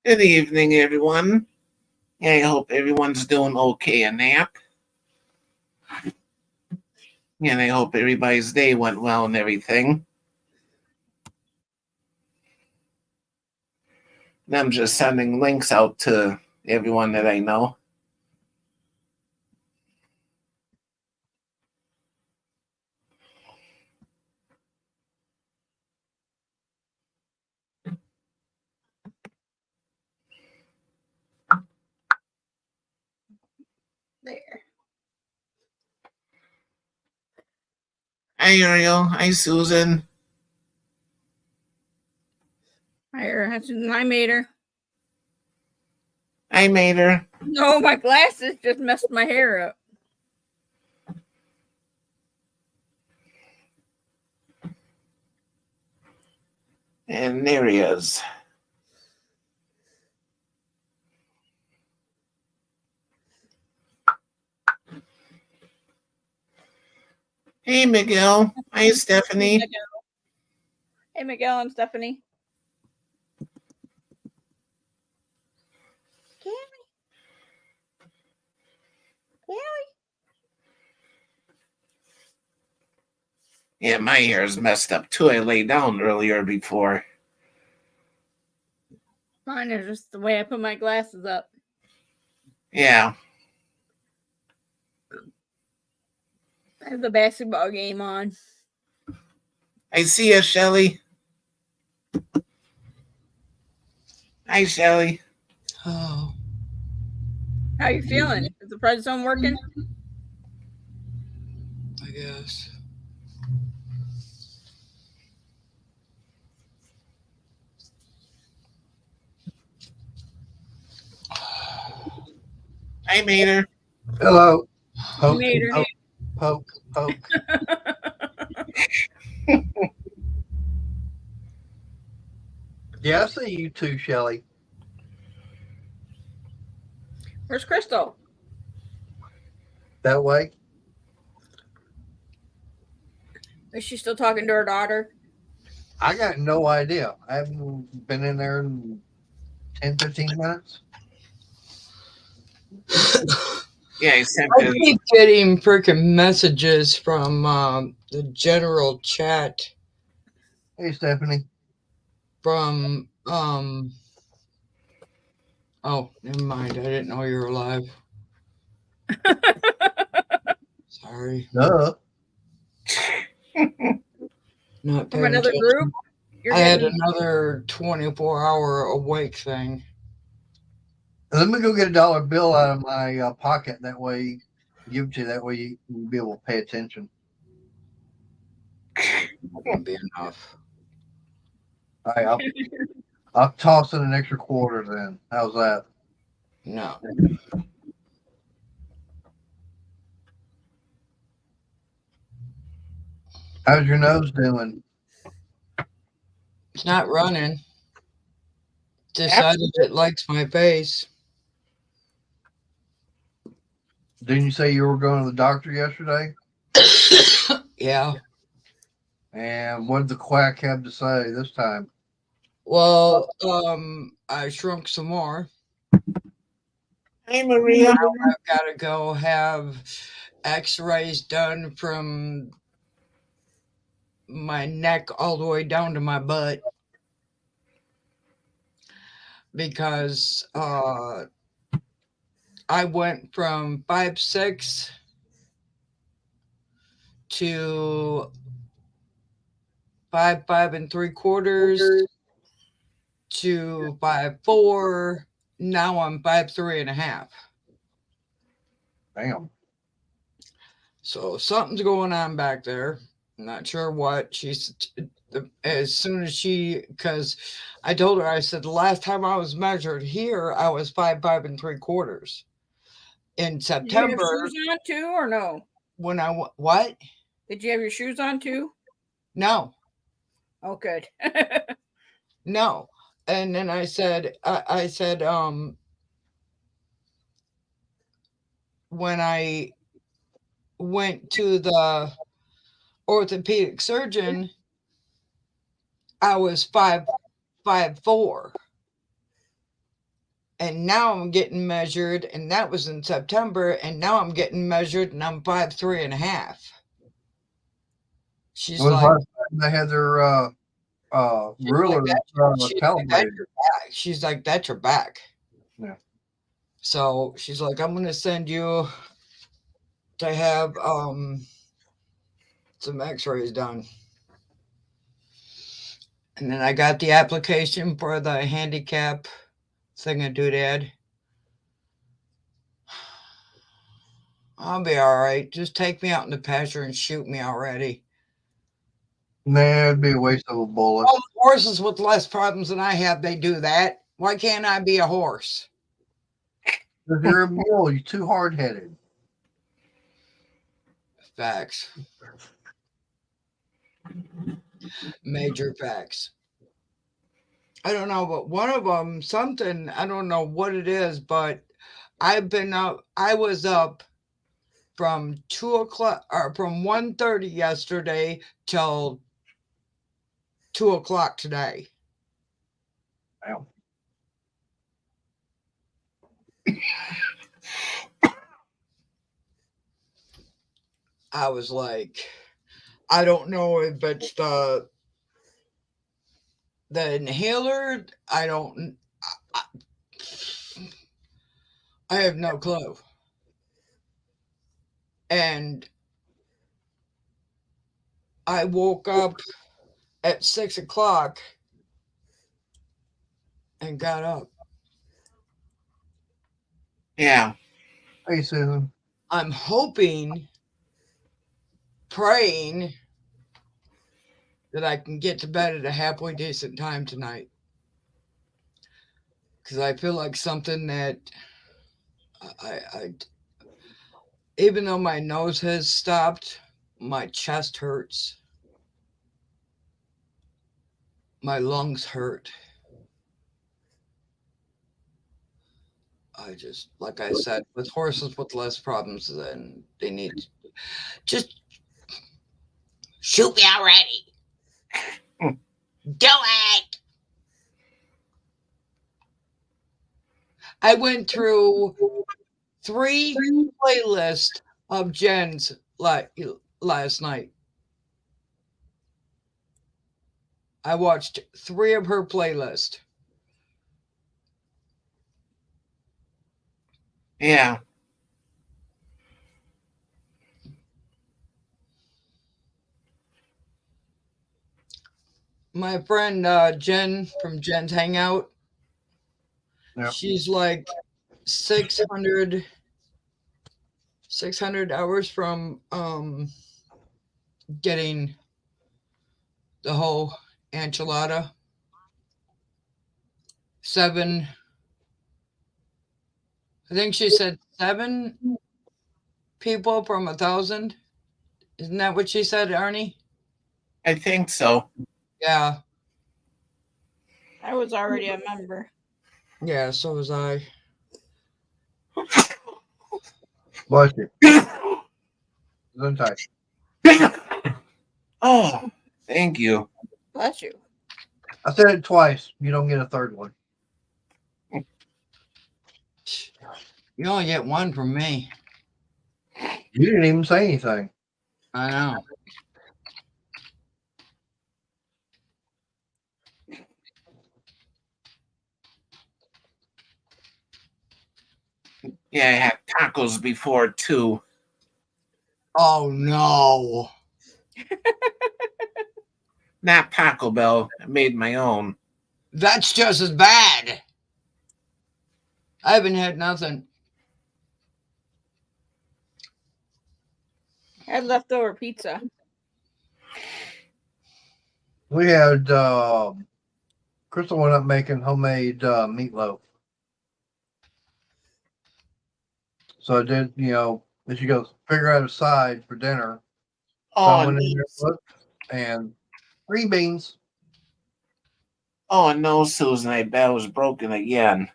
Good evening, everyone. I hope everyone's doing okay a nap. And I hope everybody's day went well and everything. And I'm just sending links out to everyone that I know. There. Hi, Ariel. Hi, Susan. I made her. I made her. No, my glasses just messed my hair up. And there he is. Hey, Miguel. Hi, Stephanie. Hey, Miguel and Stephanie. Yeah, my hair is messed up too. I lay down earlier before. Mine is just the way I put my glasses up. Yeah. I have the basketball game on. I see you, Shelly. Hi, Shelly. Oh, How you feeling? Is the prednisone working? I guess. I made her. Hello. Poke, made her. poke, poke, poke. Yeah, I see you too, Shelly. Where's Crystal? That way. Is she still talking to her daughter? I got no idea. I haven't been in there in 10, 15 minutes. Yeah, I sent I it. keep getting freaking messages from the general chat Hey, Stephanie. from oh, never mind. I didn't know you were alive. Sorry. Duh. Not From paying another attention. group? You're I had getting another 24-hour awake thing. Let me go get a dollar bill out of my pocket. That way, give it to you. That way, you can be able to pay attention. Not gonna be enough. All right, I'll toss in an extra quarter then. How's that? No. How's your nose doing? It's not running. Decided it likes my face. Didn't you say you were going to the doctor yesterday? Yeah. And what did the quack have to say this time? Well, I shrunk some more. Hey, Maria. Now I've got to go have x-rays done from my neck all the way down to my butt because I went from 5'6" to 5'5 3/4" to 5'4". Now I'm 5'3 1/2". Damn. So something's going on back there. I'm not sure what. As soon as because I told her, I said the last time I was measured here, I was 5'5 3/4". In Did you have September, shoes on too, or no? when what? Did you have your shoes on too? No, Oh, good. no. And then I said, when I went to the orthopedic surgeon, I was 5'4". and now I'm getting measured, and that was in September, and now I'm getting measured, and I'm 5'3.5". She's When was the like, last time they had their she's like, ruler calibrated? she's like, that's your back. Yeah. So she's like, I'm gonna send you to have some X-rays done. And then I got the application for the handicap thing-a-doodad. I'll be all right. Just take me out in the pasture and shoot me already. Nah, it'd be a waste of a bullet. All the horses with less problems than I have, they do that. Why can't I be a horse? If you're a mule, you're too hard headed. Facts. Major facts. I don't know, but one of them, something, I don't know what it is, but I've been up, I was up from 2 o'clock or from 1:30 yesterday till 2 o'clock today. Wow. I was like, I don't know if it's the inhaler. I have no clue. And I woke up at 6 o'clock and got up. Yeah. Hey, Susan. I'm hoping, praying that I can get to bed at a halfway decent time tonight. Because I feel like something that I even though my nose has stopped, my chest hurts. My lungs hurt. I just, like I said, with horses with less problems, then they need to just shoot me already. Do it. I went through 3 playlists of Jen's last night. I watched 3 of her playlists. Yeah. My friend Jen from Jen's Hangout, Yep. she's like 600 hours from getting the whole enchilada. 7, I think she said 7 people from 1,000. Isn't that what she said, Arnie? I think so. Yeah. I was already a member. Yeah, so was I. Bless you. Gesundheit. Oh, thank you. Bless you. I said it twice. You don't get a third one. You only get 1 from me. You didn't even say anything. I know. Yeah, I had tacos before too. Oh no. Not Taco Bell. I made my own. That's just as bad. I haven't had nothing. I had leftover pizza. We had Crystal went up making homemade meatloaf. So I did, then she goes, figure out a side for dinner. So I Oh, went in there nice. and looked, and green beans. Oh no, Susan, I bet it was broken again.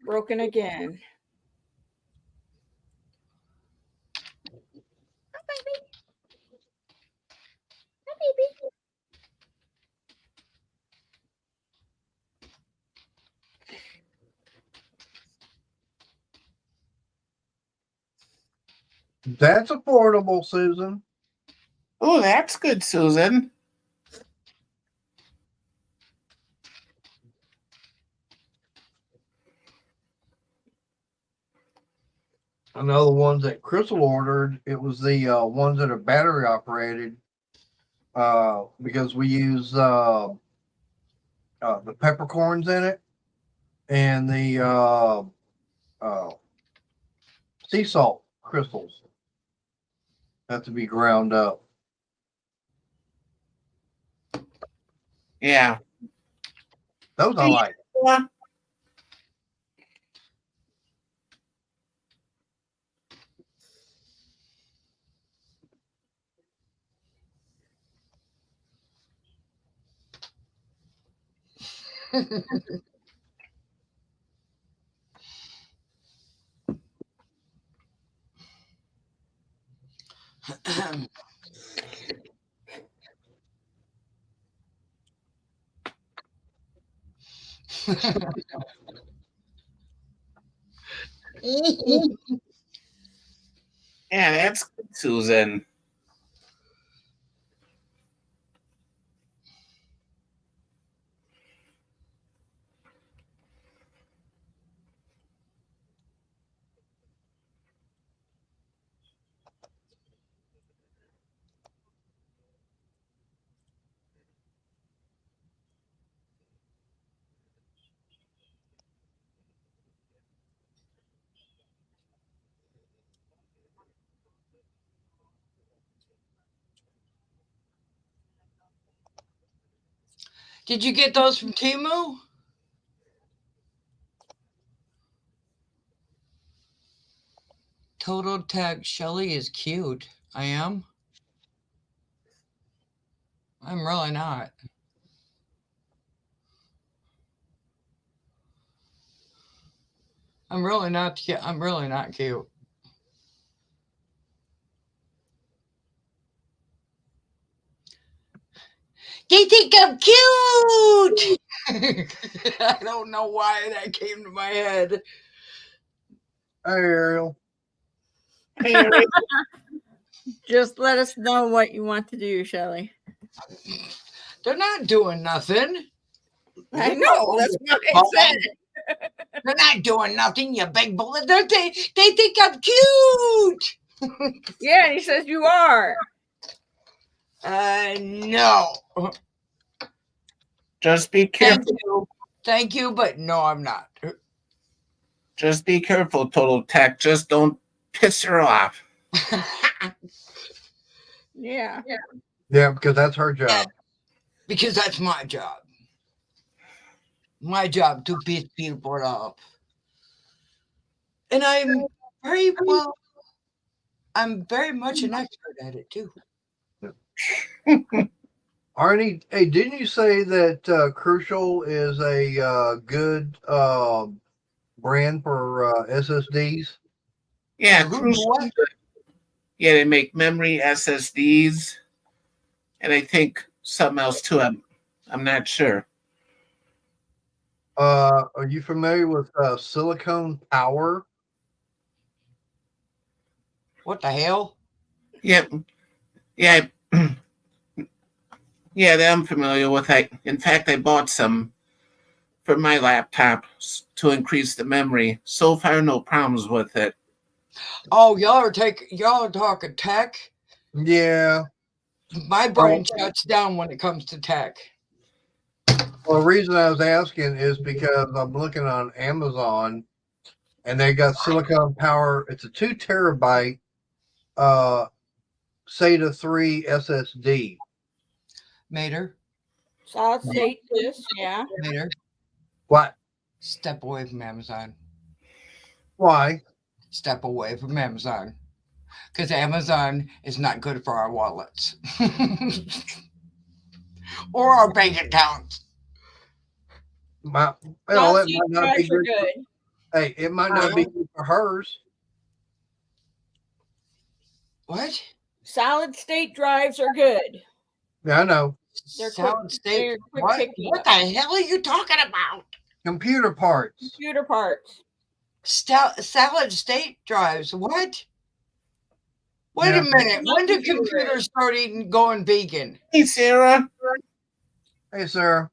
Broken again. That's affordable, Susan. Oh, that's good, Susan. I know the ones that Crystal ordered, it was the ones that are battery operated, because we use the peppercorns in it and the sea salt crystals have to be ground up. Yeah. Those I like. Yeah, that's good, Susan. Did you get those from Temu? Total Tech Shelly is cute. I am. I'm really not. I'm really not cute. I'm really not cute. They think I'm cute. I don't know why that came to my head. Hey, Ariel. Just let us know what you want to do, Shelly. They're not doing nothing. I know. That's what I said. They're not doing nothing, you big bullet. They think I'm cute. Yeah, and he says you are. No. Just be careful. Thank you, but no, I'm not. Just be careful, Total Tech. Just don't piss her off. Yeah. Yeah, because that's her job. Because that's my job. My job to piss people off. And I'm very much an expert at it too. Arnie, hey, didn't you say that Crucial is a good brand for SSDs? Yeah, Who- Crucial. what? Yeah, they make memory SSDs, and I think something else too. I'm not sure. Are you familiar with Silicon Power? What the hell? Yeah, yeah, yeah. That I'm familiar with. In fact, I bought some for my laptop to increase the memory. So far, no problems with it. Oh, y'all are talking tech. Yeah. My brain shuts down when it comes to tech. Well, the reason I was asking is because I'm looking on Amazon, and they got Silicon Power. It's a 2 terabyte SATA 3 SSD. Mater. Solid state disk, yeah. Mater. What? Step away from Amazon. Why? Step away from Amazon. Because Amazon is not good for our wallets. Or our bank accounts. Well, Solid it state might not be drives are good. good. Hey, it might not be good for hers. What? Solid state drives are good. Yeah, I know. They're Solid state. they're quick What? picking What the hell are you talking about? Computer parts. computer parts. Solid state drives. What? Wait Yeah. a minute. When did computers start going vegan? Hey, Sarah. Hey, Sarah.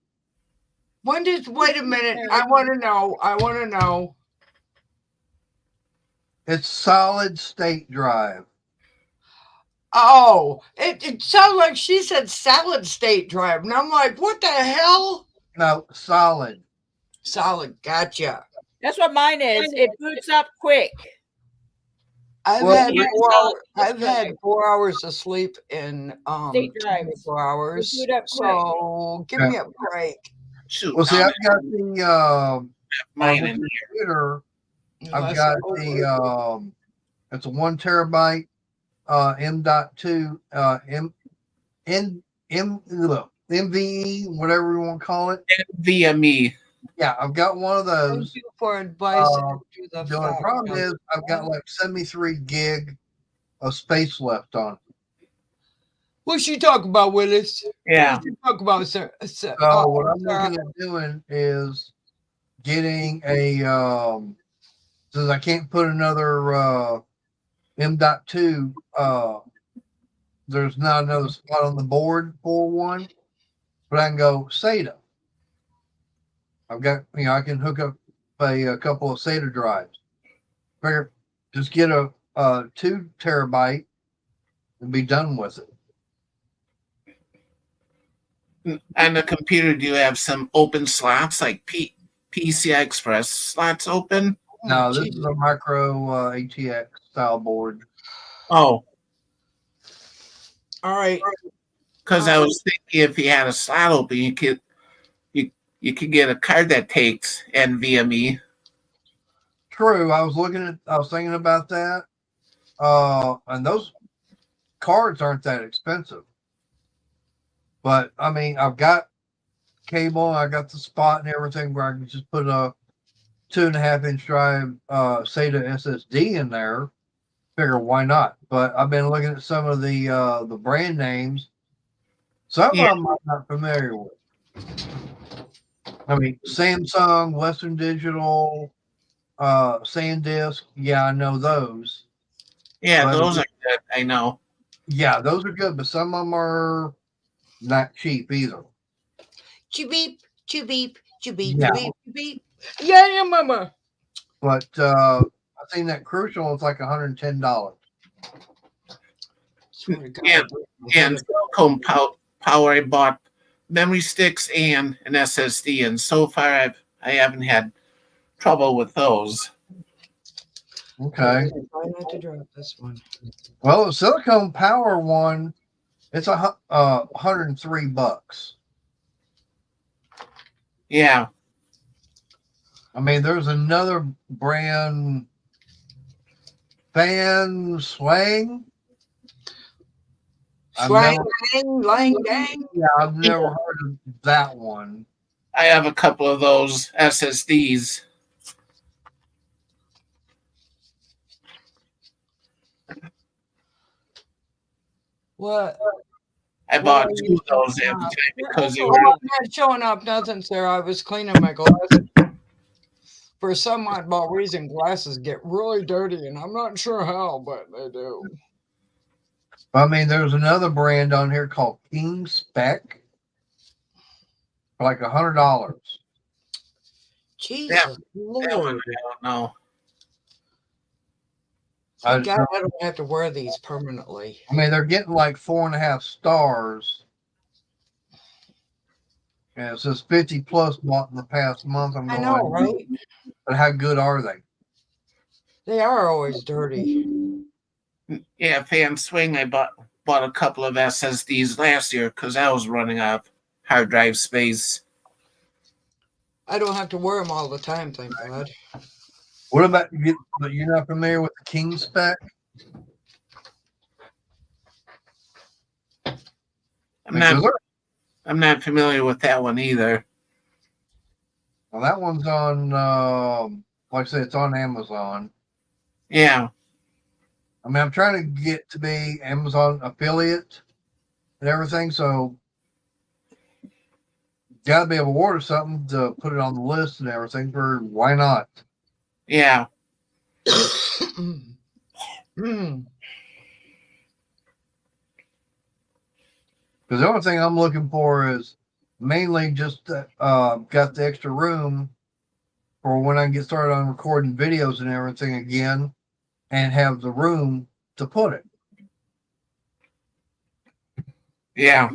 Wait a minute. I want to know. I want to know. It's solid state drive. Oh, it sounds like she said solid state drive. And I'm like, what the hell? No, solid. Solid. Gotcha. That's what mine is. It boots up quick. I've Well, had yeah, four hours. it's I've had perfect. 4 hours of sleep in State drives. 24 hours. They boot up quick. So give me a break. Shoot. Well, see, I'll I've got the mine on in the here. computer. I've Unless got it's over. the it's a 1 terabyte M.2 MVE, whatever you want to call it. Via me. Yeah, I've got one of Thank those. you for advice. Uh, into the The only fact problem of- is I've got like 73 gig of space left on it. What she talk about, Willis? Yeah. What she talk about, sir? So what I'm looking at doing is getting a since I can't put another M.2 there's not another spot on the board for one, but I can go SATA. I've got, I can hook up a couple of SATA drives. Figure just get a 2 terabyte and be done with it. On the computer, do you have some open slots like PCI Express slots open? No, this is a micro ATX style board. Oh, All right. because I was thinking if you had a slot open, you could get a card that takes NVMe. True, I was thinking about that. And those cards aren't that expensive. But I mean, I've got cable, I got the spot and everything where I can just put a 2.5-inch drive SATA SSD in there. Figure why not? But I've been looking at some of the brand names. Some of them I'm not familiar with. I mean, Samsung, Western Digital, SanDisk. Yeah, I know those. Yeah, But- those are good. I know. Yeah, those are good, but some of them are not cheap either. Choo-beep, choo-beep, choo-beep, Yeah. choo-beep, choo-beep. Yeah, mama. But I think that Crucial is like $110. Swear to God. Yeah. And Silicon Power, I bought memory sticks and an SSD, and so far I haven't had trouble with those. Okay. Try not to drop this one. Well, the Silicon Power one, it's $103. Yeah. I mean, there's another brand, Fan Swang. Swang, lang, dang. Yeah, I've never heard of that one. I have a couple of those SSDs. What? I bought Well, two of those at the time because they were. Oh, I'm not showing up nothing, sir. I was cleaning my glasses. For some oddball reason, glasses get really dirty, and I'm not sure how, but they do. I mean, there's another brand on here called King Spec for like $100. Jesus That one, I Lord. don't know. Thank God I don't have to wear these permanently. I mean, they're getting like 4.5 stars. And it says 50 plus bought in the past month. I'm I going, know, right? But how good are they? They are always dirty. Yeah, Fan Swing. I bought a couple of SSDs last year because I was running out of hard drive space. I don't have to wear them all the time, thank God. What about you? You're not familiar with the King Spec? I'm not familiar with that one either. Well, that one's on, like I said, it's on Amazon. Yeah, I mean, I'm trying to get to be Amazon affiliate and everything, so got to be able to order something to put it on the list and everything. For why not? yeah. Mm. Because the only thing I'm looking for is mainly just got the extra room for when I get started on recording videos and everything again, and have the room to put it. Yeah.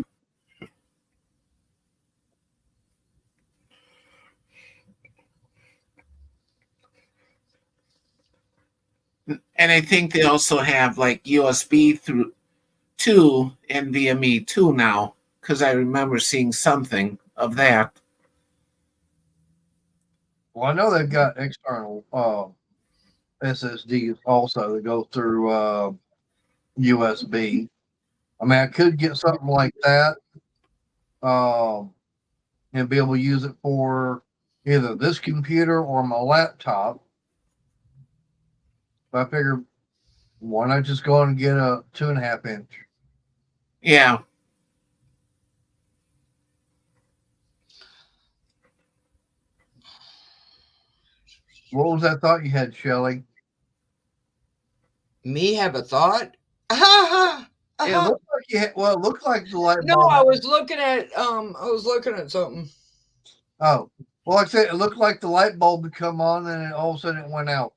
And I think they also have like USB through 2 NVMe 2 now, because I remember seeing something of that. Well, I know they've got external SSDs also that go through USB. I mean, I could get something like that and be able to use it for either this computer or my laptop. But I figured, why not just go on and get a 2.5 inch? Yeah. What was that thought you had, Shelly? Me have a thought? Uh-huh. It looked like you had, well, it looked like the light No, bulb. I was looking at something. Oh, well, like I said, it looked like the light bulb would come on and then all of a sudden it went out.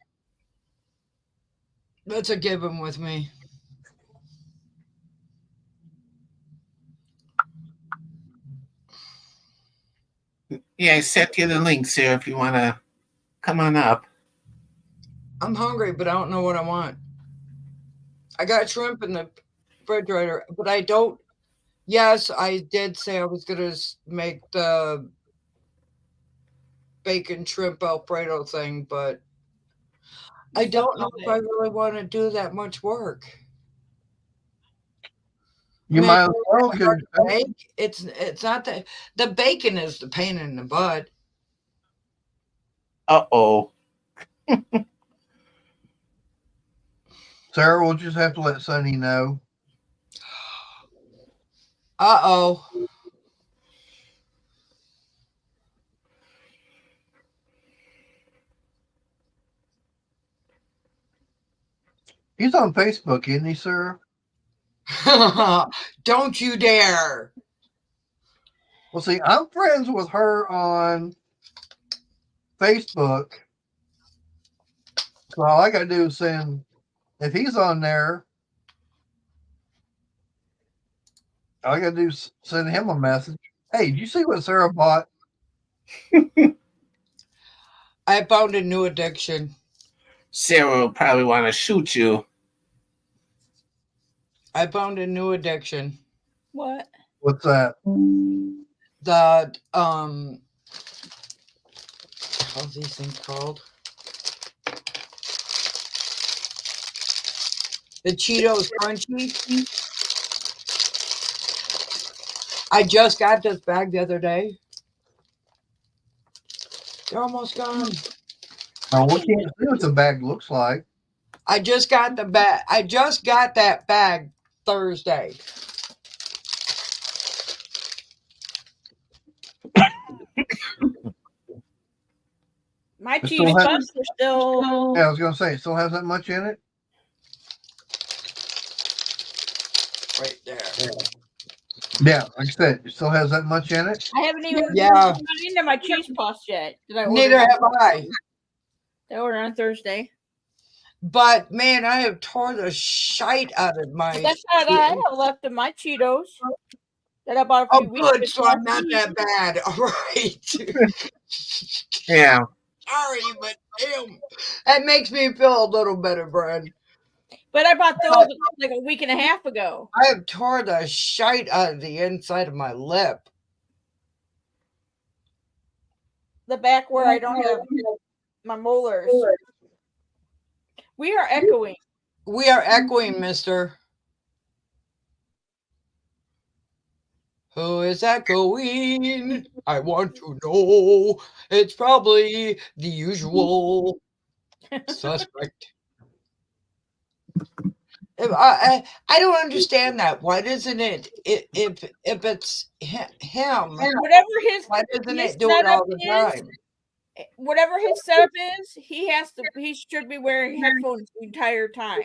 That's a given with me. Yeah, I sent you the links here if you want to come on up. I'm hungry, but I don't know what I want. I got shrimp in the refrigerator, but I don't. Yes, I did say I was going to make the bacon shrimp Alfredo thing, but I don't know if I really want to do that much work. You might as well. It's not that the bacon is the pain in the butt. Uh-oh. Sarah, we'll just have to let Sonny know. Uh-oh. He's on Facebook, isn't he, sir? Don't you dare. Well, see, I'm friends with her on Facebook. So all I got to do is send, if he's on there, all I got to do is send him a message. Hey, did you see what Sarah bought? I found a new addiction. Sarah will probably want to shoot you. I found a new addiction. What? What's that? The how's these things called? The Cheetos Crunchy. I just got this bag the other day. They're almost gone. Now, we can't see what the bag looks like. I just got the bag. I just got that bag Thursday. My It cheese still has- puffs are still. Yeah, I was going to say, it still has that much in it? Right there. Yeah, like I said, it still has that much in it? I haven't even Yeah. got into my cheese puffs yet. Did I order Neither them? have I. I ordered on Thursday. But man, I have tore the shite out of my. That's not I have left of my Cheetos that I bought a Oh, few weeks good. So I'm not cheese. that bad. All right. Yeah. Sorry, but damn, that makes me feel a little better, Brad. But I bought those like a week and a half ago. I have tore the shite out of the inside of my lip. The back where I don't have my molars. We are echoing. We are echoing, mister. Who is echoing? I want to know. It's probably the usual suspect. I don't understand that. Why doesn't it? If it's him, Whatever his why doesn't his it do it all setup the is, time? whatever his setup is, he should be wearing headphones the entire time.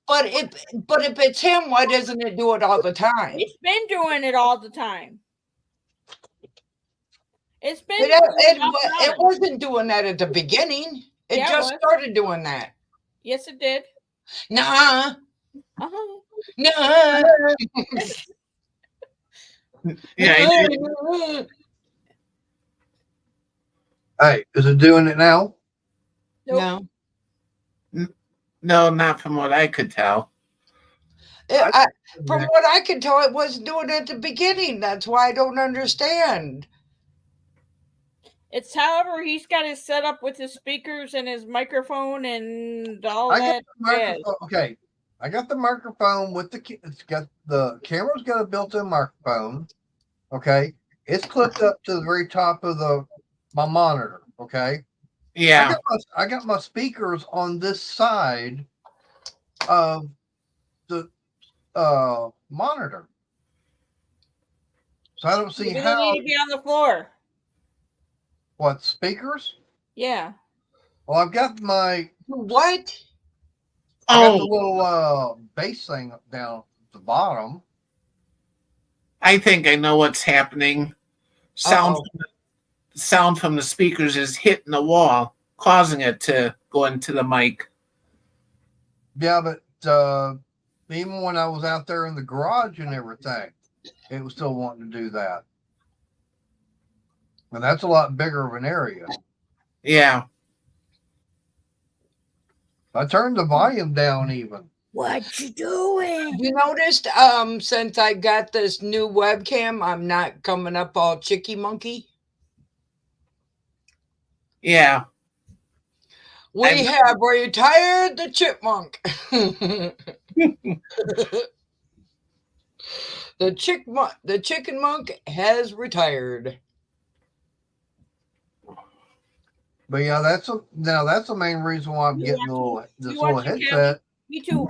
But if it's him, why doesn't it do it all the time? It's been doing it all the time. It's been. It wasn't doing that at the beginning. It Yeah, it just was. started doing that. Yes, it did. Nah, Uh-huh. nah. Yeah, I did. nah. Hey, is it doing it now? Nope. No. No, not from what I could tell. From what I can tell, it wasn't doing it at the beginning. That's why I don't understand. It's however he's got it set up with his speakers and his microphone and all I got that. the microphone. Okay, I got the microphone with it's got the camera's got a built-in microphone. Okay, it's clipped up to the very top of my monitor. Okay, Yeah, I got my speakers on this side of the monitor, so I don't see Maybe how they need to be on the floor. what speakers. Yeah. Well, I've got my What? I got the oh, little bass thing down at the bottom. I think I know what's happening. Sound Uh-oh. sound from the speakers is hitting the wall, causing it to go into the mic. Yeah, but even when I was out there in the garage and everything, it was still wanting to do that. And that's a lot bigger of an area. Yeah. I turned the volume down even. What you doing? You noticed, since I got this new webcam, I'm not coming up all chicky monkey. Yeah. We have retired the chipmunk. The chicken monk has retired. But yeah, that's the main reason why I'm getting this little headset. Me too.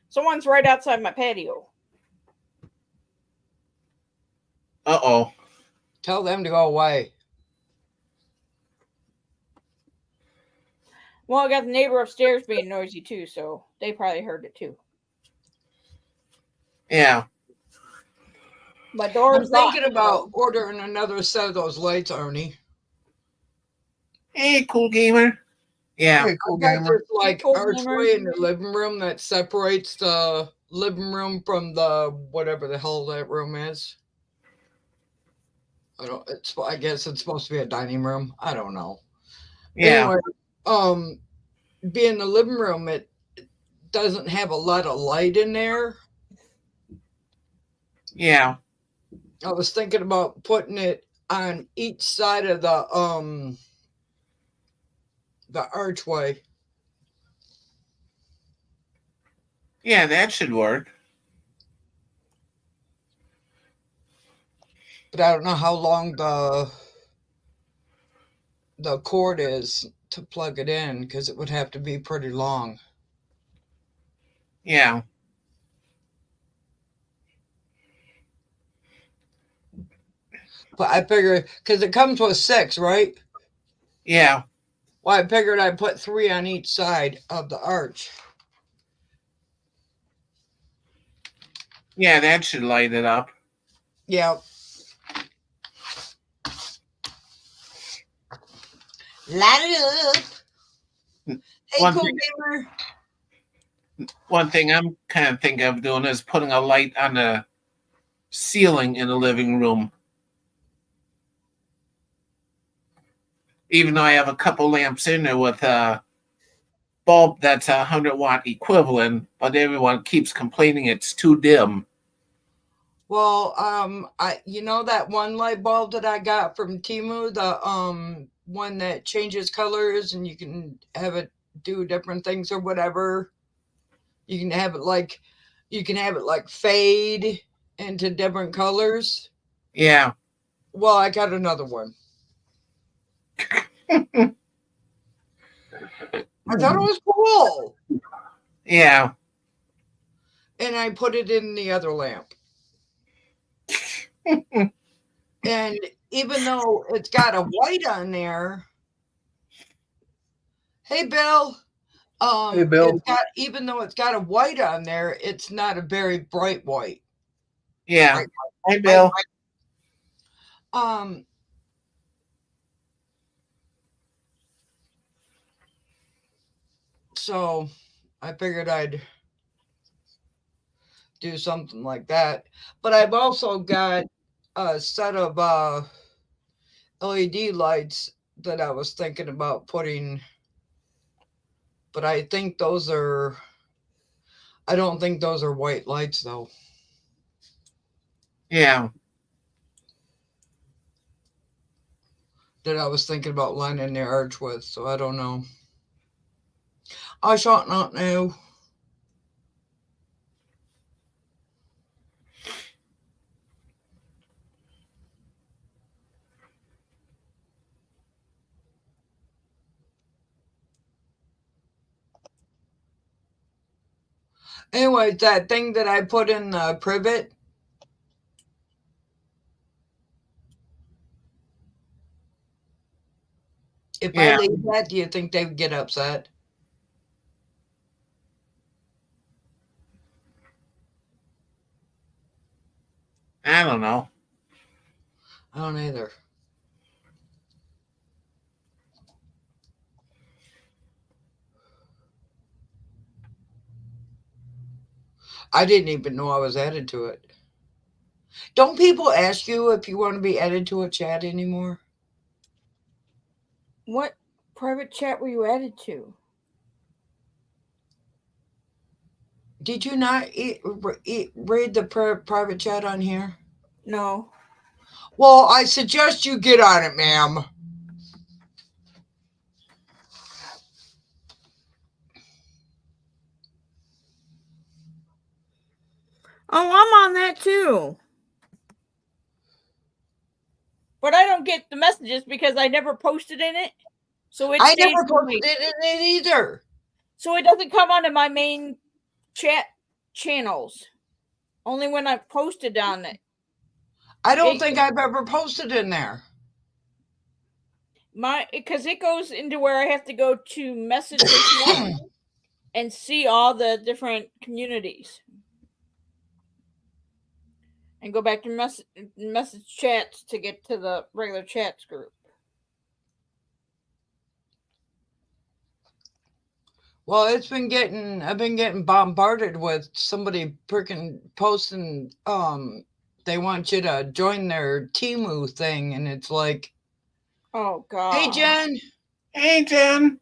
Someone's right outside my patio. Uh-oh. Tell them to go away. Well, I got the neighbor upstairs being noisy too, so they probably heard it too. Yeah. My door I'm is locked. thinking about ordering another set of those lights, Arnie. Hey, cool gamer. Yeah. Hey, cool I've got gamer. this like Cool archway in gamer. the living room that separates the living room from the whatever the hell that room is. I guess it's supposed to be a dining room. I don't know. Yeah. Anyway, being the living room, it doesn't have a lot of light in there. Yeah. I was thinking about putting it on each side of the archway. Yeah, that should work. But I don't know how long the cord is to plug it in, because it would have to be pretty long. Yeah. But I figured, because it comes with 6, right? Yeah. Well, I figured I'd put 3 on each side of the arch. Yeah, that should light it up. Yeah. Light it up. Hey, One cool thing- gamer. One thing I'm kind of thinking of doing is putting a light on the ceiling in the living room. Even though I have a couple lamps in there with a bulb that's 100-watt equivalent, but everyone keeps complaining it's too dim. Well, that one light bulb that I got from Temu, the one that changes colors and you can have it do different things or whatever. You can have it like fade into different colors. Yeah. Well, I got another one. I thought it was cool. Yeah. And I put it in the other lamp. And even though it's got a white on there, hey Bill, Hey, Bill. It's got, even though it's got a white on there, it's not a very bright white. Yeah. Right. Hey, Bill. So I figured I'd do something like that. But I've also got a set of LED lights that I was thinking about putting, but I think those are, I don't think those are white lights though. Yeah. That I was thinking about lining the arch with, so I don't know. I shall not know. Anyway, that thing that I put in the privet, if I Yeah. leave that, do you think they would get upset? I don't know. I don't either. I didn't even know I was added to it. Don't people ask you if you want to be added to a chat anymore? What private chat were you added to? Did you not read the private chat on here? No. Well, I suggest you get on it, ma'am. Oh, I'm on that too. But I don't get the messages because I never posted in it. So it I stays never in posted my- it in it either. So it doesn't come onto my main chat channels. Only when I've posted on it. I don't think I've ever posted in there. Because it goes into where I have to go to messages and see all the different communities. And go back to message chats to get to the regular chats group. Well, I've been getting bombarded with somebody freaking posting, they want you to join their Temu thing, and it's like, oh god. Hey Jen. Hey Jen.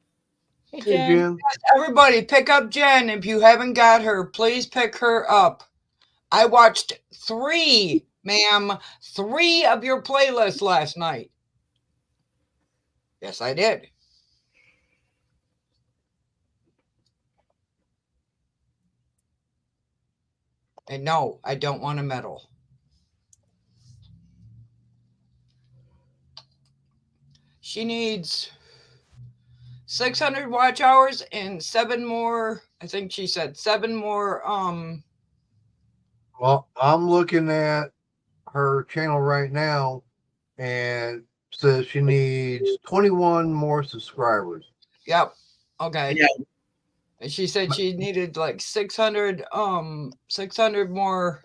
Hey Jen. Everybody pick up Jen. If you haven't got her, please pick her up. I watched 3 of your playlists last night. Yes, I did. And no, I don't want a medal. She needs 600 watch hours and 7 more. I think she said 7 more. Well, I'm looking at her channel right now and says she needs 21 more subscribers. Yep. Okay. Yeah. And she said she needed like 600 more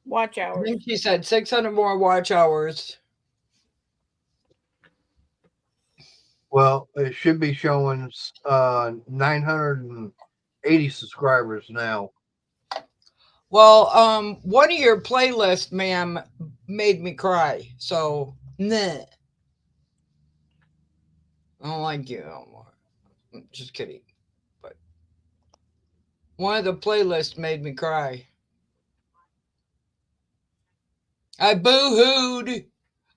watch hours. I think she said 600 more watch hours. Well, it should be showing 980 subscribers now. Well, one of your playlists, ma'am, made me cry. So, nah. I don't like you no more. Just kidding. But one of the playlists made me cry. I boo-hooed.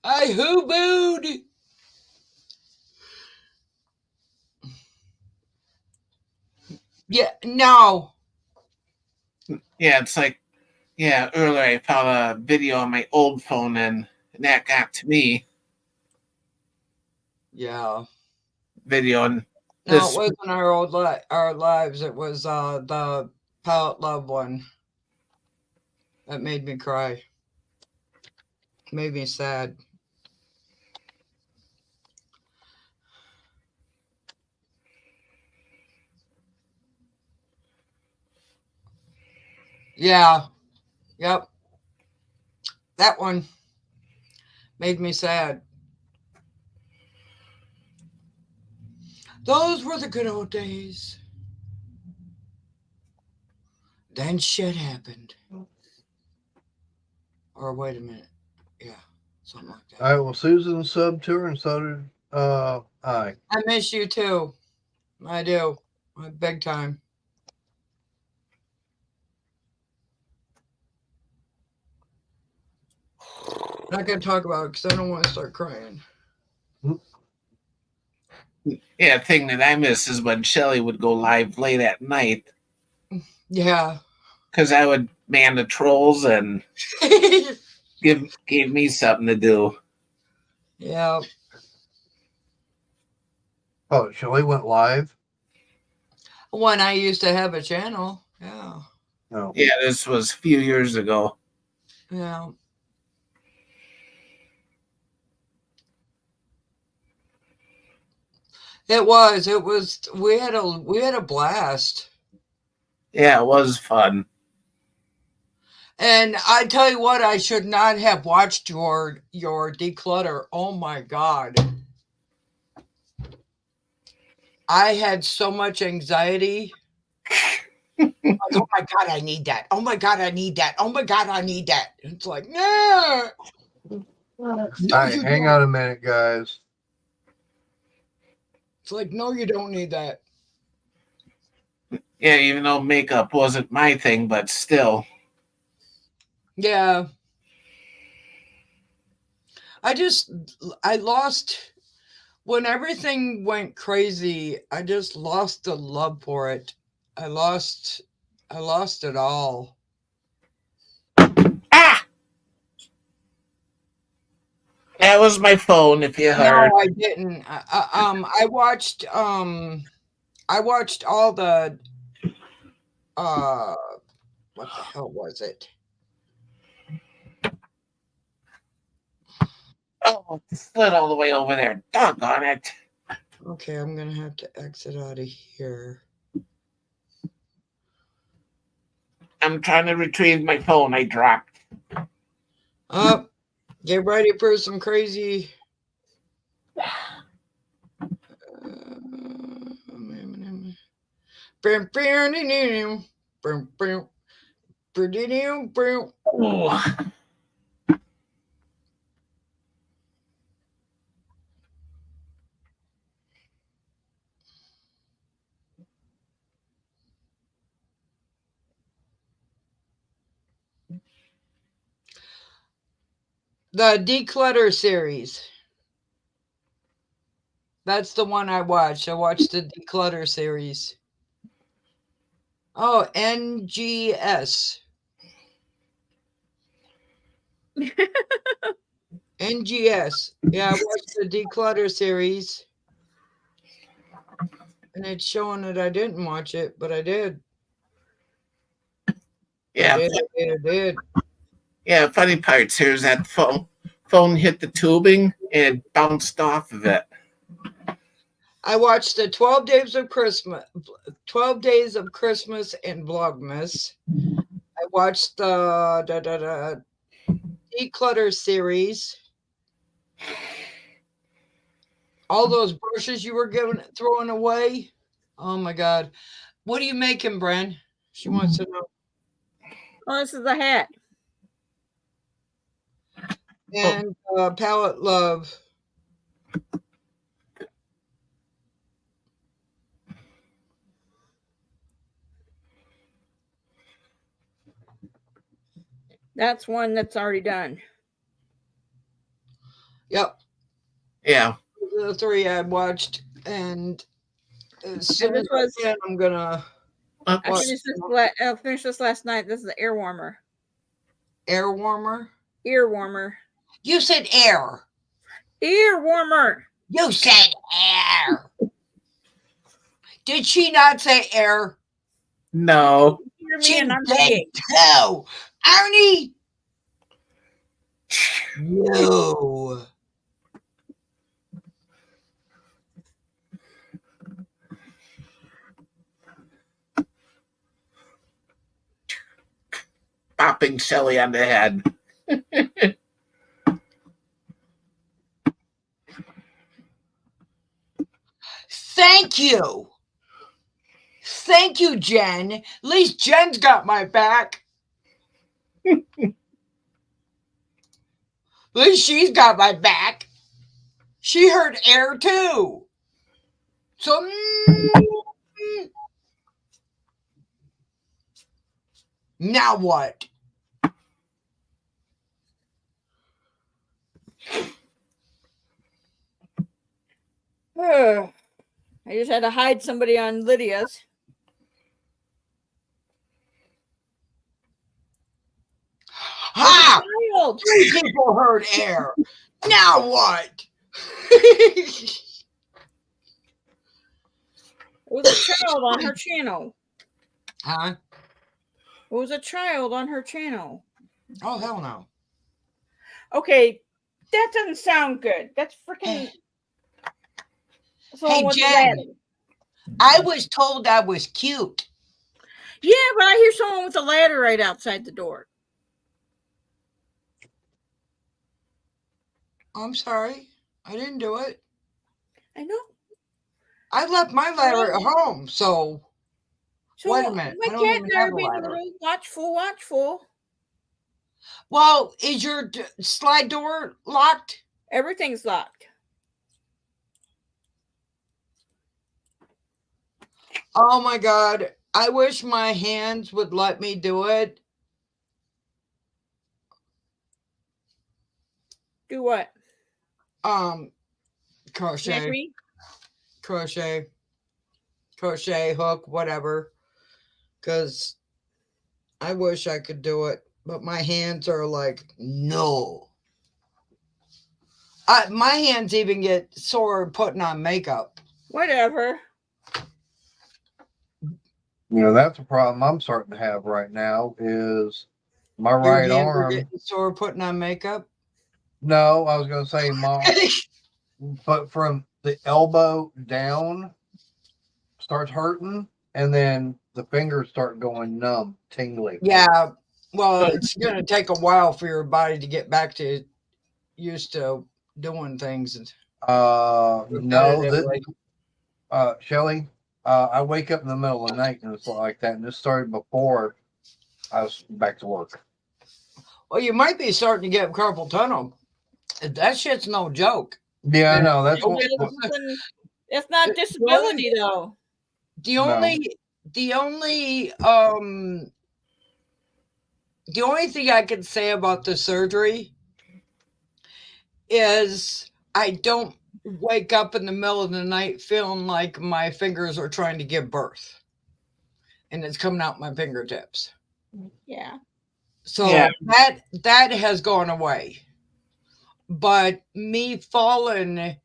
I hoo-booed. Yeah, no. Yeah, it's like, yeah, earlier I found a video on my old phone and that got to me. Yeah. Video and no, it wasn't our lives. It was the Palette Love one that made me cry. Made me sad. Yeah. Yep. That one made me sad. Those were the good old days. Then shit happened. Or wait a minute. Yeah. Something like that. All right. Well, Susan subbed to her, and so did I. I miss you too. I do. Big time. Not gonna talk about it because I don't want to start crying. Yeah, thing that I miss is when Shelly would go live late at night Yeah. because I would man the trolls and gave me something to do. Yeah. Oh, Shelly went live. When I used to have a channel. Yeah. No. Yeah, this was a few years ago. Yeah. It was. We had a blast. Yeah, it was fun. And I tell you what, I should not have watched your declutter. Oh my God. I had so much anxiety. Like, oh my God, I need that. Oh my God, I need that. Oh my God, I need that. It's like, nah. All right, hang on a minute, guys. It's like, no, you don't need that. Yeah, even though makeup wasn't my thing, but still. Yeah. I lost, when everything went crazy, I just lost the love for it. I lost it all. Ah! That was my phone, if you heard. No, I didn't. I watched all the what the hell was it? Oh, it slid all the way over there. Doggone it. Okay, I'm gonna have to exit out of here. I'm trying to retrieve my phone I dropped. Up, get ready for some crazy. Oh. The Declutter series. That's the one I watched. I watched the Declutter series. Oh, NGS. NGS. Yeah, I watched the Declutter series. And it's showing that I didn't watch it, but I did. Yeah, I did. yeah. Funny parts here is that phone hit the tubing and it bounced off of it. I watched the 12 Days of Christmas and Vlogmas. I watched the Declutter series. All those brushes you were throwing away. Oh my God. What are you making, Bren? She wants to know. Oh, this is a hat. And Palette Love. That's one that's already done. Yep. Yeah. The three I watched. And as soon as I can, I'm going to I finished this last night. This is the air warmer. Air warmer? Ear warmer. You said air. Ear warmer. You said air. Did she not say air? No. Hear me She and I'm said saying. no. Arnie. No. bopping Shelly on the head. Thank you. Thank you, Jen. At least Jen's got my back. At least she's got my back. She heard air too. So now what? I just had to hide somebody on Lydia's. Ha! Child. 3 people heard air. Now what? It was a child on her channel. Huh? It was a child on her channel. Oh, hell no. Okay, that doesn't sound good. That's freaking. Hey, Jen. I was told I was cute. Yeah, but I hear someone with a ladder right outside the door. I'm sorry. I didn't do it. I know. I left my ladder at home, so wait a minute. My I don't cat even and I have are a being a ladder. little watchful. Well, is your slide door locked? Everything's locked. Oh my God. I wish my hands would let me do it. Do what? Crochet, Maybe? crochet, hook, whatever. Because I wish I could do it, but my hands are like, no. My hands even get sore putting on makeup. Whatever. You know, that's a problem I'm starting to have right now is my Your right hands are arm. getting sore putting on makeup? No, I was going to say but from the elbow down starts hurting, and then the fingers start going numb, tingling. Yeah. Well, it's going to take a while for your body to get back to used to doing things. No, repetitively. Shelly, I wake up in the middle of the night and it's like that, and this started before I was back to work. Well, you might be starting to get carpal tunnel. That shit's no joke. Yeah, I know. That's It's not disability though. The only thing I can say about the surgery is I don't wake up in the middle of the night feeling like my fingers are trying to give birth and it's coming out my fingertips. Yeah. So that has gone away. But me falling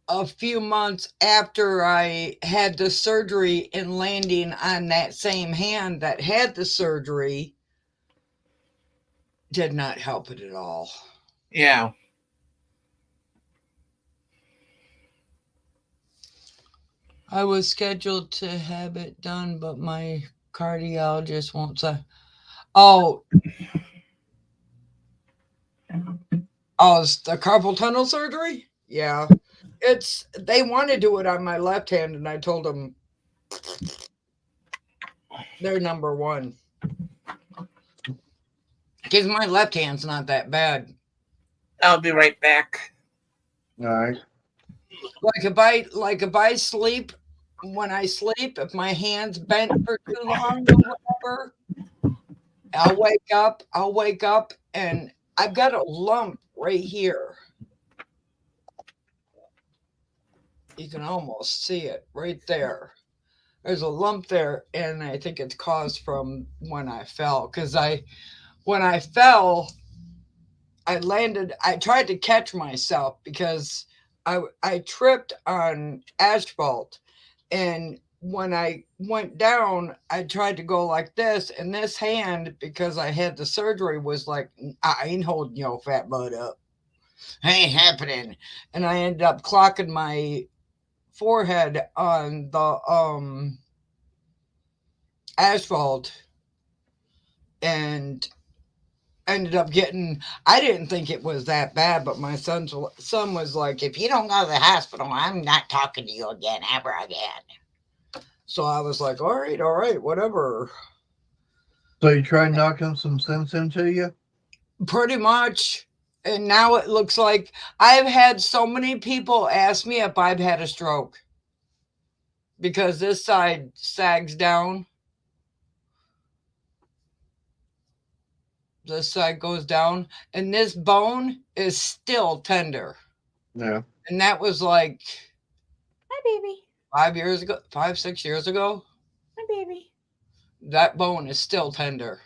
a few months after I had the surgery and landing on that same hand that had the surgery did not help it at all. Yeah. I was scheduled to have it done, but my cardiologist won't say. Oh, it's the carpal tunnel surgery? Yeah. They want to do it on my left hand, and I told them they're number one. Because my left hand's not that bad. I'll be right back. all right. Like if I sleep, when I sleep, if my hand's bent for too long or whatever, I'll wake up and I've got a lump right here. You can almost see it right there. There's a lump there, and I think it's caused from when I fell. Because when I fell, I tried to catch myself because I tripped on asphalt, and when I went down, I tried to go like this, and this hand, because I had the surgery, was like, I ain't holding your fat butt up. Ain't happening. And I ended up clocking my forehead on the asphalt, and ended up getting, I didn't think it was that bad, but my son was like, if you don't go to the hospital, I'm not talking to you again, ever again. So I was like, all right, whatever. So you tried knocking some sense into you? Pretty much. And now it looks like I've had so many people ask me if I've had a stroke because this side sags down. This side goes down, and this bone is still tender. Yeah. And that was like Hi, baby. 6 years ago. Hi, baby. That bone is still tender.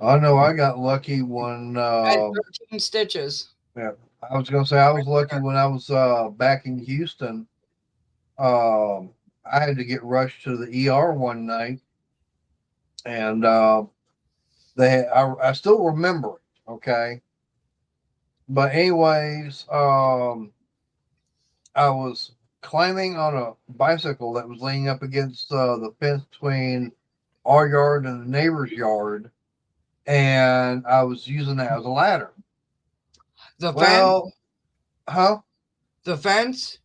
I know I got lucky when I had 13 stitches. I was gonna say I was lucky when I was back in Houston. I had to get rushed to the ER one night, and I still remember it. Okay, but anyways, I was climbing on a bicycle that was leaning up against the fence between our yard and the neighbor's yard, and I was using that as a ladder. The Well, fence? huh? The fence?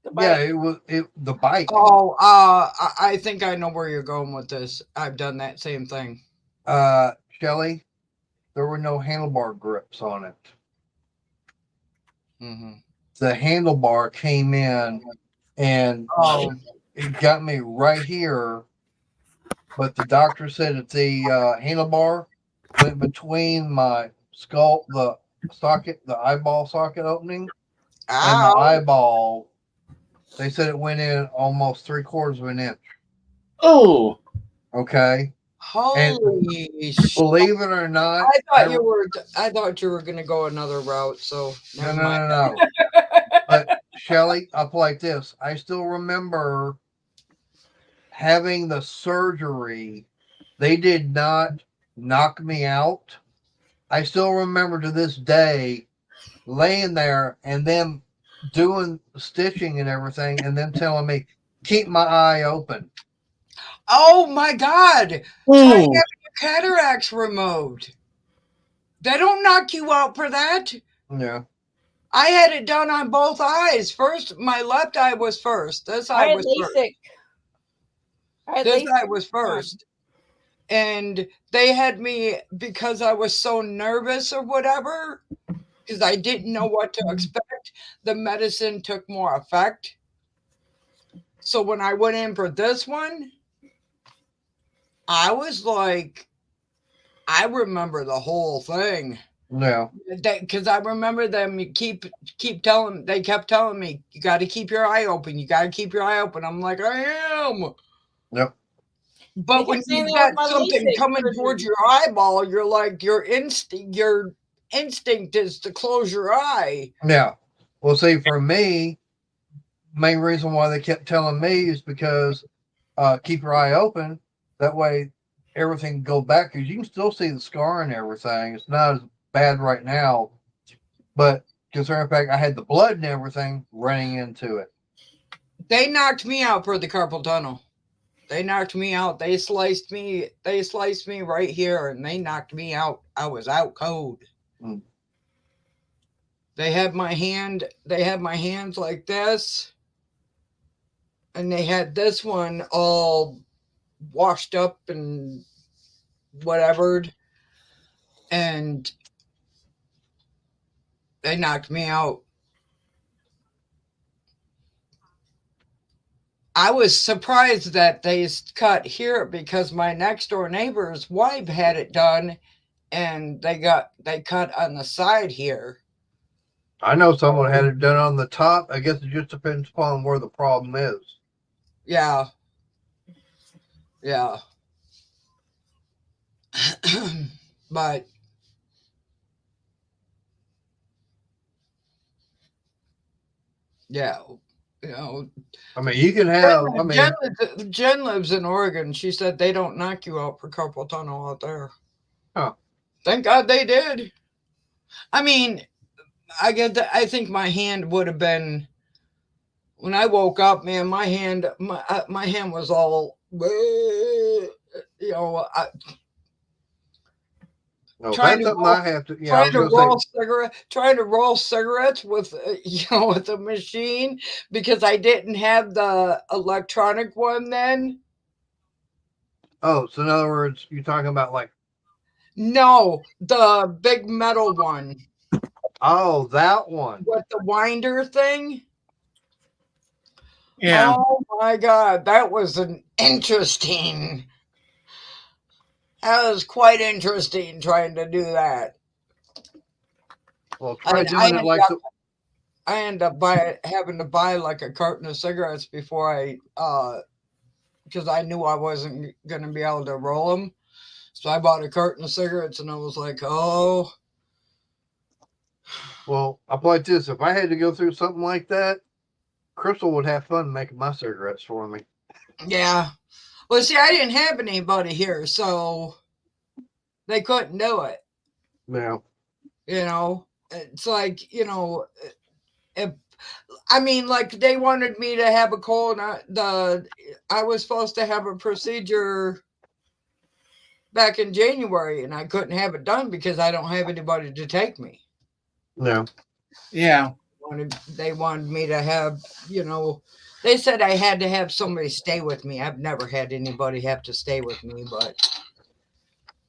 The Yeah, bike. the bike. Oh, I think I know where you're going with this. I've done that same thing. Shelly, there were no handlebar grips on it. Mm-hmm. The handlebar came in and it got me right here, but the doctor said that the handlebar went between my skull, the socket, the eyeball socket opening, and the eyeball. They said it went in almost 3/4 of an inch. Oh, Okay. Holy shit. Believe it or not, I thought you were gonna go another route, so no. But Shelly, I'll play like this. I still remember having the surgery. They did not knock me out. I still remember to this day laying there and them doing stitching and everything, and them telling me, keep my eye open. Oh my God! Try having your cataracts removed. They don't knock you out for that. Yeah. I had it done on both eyes. First, my left eye was first. This eye was LASIK. first. This eye was first. And they had me, because I was so nervous or whatever, because I didn't know what to expect, the medicine took more effect. So when I went in for this one, I was like, I remember the whole thing. Yeah. Because I remember them they kept telling me, you got to keep your eye open. You got to keep your eye open. I'm like, I am. Yep. But when you got something coming towards your eyeball, you're like, your instinct is to close your eye. Yeah. Well, see, for me, main reason why they kept telling me is because keep your eye open. That way everything can go back, because you can still see the scar and everything. It's not as bad right now, but considering the fact I had the blood and everything running into it. They knocked me out for the carpal tunnel. They knocked me out. They sliced me right here, and they knocked me out. I was out cold. Mm. They had my hands like this, and they had this one all washed up and whatever, and they knocked me out. I was surprised that they cut here, because my next door neighbor's wife had it done, and they cut on the side here. I know someone had it done on the top. I guess it just depends upon where the problem is. Yeah. But yeah, I mean, you can have. Jen lives in Oregon. She said they don't knock you out for carpal tunnel out there. Huh. Thank God they did. I mean, I think my hand would have been, when I woke up, man, my hand was all, you know, No, trying that's to something roll, I have to. Yeah, I was trying to roll cigarettes with with a machine because I didn't have the electronic one then. Oh, so in other words, you're talking about like, No, the big metal one oh, that one. with the winder thing. Yeah. Oh my God, that was an interesting. That was quite interesting trying to do that. Well, try doing it like the. I end up having to buy like a carton of cigarettes before because I knew I wasn't going to be able to roll them. So I bought a carton of cigarettes and I was like, oh. Well, I'll play this. If I had to go through something like that, Crystal would have fun making my cigarettes for me. Yeah. Well, see, I didn't have anybody here, so they couldn't do it. Yeah. You know, it's like, you know, if, I mean, like they wanted me to have a colon. I was supposed to have a procedure back in January, and I couldn't have it done because I don't have anybody to take me. No. Yeah. They wanted me to have, you know, they said I had to have somebody stay with me. I've never had anybody have to stay with me,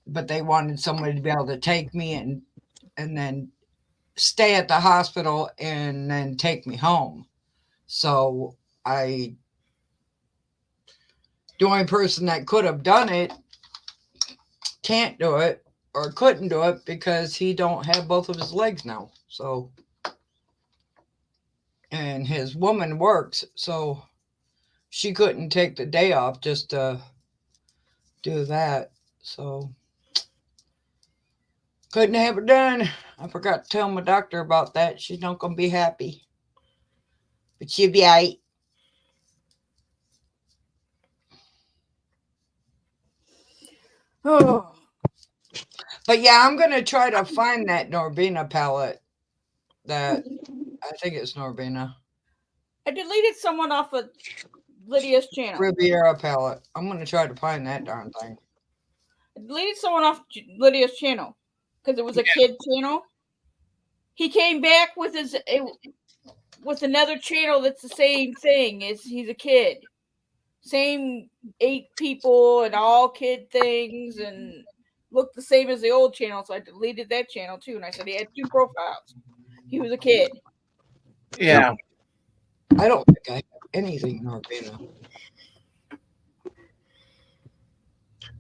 but they wanted somebody to be able to take me and then stay at the hospital and then take me home. So the only person that could have done it can't do it or couldn't do it because he don't have both of his legs now. So, and his woman works, so she couldn't take the day off just to do that. So couldn't have it done. I forgot to tell my doctor about that. She's not gonna be happy, but she'll be all right. Oh, But yeah, I'm gonna try to find that Norbina palette. That I think it's Norbina I deleted someone off of Lydia's channel. Riviera palette. I'm gonna try to find that darn thing. I deleted someone off Lydia's channel because it was a kid channel. He came back with with another channel that's the same thing. He's a kid, same 8 people and all kid things and looked the same as the old channel. So I deleted that channel too. And I said he had 2 profiles. He was a kid. Yeah. I don't think I have anything Norbina.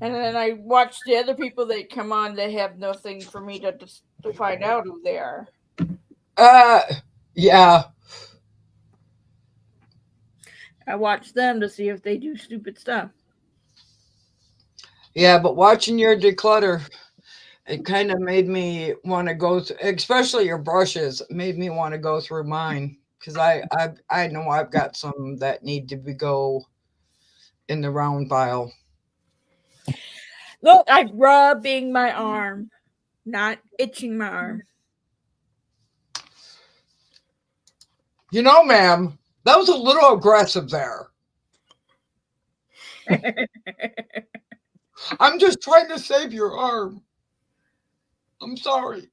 And then I watched the other people that come on that have nothing for me to find out who they are. Yeah. I watch them to see if they do stupid stuff. Yeah, but watching your declutter, it kind of made me want to go through, especially your brushes, made me want to go through mine because I know I've got some that need to go in the round pile. Look, I'm rubbing my arm, not itching my arm. You know, ma'am, that was a little aggressive there. I'm just trying to save your arm. I'm sorry.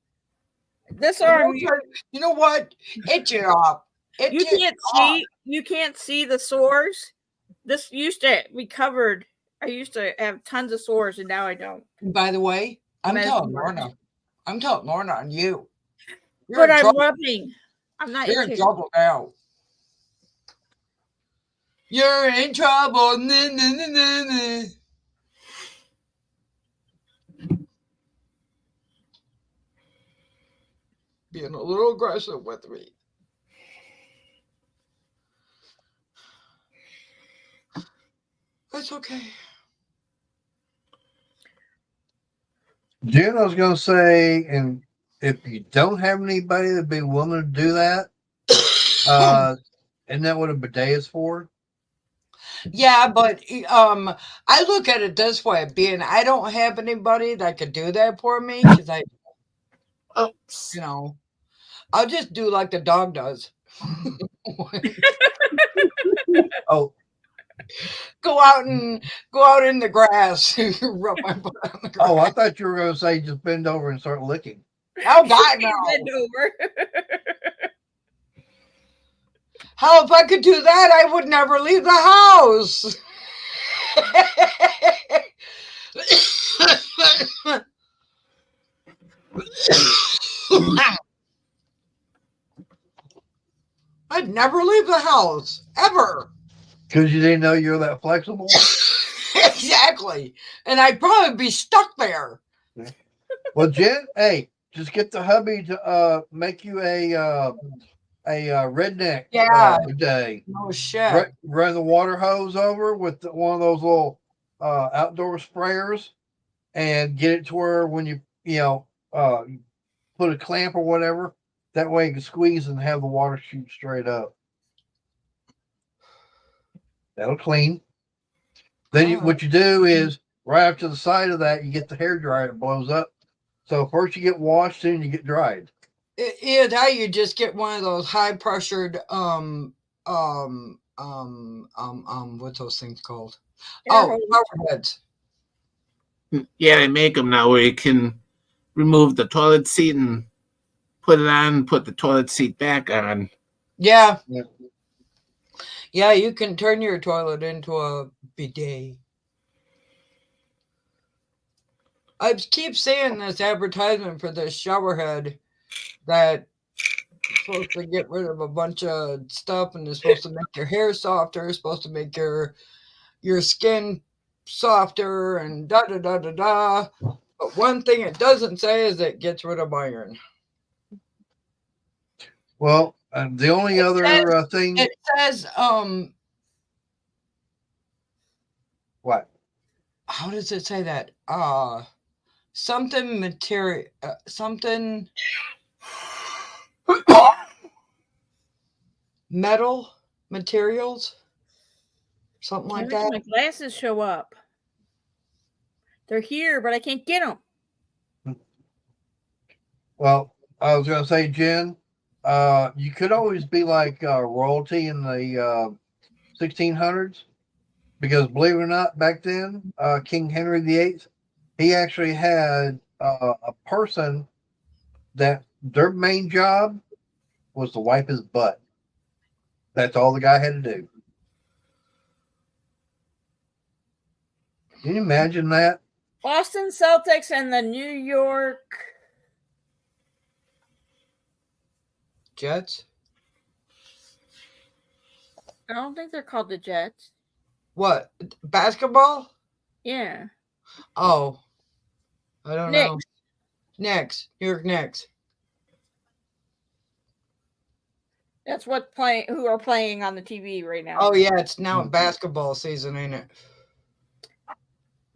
This arm, you know what? Itch it off. You can't see the sores. This used to be covered. I used to have tons of sores, and now I don't. By the way, I'm telling Lorna on you. But I'm rubbing. I'm not. You're in trouble now. You're in trouble. Nah, nah, nah, nah, nah. Being a little aggressive with me. That's okay. Jen, I was going to say, and if you don't have anybody that'd be willing to do that, isn't that what a bidet is for? Yeah, but I look at it this way: being I don't have anybody that could do that for me because you know, I'll just do like the dog does. Oh, Go out in the grass. Rub my butt on the grass. Oh, I thought you were going to say just bend over and start licking. Oh God, no. Bend over. How if I could do that, I would never leave the house. I'd never leave the house ever. Because you didn't know you were that flexible? Exactly. And I'd probably be stuck there. Well, Jen, hey, just get the hubby to make you a redneck Yeah. day. No shit. Run the water hose over with one of those little outdoor sprayers and get it to where when you put a clamp or whatever, that way you can squeeze and have the water shoot straight up. That'll clean. Then what you do is right after the side of that, you get the hair dryer. It blows up. So first you get washed, then you get dried. Either that, you just get one of those high pressured what's those things called? Shower heads. Yeah, they make them now where you can remove the toilet seat and put it on, put the toilet seat back on. Yeah. Yeah, you can turn your toilet into a bidet. I keep seeing this advertisement for this shower head that supposed to get rid of a bunch of stuff and is supposed to make your hair softer, supposed to make your skin softer and da da da da da. But one thing it doesn't say is it gets rid of iron. Well, the only other thing it says what? How does it say that? Something material, something metal materials, something like that. My glasses show up. They're here, but I can't get them. Well, I was going to say, Jen, you could always be like royalty in the 1600s, because believe it or not, back then, King Henry VIII, he actually had a person that their main job was to wipe his butt. That's all the guy had to do. Can you imagine that? Boston Celtics and the New York Jets? I don't think they're called the Jets. What? Basketball? Yeah. Oh. I don't know. Knicks. New York Knicks. That's who are playing on the TV right now. Oh yeah, it's now basketball season, ain't it?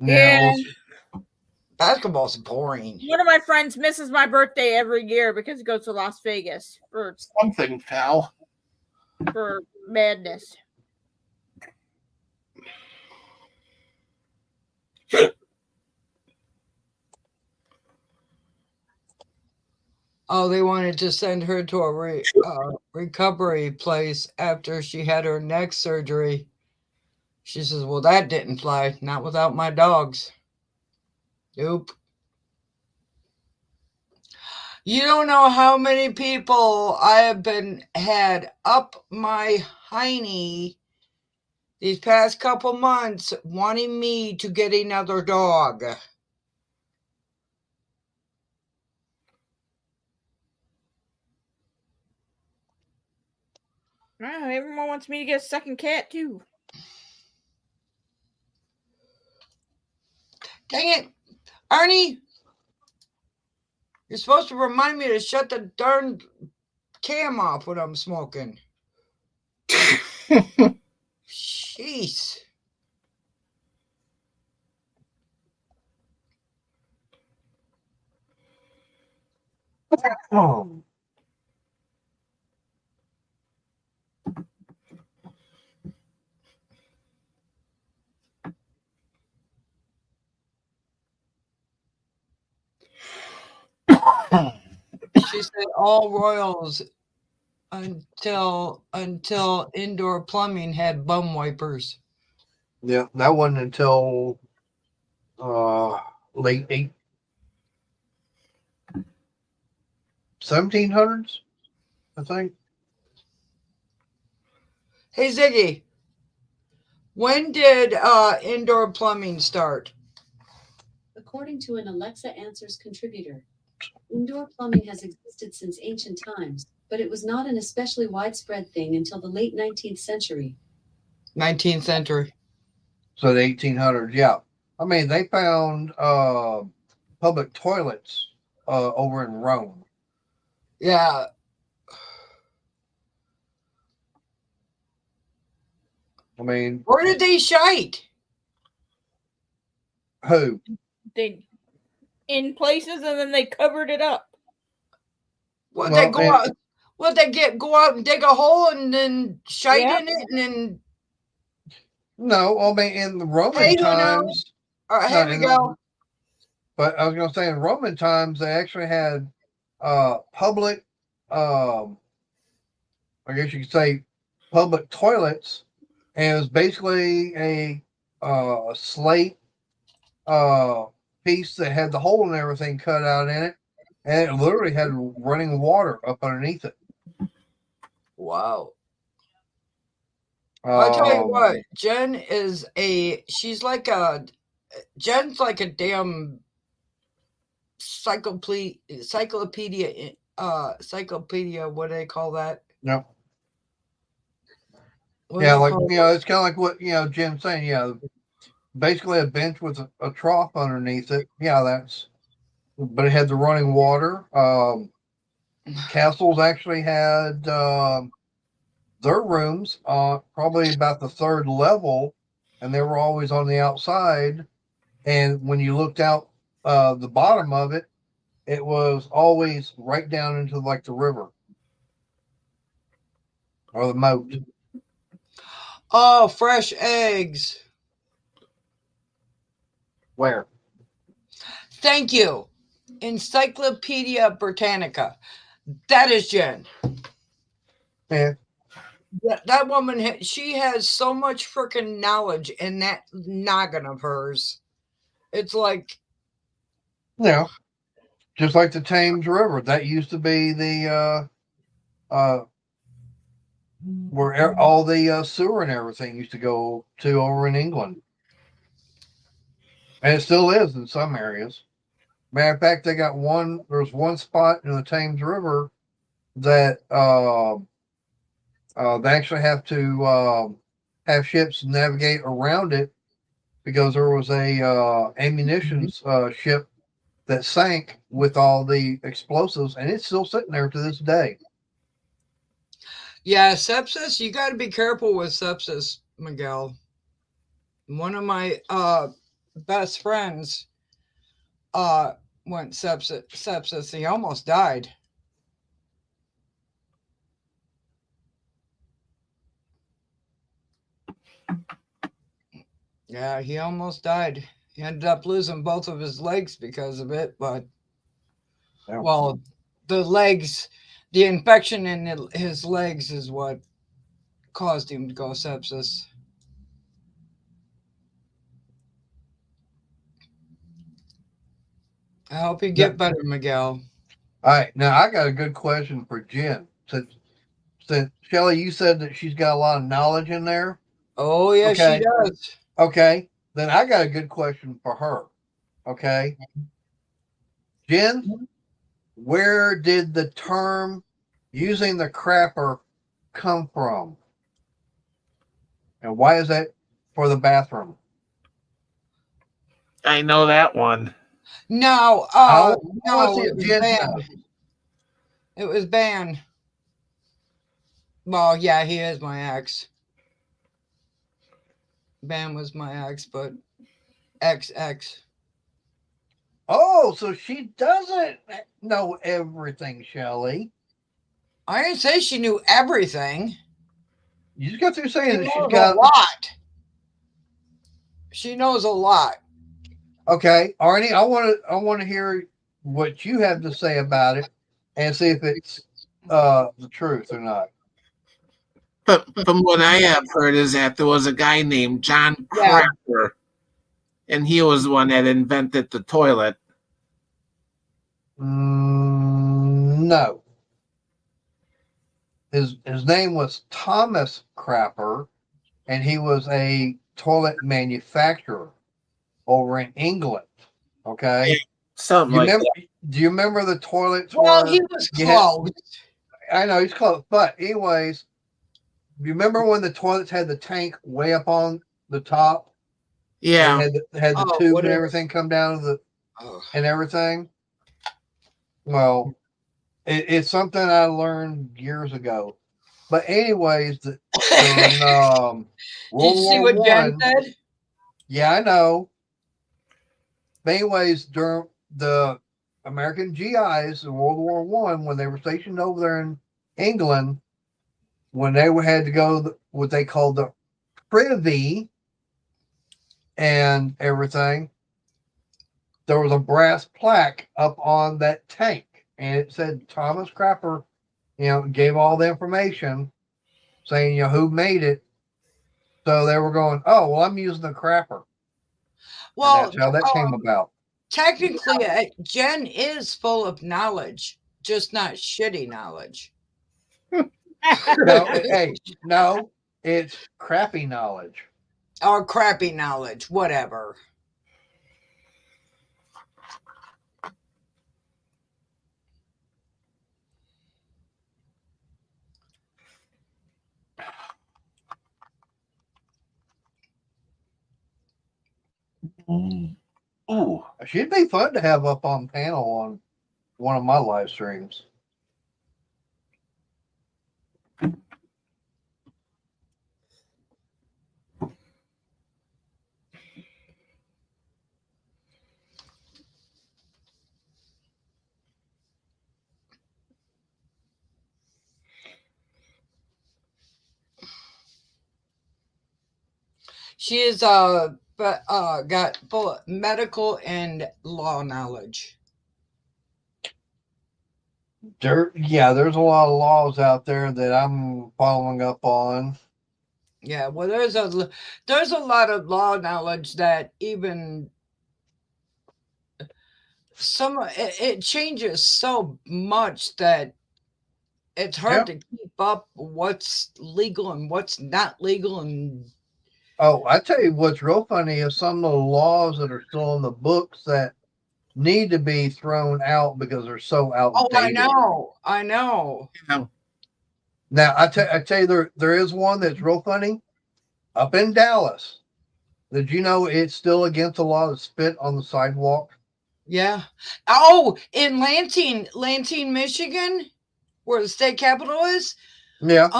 Yeah. Basketball's boring. One of my friends misses my birthday every year because he goes to Las Vegas for something, pal. For madness. Oh, they wanted to send her to a recovery place after she had her neck surgery. She says, well, that didn't fly. Not without my dogs. Nope. You don't know how many people I have had up my hiney these past couple months wanting me to get another dog. Everyone wants me to get a second cat too. Dang it, Arnie. You're supposed to remind me to shut the darn cam off when I'm smoking. Jeez. Oh. She said all Royals until indoor plumbing had bum wipers. Yeah, that wasn't until late 1700s, I think. Hey Ziggy, when did indoor plumbing start? According to an Alexa Answers contributor, indoor plumbing has existed since ancient times, but it was not an especially widespread thing until the late 19th century. 19th century. So the 1800s, yeah. I mean, they found public toilets over in Rome. Yeah. I mean, Where did they shite? who? They in places and then they covered it up. Would Well, they go out? Would they go out and dig a hole and then shite Yep. in it and then? No, I mean, in the Roman Hey, who knows? times. All right, No, here we go. But I was going to say, in Roman times, they actually had public, I guess you could say, public toilets, and it was basically a slate piece that had the hole and everything cut out in it, and it literally had running water up underneath it. Wow. I'll tell you Um, what, she's like Jen's like a damn encyclopedia, what do they call that? No. What do Yeah, they like, call it? it's kind of like what, Jim's saying. Yeah, basically a bench with a trough underneath it. Yeah, but it had the running water. Castles actually had their rooms probably about the third level, and they were always on the outside. And when you looked out the bottom of it, it was always right down into like the river or the moat. Oh, fresh eggs. Where? Thank you. Encyclopedia Britannica. That is Jen. Yeah. That woman, she has so much freaking knowledge in that noggin of hers. It's like, Yeah. Just like the Thames River. That used to be the where all the sewer and everything used to go to over in England. And it still is in some areas. Matter of fact, there's one spot in the Thames River that they actually have to have ships navigate around it because there was a ammunition ship that sank with all the explosives, and it's still sitting there to this day. yeah, sepsis. You got to be careful with sepsis, Miguel. One of my best friends went sepsis. He almost died. Yeah, he almost died. He ended up losing both of his legs because of it, but Yeah. well, the infection in his legs is what caused him to go sepsis. I hope you get better, Miguel. All right, now I got a good question for Jen. Since Shelly, you said that she's got a lot of knowledge in there. Oh, yeah, Okay. she does. Okay, then I got a good question for her. Okay, Jen, where did the term using the crapper come from? And why is that for the bathroom? I know that one. No, I no, wanna see it if was Jen banned. knows. It was banned. Well, yeah, he is my ex. Ban was my ex, but ex. Oh, so she doesn't know everything, Shelly. I didn't say she knew everything. You just got through She saying that knows she's a got. lot. She knows a lot. Okay, Arnie, I want to hear what you have to say about it, and see if it's the truth or not. But from what I have heard is that there was a guy named John Yeah. Crapper, and he was the one that invented the toilet. No. His name was Thomas Crapper, and he was a toilet manufacturer over in England. Okay. Something You like remember, that. do you remember the toilets Well, were he was you had- close. I know he's close, but anyways, you remember when the toilets had the tank way up on the top? Yeah. And had the Oh, tube what and is- everything come down to the Oh. and everything. Well, it's something I learned years ago. But anyways, during Did World you see War what Jen One, said? yeah, I know. But anyways, during the American GIs in World War One, when they were stationed over there in England, when they had to go what they called the privy and everything, there was a brass plaque up on that tank, and it said Thomas Crapper, gave all the information saying, who made it. So they were going, oh, well, I'm using the Crapper. Well, And that's how that came about. technically, Jen is full of knowledge, just not shitty knowledge. No, hey, no, it's crappy knowledge. Or crappy knowledge, whatever. Ooh, she'd be fun to have up on panel on one of my live streams. She is got full medical and law knowledge. There's a lot of laws out there that I'm following up on. Yeah, well, there's a lot of law knowledge that even it changes so much that it's hard to keep up what's legal and what's not legal. And Oh, I tell you what's real funny is some of the laws that are still in the books that need to be thrown out because they're so outdated. I know. Now I tell you there is one that's real funny up in Dallas. Did you know it's still against the law to spit on the sidewalk? Yeah. Oh, in Lansing, Michigan, where the state capital is. Yeah.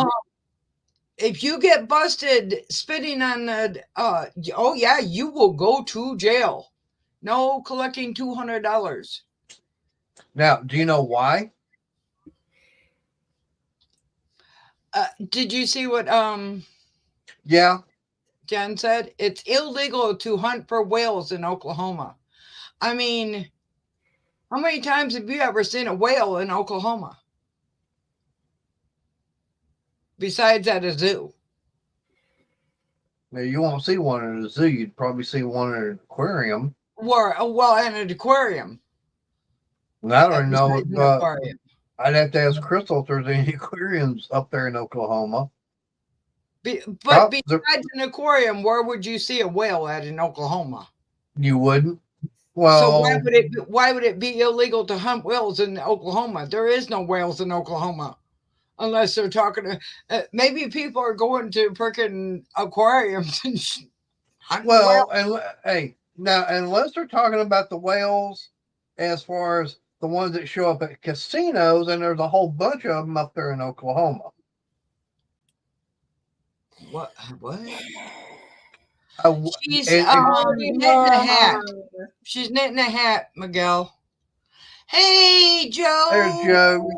If you get busted spitting on the, oh yeah, you will go to jail. No collecting $200. Now, do you know why? Did you see what Yeah. Jen said? It's illegal to hunt for whales in Oklahoma. I mean, how many times have you ever seen a whale in Oklahoma? Besides at a zoo. Now, you won't see one in a zoo. You'd probably see one in an aquarium. Well, and an aquarium. And I don't know. Besides an aquarium. I'd have to ask Crystal if there's any aquariums up there in Oklahoma. But besides an aquarium, where would you see a whale at in Oklahoma? You wouldn't. Well, so why would it be illegal to hunt whales in Oklahoma? There is no whales in Oklahoma, unless they're talking to. Maybe people are going to freaking aquariums and hunt whales. And hey, now unless they're talking about the whales, as far as the ones that show up at casinos, and there's a whole bunch of them up there in Oklahoma. What? She's knitting a hat. She's knitting a hat, Miguel. Hey, Joe. There's Joe.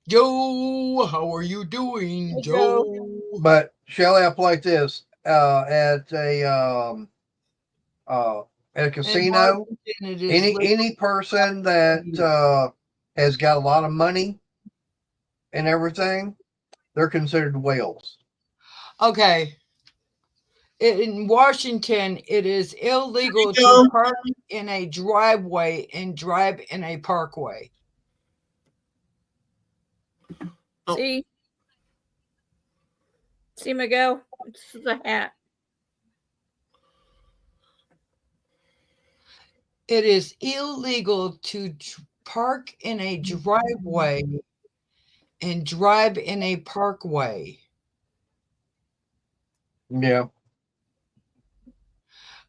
Joe, how are you doing, hey, Joe? But Shelly, I play this at a casino. Any person that has got a lot of money and everything, they're considered whales. Okay. In Washington, it is illegal There you to go. park in a driveway and drive in a parkway. Oh. See? See, Miguel? This is a hat. It is illegal to park in a driveway and drive in a parkway. Yeah.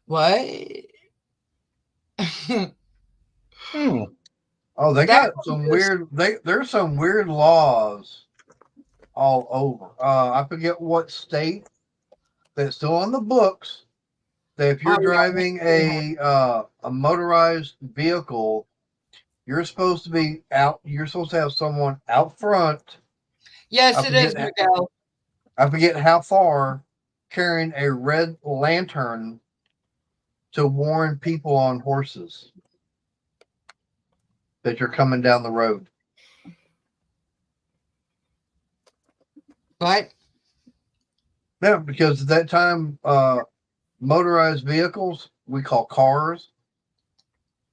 What? Hmm. Oh, they That got some was- weird. There's some weird laws all over. I forget what state that's still on the books. That if you're Oh, yeah. driving a motorized vehicle, you're supposed to be out. You're supposed to have someone out front. Yes, I it is, forget- Miguel. I forget how far, carrying a red lantern to warn people on horses that you're coming down the road. What? Yeah, because at that time, motorized vehicles, we call cars,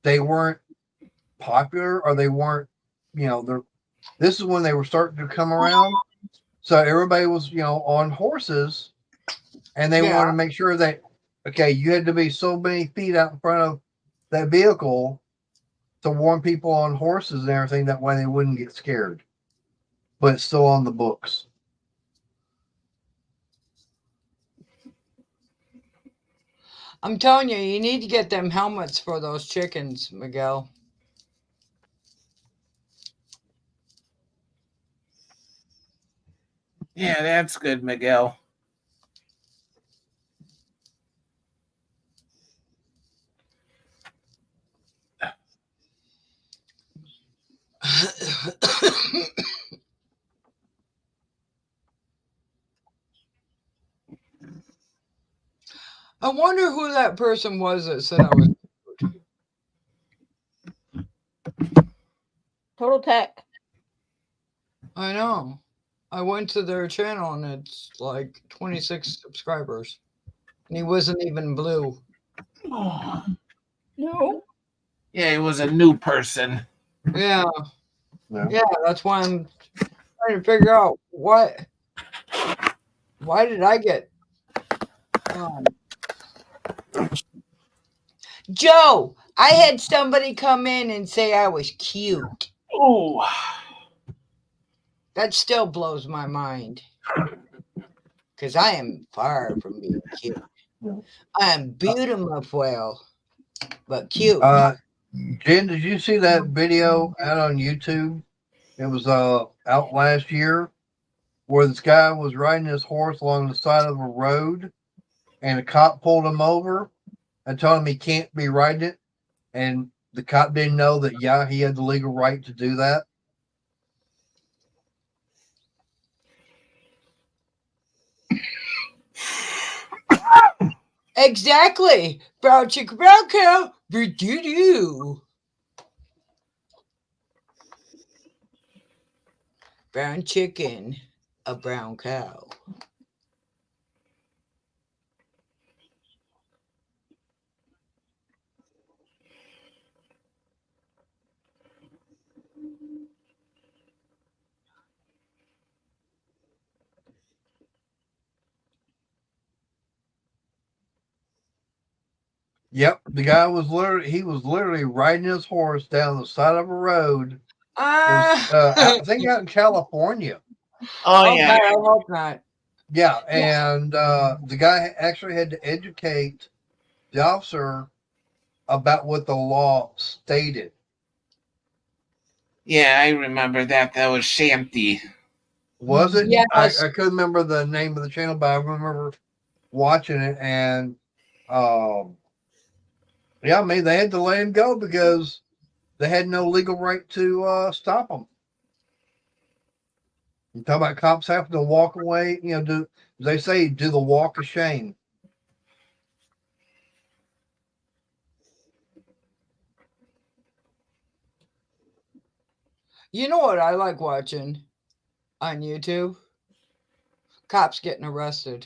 they weren't popular, or they weren't, this is when they were starting to come around. So everybody was, on horses, and they Yeah. wanted to make sure that, okay, you had to be so many feet out in front of that vehicle to warn people on horses and everything. That way they wouldn't get scared. But it's still on the books. I'm telling you, you need to get them helmets for those chickens, Miguel. Yeah, that's good, Miguel. I wonder who that person was that said I was. Total Tech. I know. I went to their channel and it's like 26 subscribers. And he wasn't even blue. No. Yeah, he was a new person. Yeah. Yeah. Yeah, that's why I'm trying to figure out why did I get Joe, I had somebody come in and say I was cute. Oh, That still blows my mind. Because I am far from being cute. I am beautiful, but cute. Jen, did you see that video out on YouTube? It was out last year, where this guy was riding his horse along the side of a road, and a cop pulled him over and told him he can't be riding it, and the cop didn't know that he had the legal right to do that. Exactly. Brown chicken, brown cow. Do. Brown chicken, a brown cow. Yep, the guy was literally riding his horse down the side of a road. It was, I think out in California. oh Okay, yeah. I hope not. Yeah, and the guy actually had to educate the officer about what the law stated. Yeah, I remember that. That was Shanty. Was it? Yes. I couldn't remember the name of the channel, but I remember watching it, and yeah, I mean, they had to let him go because they had no legal right to stop him. You talk about cops having to walk away, do the walk of shame. You know what I like watching on YouTube? cops getting arrested.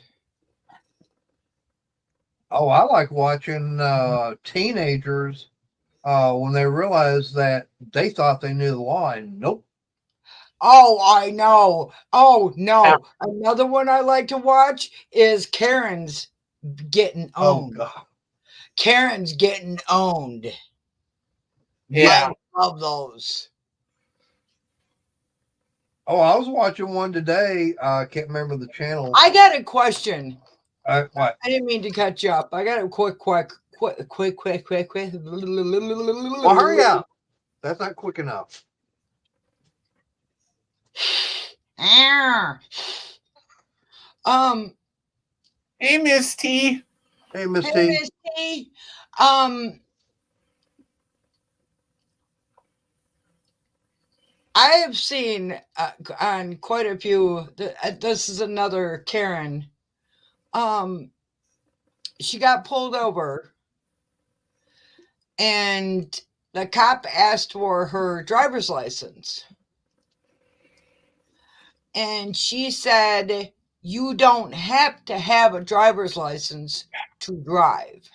Oh, I like watching teenagers when they realize that they thought they knew the law, and nope. Oh, I know. Oh no. Yeah. Another one I like to watch is Karen's getting Oh owned. God. Karen's getting owned. Yeah. I love those. Oh, I was watching one today. I can't remember the channel. I got a question. What? I didn't mean to cut you up. I got a quick. Well, hurry up. That's not quick enough. Hey, Miss T. Hey, Miss Hey, T. Miss T. I have seen on quite a few. This is another Karen. She got pulled over, and the cop asked for her driver's license, and she said, "You don't have to have a driver's license to drive."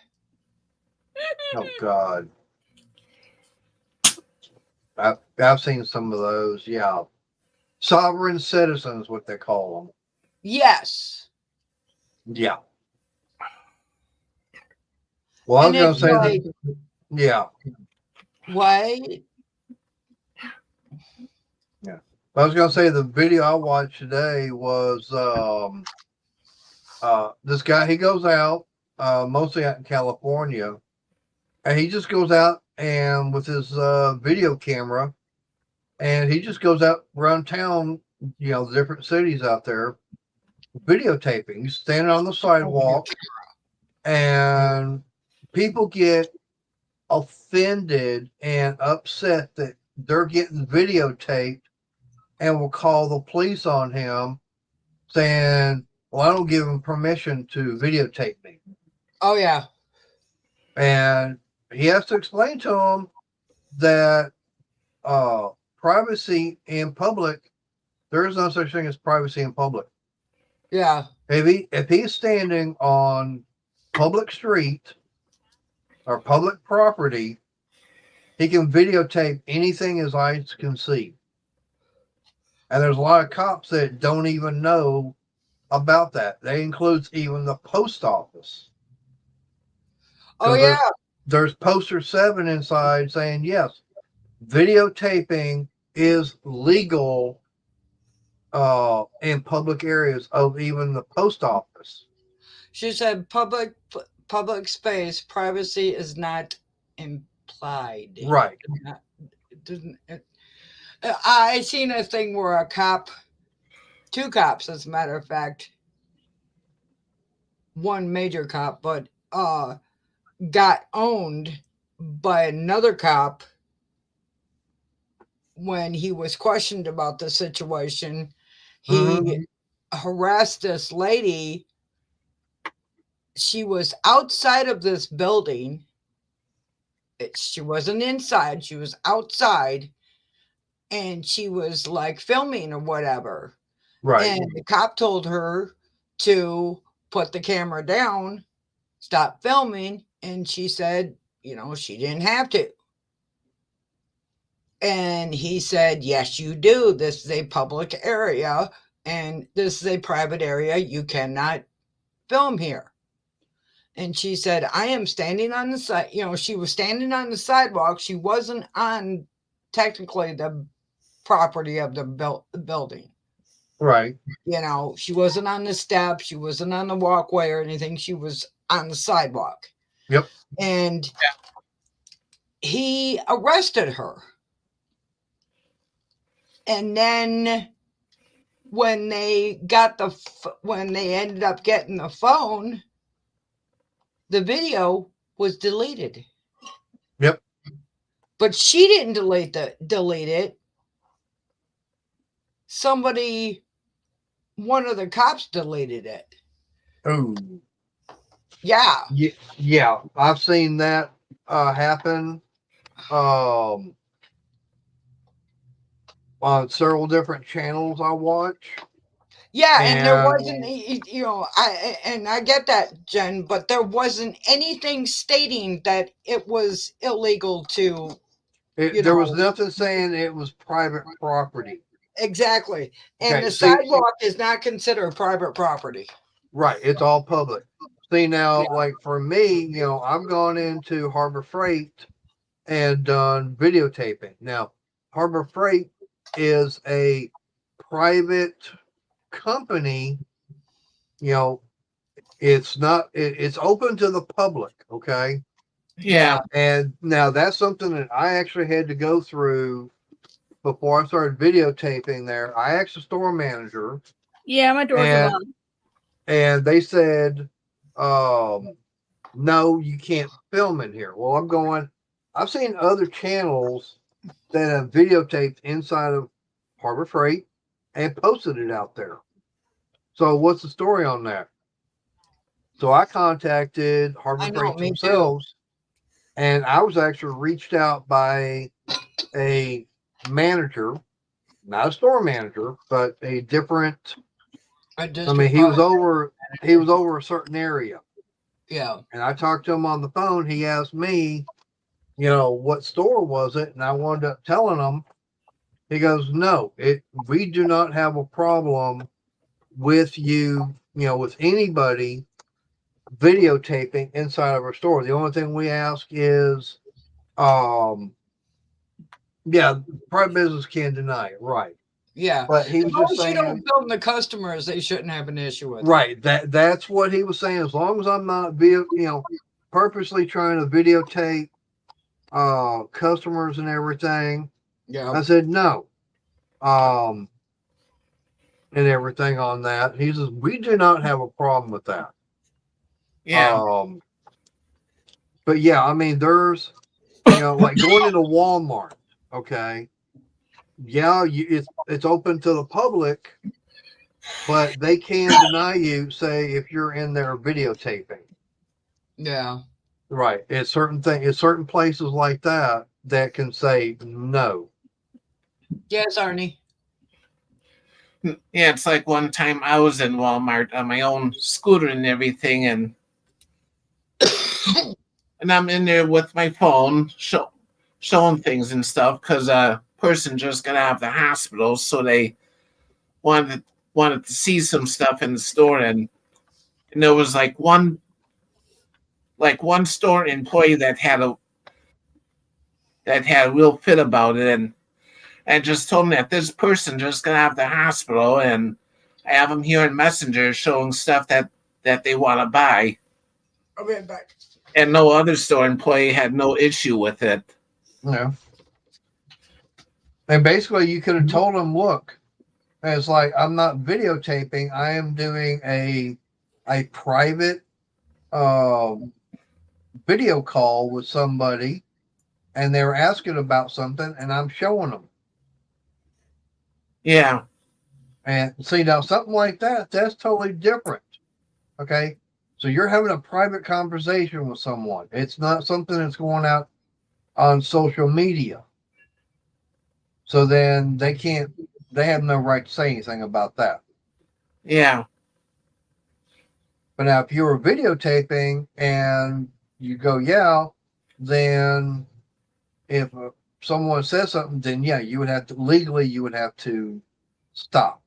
Oh God. I've seen some of those. Yeah. Sovereign citizens, what they call Yes. them. Yeah. Well, I And was it's going to say like, that. Yeah. what? I was going to say the video I watched today was this guy. He goes out mostly out in California, and he just goes out and with his video camera, and he just goes out around town, you know, the different cities out there, videotaping. He's standing on the sidewalk, and people get offended and upset that they're getting videotaped and will call the police on him saying, well, I don't give him permission to videotape me. Oh yeah. And he has to explain to them that privacy in public, there is no such thing as privacy in public. Yeah. If he's standing on public street or public property, he can videotape anything his eyes can see. And there's a lot of cops that don't even know about that. That includes even the post office. Oh So yeah. there's poster 7 inside saying, yes, videotaping is legal in public areas of even the post office. She said public space privacy is not implied. Right. I seen a thing where a cop, 2 cops, as a matter of fact, one major cop, but got owned by another cop when he was questioned about the situation. He harassed this lady. She was outside of this building. She wasn't inside. She was outside, and she was like filming or whatever. Right. And the cop told her to put the camera down, stop filming, and she said, you know, she didn't have to. And he said, yes, you do. This is a public area, and this is a private area. You cannot film here. And she said, I am standing on the side. You know, she was standing on the sidewalk. She wasn't on technically the property of the building. Right. You know, she wasn't on the steps. She wasn't on the walkway or anything. She was on the sidewalk. Yep. And he arrested her. And then when they ended up getting the phone, the video was deleted. Yep. But she didn't delete it. One of the cops deleted it. Oh. Yeah. Yeah. I've seen that happen on several different channels I watch. Yeah, and there And wasn't, you know, I get that, Jen, but there wasn't anything stating that it was illegal to, you there was know, nothing saying it was private property. exactly. And Okay, the see, sidewalk is not considered private property. right, it's all public. See now, Yeah. like for me, I've gone into Harbor Freight and done videotaping. Now, Harbor Freight is a private company. You know, it's not. It's open to the public. Okay, Yeah. and now that's something that I actually had to go through before I started videotaping. There, I asked the store manager, Yeah, my doors are and locked. and they said, no, you can't film in here. Well, I'm going. I've seen other channels that have videotaped inside of Harbor Freight and posted it out there. So what's the story on that? So I contacted Harbor I know, Freight me too. themselves, and I was actually reached out by a manager, not a store manager, but a different. A I mean, district he was park. over a certain area, Yeah. and I talked to him on the phone. He asked me, what store was it, and I wound up telling him. He goes, no, we do not have a problem with you, with anybody videotaping inside of our store. The only thing we ask is, yeah, private business can't deny it, right? Yeah. But he As was long just as you don't saying, film the customers, they shouldn't have an issue with it. right, that's what he was saying. As long as I'm not purposely trying to videotape customers and everything. Yeah. I said no. And everything on that. He says, we do not have a problem with that. Yeah. But yeah, I mean, there's, like going into Walmart. Okay, yeah, it's open to the public, but they can deny you, say, if you're in there videotaping. Yeah. Right. It's certain places like that that can say no. Yes, Arnie. Yeah, it's like one time I was in Walmart on my own scooter and everything, and I'm in there with my phone, showing things and stuff because a person just got out of the hospital, so they wanted to see some stuff in the store, and there was one store employee that had a real fit about it, and just told me that this person just got out of the hospital, and I have them here in Messenger showing stuff that they want to buy. I'll be right back. And no other store employee had no issue with it. Yeah. And basically, you could have told them, look, it's like, I'm not videotaping. I am doing a private video call with somebody, and they're asking about something, and I'm showing them. Yeah. And see, now something like that, that's totally different. Okay. So you're having a private conversation with someone. It's not something that's going out on social media. So then they have no right to say anything about that. Yeah. But now if you were videotaping and you go, yeah, then if someone says something, then yeah, you would have to stop.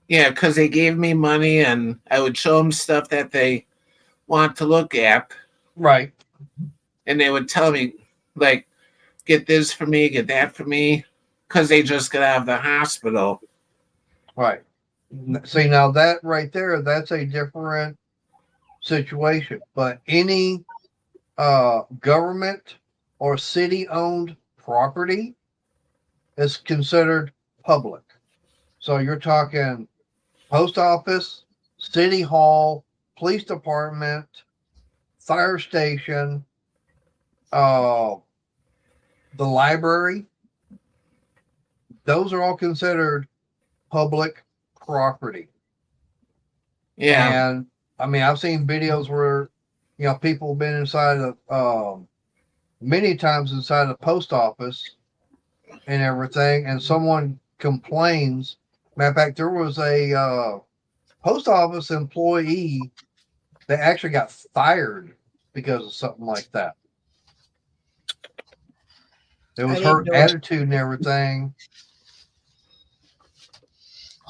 Yeah, because they gave me money and I would show them stuff that they want to look at. Right. And they would tell me, like, get this for me, get that for me, because they just got out of the hospital. Right. See, now that right there, that's a different situation. But any government or city owned property is considered public. So you're talking post office, city hall, police department, fire station, the library. Those are all considered public property. Yeah. And I mean, I've seen videos where, people have been inside of, many times inside the post office and everything, and someone complains Matter of fact, there was a post office employee that actually got fired because of something like that. It was I her didn't know. attitude and everything.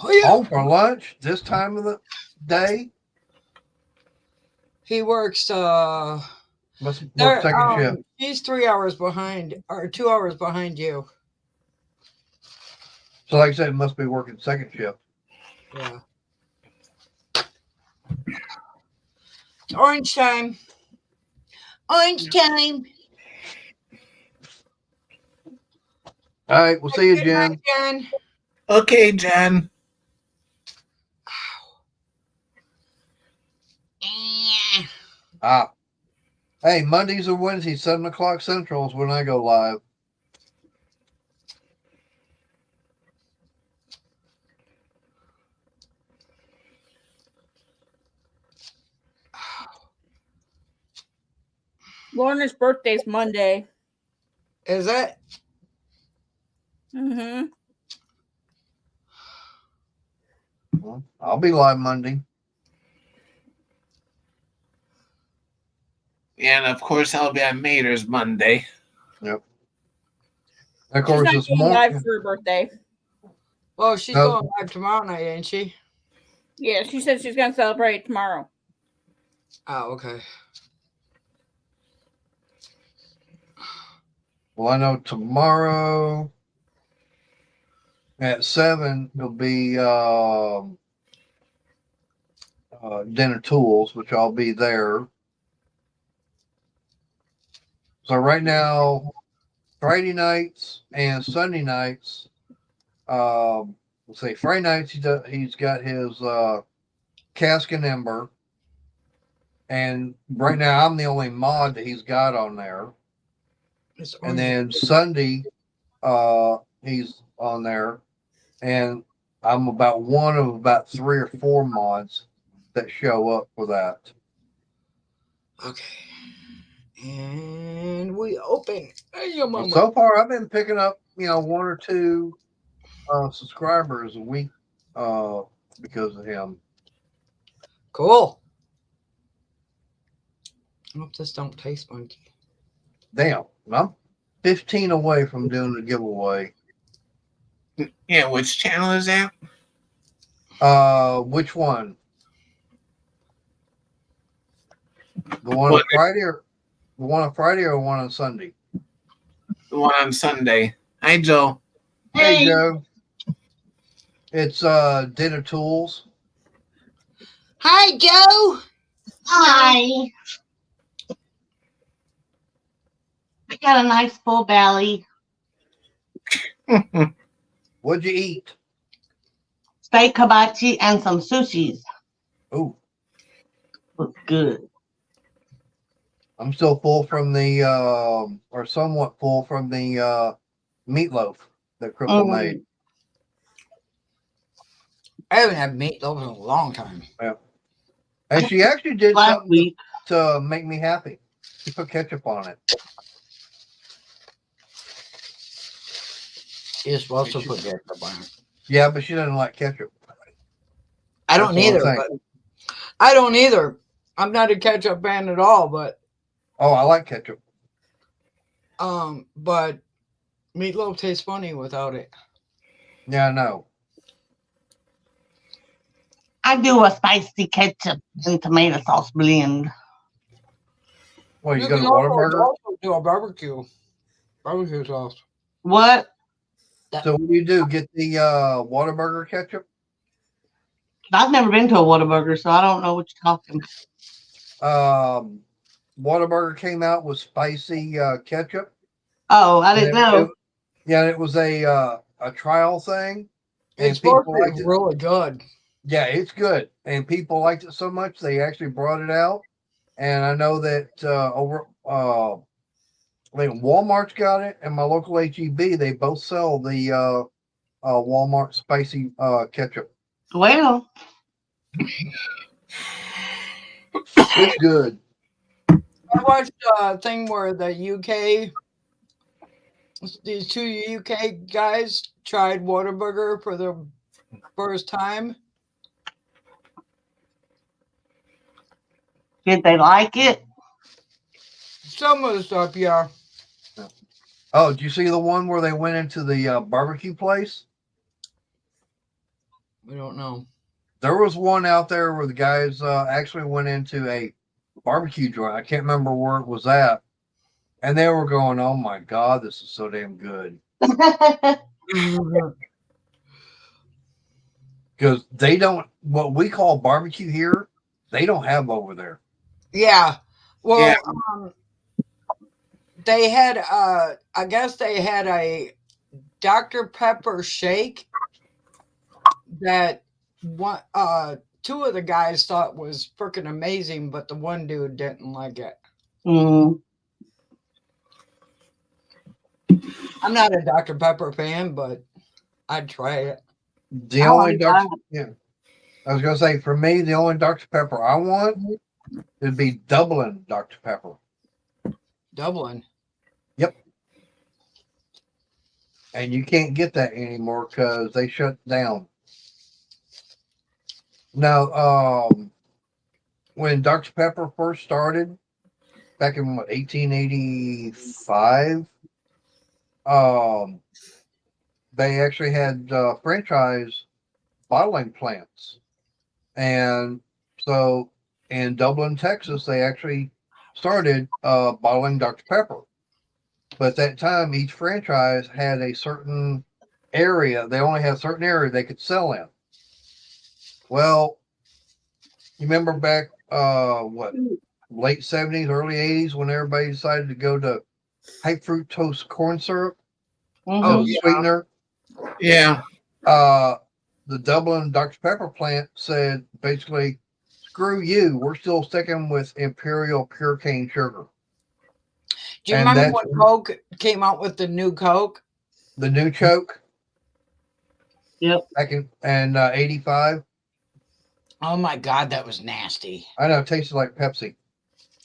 Oh yeah. Home for lunch this time of the day. He works Must work there, second shift. he's 3 hours behind or 2 hours behind you. So like I said, it must be working second shift. Yeah. Orange time. Orange time. All right, we'll see you, Good Jen. night, Jen. Okay, Jen. Ah. Hey, Mondays or Wednesdays, 7:00 Central is when I go live. Lorna's birthday's Monday. Is it? Mm-hmm. Well, I'll be live Monday. And of course, I'll be on Mater's Monday. Yep. And of She's course, not this going live morning. for her birthday. Well, she's No. going live tomorrow night, ain't she? Yeah, she said she's gonna celebrate tomorrow. Oh, okay. Well, I know tomorrow at 7 it'll be dinner tools, which I'll be there. So right now, Friday nights and Sunday nights. Let's say Friday nights he's got his cask and ember, and right now I'm the only mod that he's got on there. It's And orange. then Sunday, he's on there, and I'm about one of about 3 or 4 mods that show up for that. Okay. And we open. Hey, your But mama. so far, I've been picking up, 1 or 2 subscribers a week because of him. Cool. I hope this don't taste funky. Damn, I'm 15 away from doing the giveaway. Yeah, which channel is that? Which one? The one on What? Friday or the one on Friday or one on Sunday? The one on Sunday. Hi, Joe. Hey, Joe. It's Dinner Tools. Hi, Joe. Hi. I got a nice full belly. What'd you eat? Steak hibachi and some sushis. Oh, Was good. I'm still full from the or somewhat full from the meatloaf that Crystal made. I haven't had meatloaf in a long time. And she actually did Last something week. to make me happy. She put ketchup on it. You're supposed to put ketchup on it. Yeah, but she doesn't like ketchup. I don't That's either. what I'm But I don't either. I'm not a ketchup fan at all. But Oh, I like ketchup. but meatloaf tastes funny without it. Yeah, I know. I do a spicy ketchup and tomato sauce blend. Well, you You got can a Whataburger? also do a barbecue sauce. What? So what do? Get the Whataburger ketchup? I've never been to a Whataburger, so I don't know what you're talking about. Whataburger came out with spicy ketchup. Oh, I didn't know. It was a trial thing. And It's supposed people to liked be it. really good. Yeah, it's good. And people liked it so much they actually brought it out. And I know that over Walmart's got it, and my local HEB, they both sell the Walmart spicy ketchup. Well, It's good. I watched a thing where these 2 UK guys tried Whataburger for their first time. Did they like it? Some of the stuff, yeah. Oh, did you see the one where they went into the barbecue place? We don't know. There was one out there where the guys actually went into a barbecue joint. I can't remember where it was at. And they were going, oh my God, this is so damn good. Because they don't, what we call barbecue here, they don't have over there. Yeah. Well, Yeah. They had, I guess they had a Dr. Pepper shake that one, two of the guys thought was freaking amazing, but the one dude didn't like it. Mm. I'm not a Dr. Pepper fan, but I'd try it. The I only like Dr. that. Yeah, I was gonna say for me, the only Dr. Pepper I want would be Dublin Dr. Pepper. Dublin. And you can't get that anymore because they shut down. Now, when Dr. Pepper first started, back in what 1885, they actually had franchise bottling plants, and so in Dublin, Texas, they actually started bottling Dr. Pepper. But at that time, each franchise had a certain area. They only had a certain area they could sell in. Well, you remember back, late 70s, early 80s, when everybody decided to go to high fructose corn syrup Mhm. Oh, as a yeah. sweetener? Yeah. The Dublin Dr. Pepper plant said basically, screw you. We're still sticking with Imperial pure cane sugar. Do you And remember that's- when Coke came out with the new Coke? The new choke Yep. back in 85. Oh my God, that was nasty. I know it tasted like Pepsi.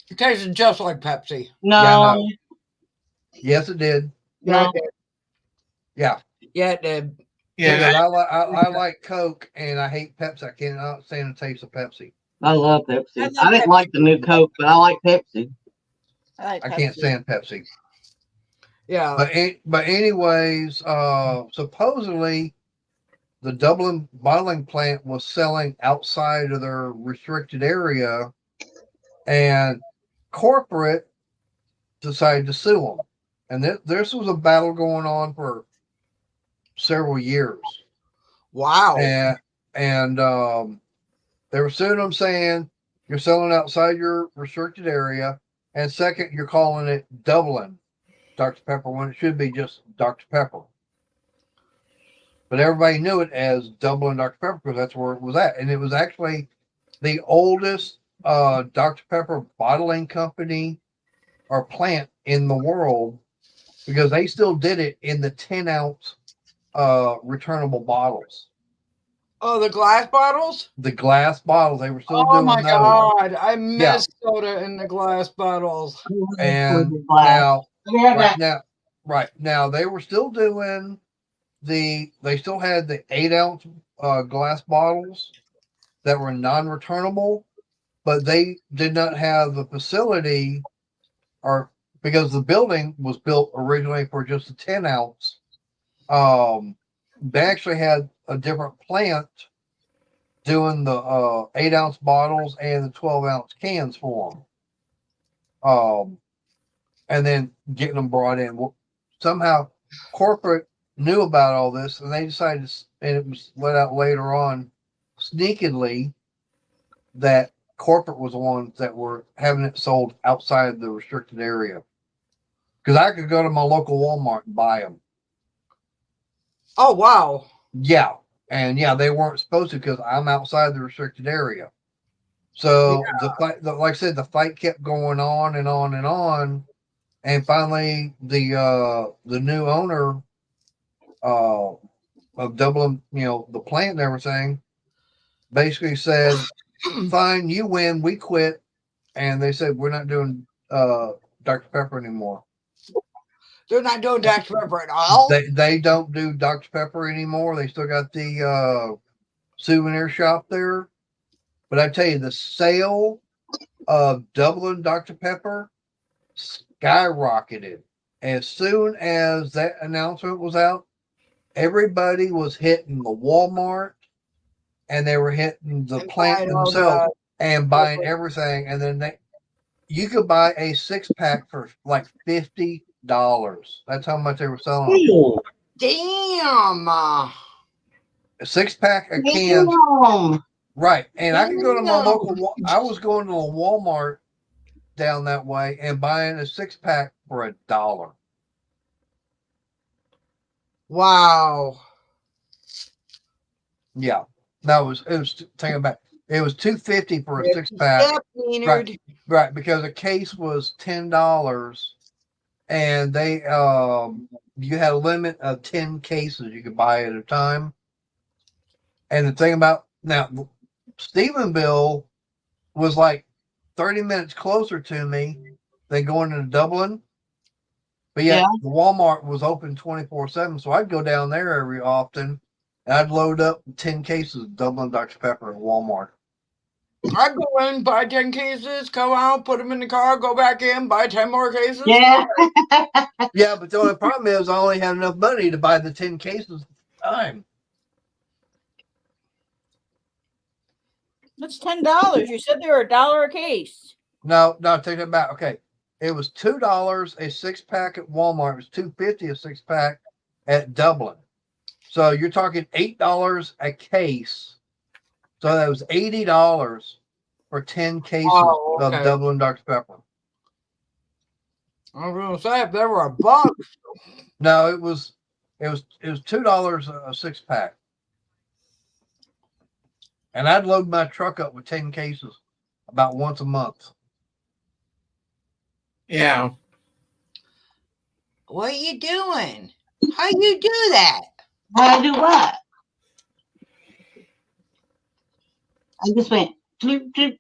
It tasted just like Pepsi. No. Yeah, no. Yes, it did. Yeah, No. it did. Yeah. Yeah, it did. Yeah. Because I like Coke and I hate Pepsi. I cannot stand the taste of Pepsi. I love Pepsi. I love I didn't Pepsi. like the new Coke, but I like Pepsi. I like I can't Pepsi. stand Pepsi. Yeah. But anyways, supposedly the Dublin bottling plant was selling outside of their restricted area, and corporate decided to sue them. And this was a battle going on for several years. Wow. And they were suing them, saying you're selling outside your restricted area, and second, you're calling it Dublin Dr. Pepper when it should be just Dr. Pepper. But everybody knew it as Dublin Dr. Pepper because that's where it was at. And it was actually the oldest Dr. Pepper bottling company or plant in the world because they still did it in the 10-ounce returnable bottles. Oh, the glass bottles? The glass bottles, they were still Oh doing my those. God. I miss soda in the glass bottles. And Glass. right now they were still doing they still had the 8-ounce glass bottles that were non-returnable, but they did not have the facility or because the building was built originally for just a 10-ounce. They actually had a different plant doing the 8-ounce bottles and the 12-ounce cans for them. And then getting them brought in. Well, somehow corporate knew about all this and they decided, and it was let out later on sneakily, that corporate was the ones that were having it sold outside the restricted area. Because I could go to my local Walmart and buy them. Oh, wow. Yeah. And yeah, they weren't supposed to because I'm outside the restricted area. So the fight, like I said, the fight kept going on and on and on. And finally, the new owner of Dublin, the plant and everything, basically said, "Fine, you win, we quit." And they said, "We're not doing Dr. Pepper anymore." They're not doing Dr. Pepper at all. They don't do Dr. Pepper anymore. They still got the souvenir shop there. But I tell you, the sale of Dublin Dr. Pepper skyrocketed. As soon as that announcement was out, everybody was hitting the Walmart and they were hitting the And plant buying all themselves and buying Pepper. everything. And then you could buy a 6-pack for like $50. That's how much they were selling them. Ooh, Damn. A 6-pack of cans. Damn. Right. And I could go to my Damn. local, I was going to a Walmart down that way and buying a 6-pack for $1. Wow. Yeah. It was take it back. It was $2.50 for a 6-pack. Yep, Maynard. Right, because a case was $10 and they you had a limit of 10 cases you could buy at a time. And the thing about now Stephenville was like 30 minutes closer to me than going to Dublin. But yet the Walmart was open 24/7, so I'd go down there every often and I'd load up 10 cases of Dublin Dr. Pepper at Walmart. I'd go in, buy 10 cases, come out, put them in the car, go back in, buy 10 more cases. Yeah. Yeah, but the only problem is I only had enough money to buy the 10 cases at a time. That's $10. You said they were $1 a case. No, take that back. Okay. It was $2 a 6-pack at Walmart. It was $2.50 a 6-pack at Dublin. So you're talking $8 a case. So that was $80 for 10 cases of Dublin Dr. Pepper. I was gonna say if there were $1. No, it was $2 a 6-pack. And I'd load my truck up with 10 cases about once a month. yeah. What are you doing? How you do that? How I do what? I just went bloop, bloop.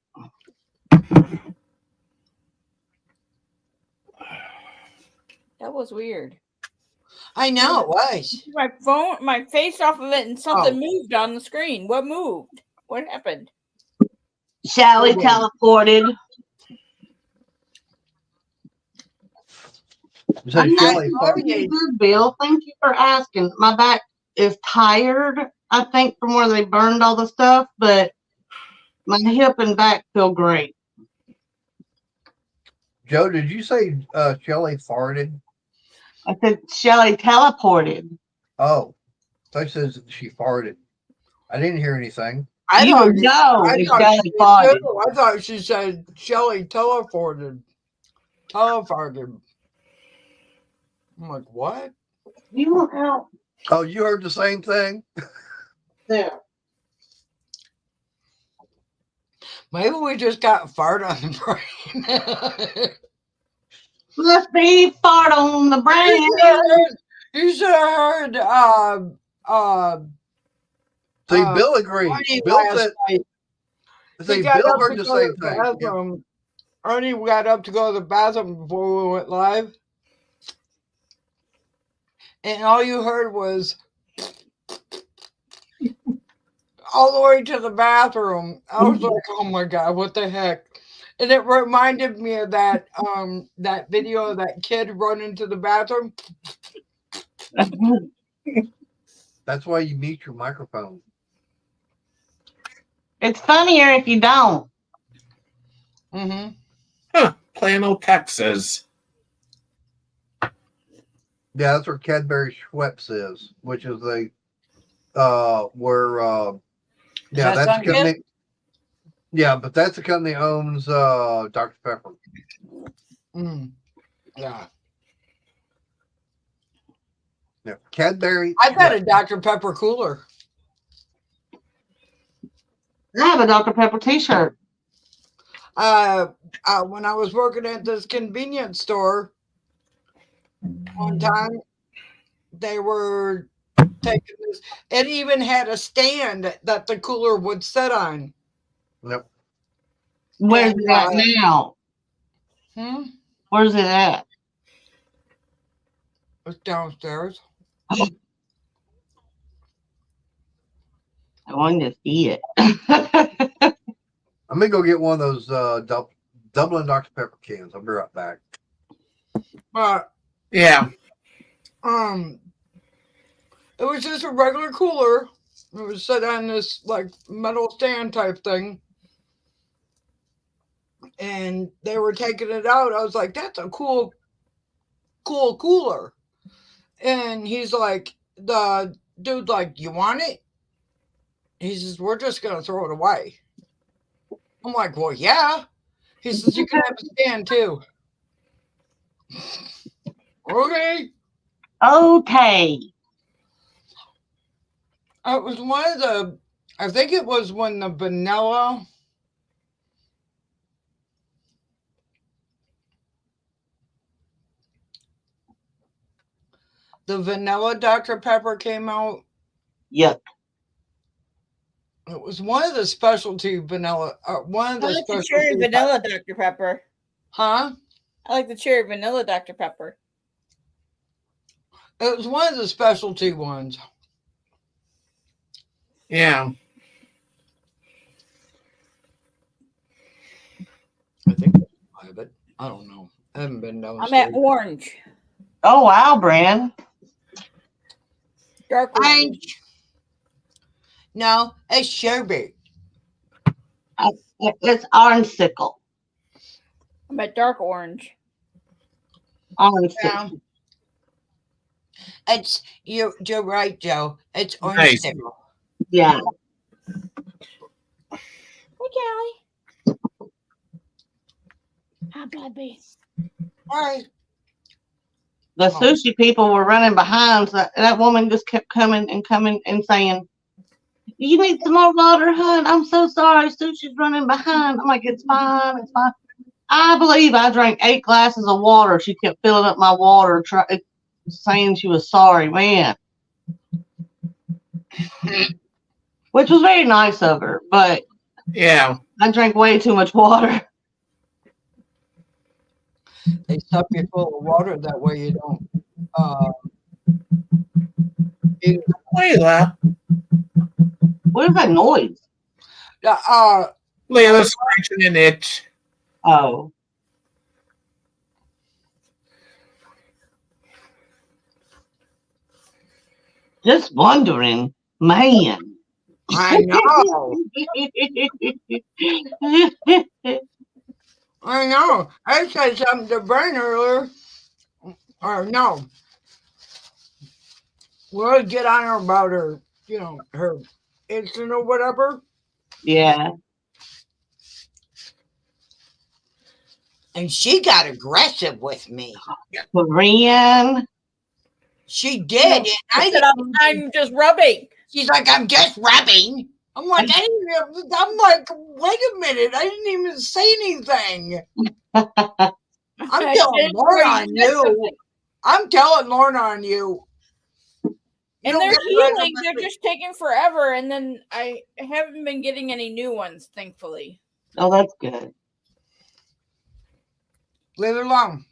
That was weird. I know it was. My phone, my face off of it, and something moved on the screen. What moved? What happened? Sally teleported. You said Shelley I'm good, Bill. Thank you for asking. My back is tired, I think, from where they burned all the stuff, but my hip and back feel great. Joe, did you say Shelley farted? I said Shelly teleported. Oh, so it says she farted. I didn't hear anything. I You thought know I if thought Shelly she farted. too. I thought she said Shelly teleported. Telefarted. I'm like, what? You want help? Oh, you heard the same thing? There. Maybe we just got fart on the brain. Must be fart on the brain. You should have heard See, Bill agreed. Ernie Bill last said, night. see, He got Bill up heard to the go to same the thing. Yeah. bathroom. Ernie got up to go to the bathroom before we went live. And all you heard was all the way to the bathroom. I was like, oh my God, what the heck? And it reminded me of that that video of that kid running to the bathroom. That's why you mute your microphone. It's funnier if you don't. Mm-hmm. Huh. Plano, Texas. Yeah, that's where Cadbury Schweppes is, which is a where yeah, that that's Sun the company. Yeah, but that's the company that owns Dr. Pepper. Mm. Yeah. Yeah, Cadbury. I've got a Dr. Pepper cooler. I have a Dr. Pepper t-shirt. When I was working at this convenience store one time, they were taking this. It even had a stand that the cooler would sit on. Yep. Where's And, it at now? Hmm? Where's it at? It's downstairs. I want to see it. I'm gonna go get one of those Dublin Dr. Pepper cans. I'll be right back. But Yeah. it was just a regular cooler. It was set on this like metal stand type thing. And they were taking it out. I was like, that's a cool cooler. And he's like, the dude's like, you want it? He says, we're just gonna throw it away. I'm like, well, yeah. He says, you can have a stand too. Okay. Okay. It was one of the, I think it was when the vanilla. The vanilla Dr. Pepper came out. Yep. It was one of the specialty vanilla. One of I the like the specialty. cherry vanilla Dr. Pepper. Huh? I like the cherry vanilla Dr. Pepper. It was one of the specialty ones. Yeah. I think I have it. I don't know. I haven't been I'm downstairs. at orange. Oh wow, Bran. Dark orange. No, it's sherbet. It's orange sickle. I'm at dark orange. Orange Yeah. sickle. It's you're right, Joe. It's orange Nice. sickle. Yeah. Hey, Callie. Hi, baby. All right. The sushi people were running behind. So that woman just kept coming and saying, "You need some more water, hon. I'm so sorry. Sushi's running behind." I'm like, "It's fine. It's fine." I believe I drank 8 glasses of water. She kept filling up my water, saying she was sorry, man. Which was very nice of her, but Yeah. I drank way too much water. They stuff you full of water that way you don't. Layla. What is that noise? Layla's scratching an itch. Oh. Just wondering, man. I know. I know. I said something to Brent earlier. Or no. We'll get on her about her, her incident or whatever. Yeah. And she got aggressive with me. Korean. She did. I said, I'm just rubbing. She's like, I'm just rubbing. I'm like, wait a minute. I didn't even say anything. I'm telling Lorna on you. I'm telling Lorna on you. And they're healing. They're just taking forever. And then I haven't been getting any new ones, thankfully. Oh, that's good. Leave it alone.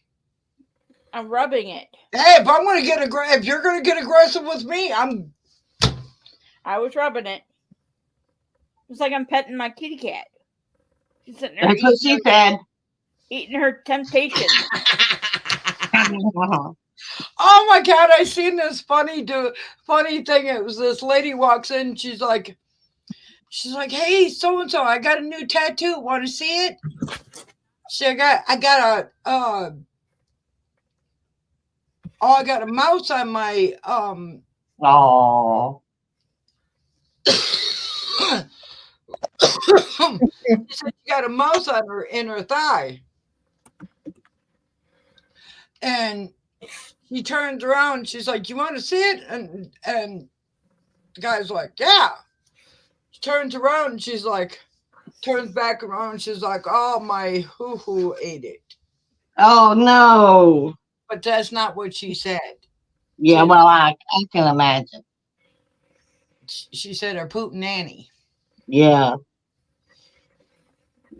I'm rubbing it. Hey, if you're gonna get aggressive with me, I was rubbing it. It's like I'm petting my kitty cat. She's sitting there That's what she said. eating her temptation. Oh my God, I seen this funny thing. It was this lady walks in, she's like, hey, so and so, I got a new tattoo. Want to see it? I got a mouse on my Oh. She said she got a mouse in her thigh. And he turns around, she's like, you want to see it? And the guy's like, yeah. She turns around and she's like, turns back around, she's like, oh, my hoo-hoo ate it. Oh no. But that's not what she said. Yeah, well, I can imagine. She said her poop nanny. Yeah.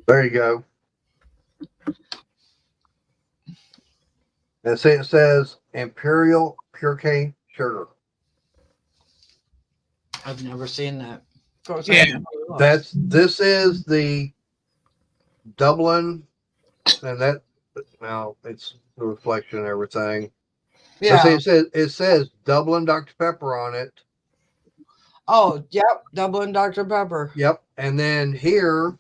There you go. And see, it says Imperial pure cane sugar. I've never seen that. Of course, Yeah. This is the Dublin, and that now it's the reflection and everything. yeah. So see, it says Dublin Dr. Pepper on it. Oh, yep. Dublin Dr. Pepper. Yep. And then here,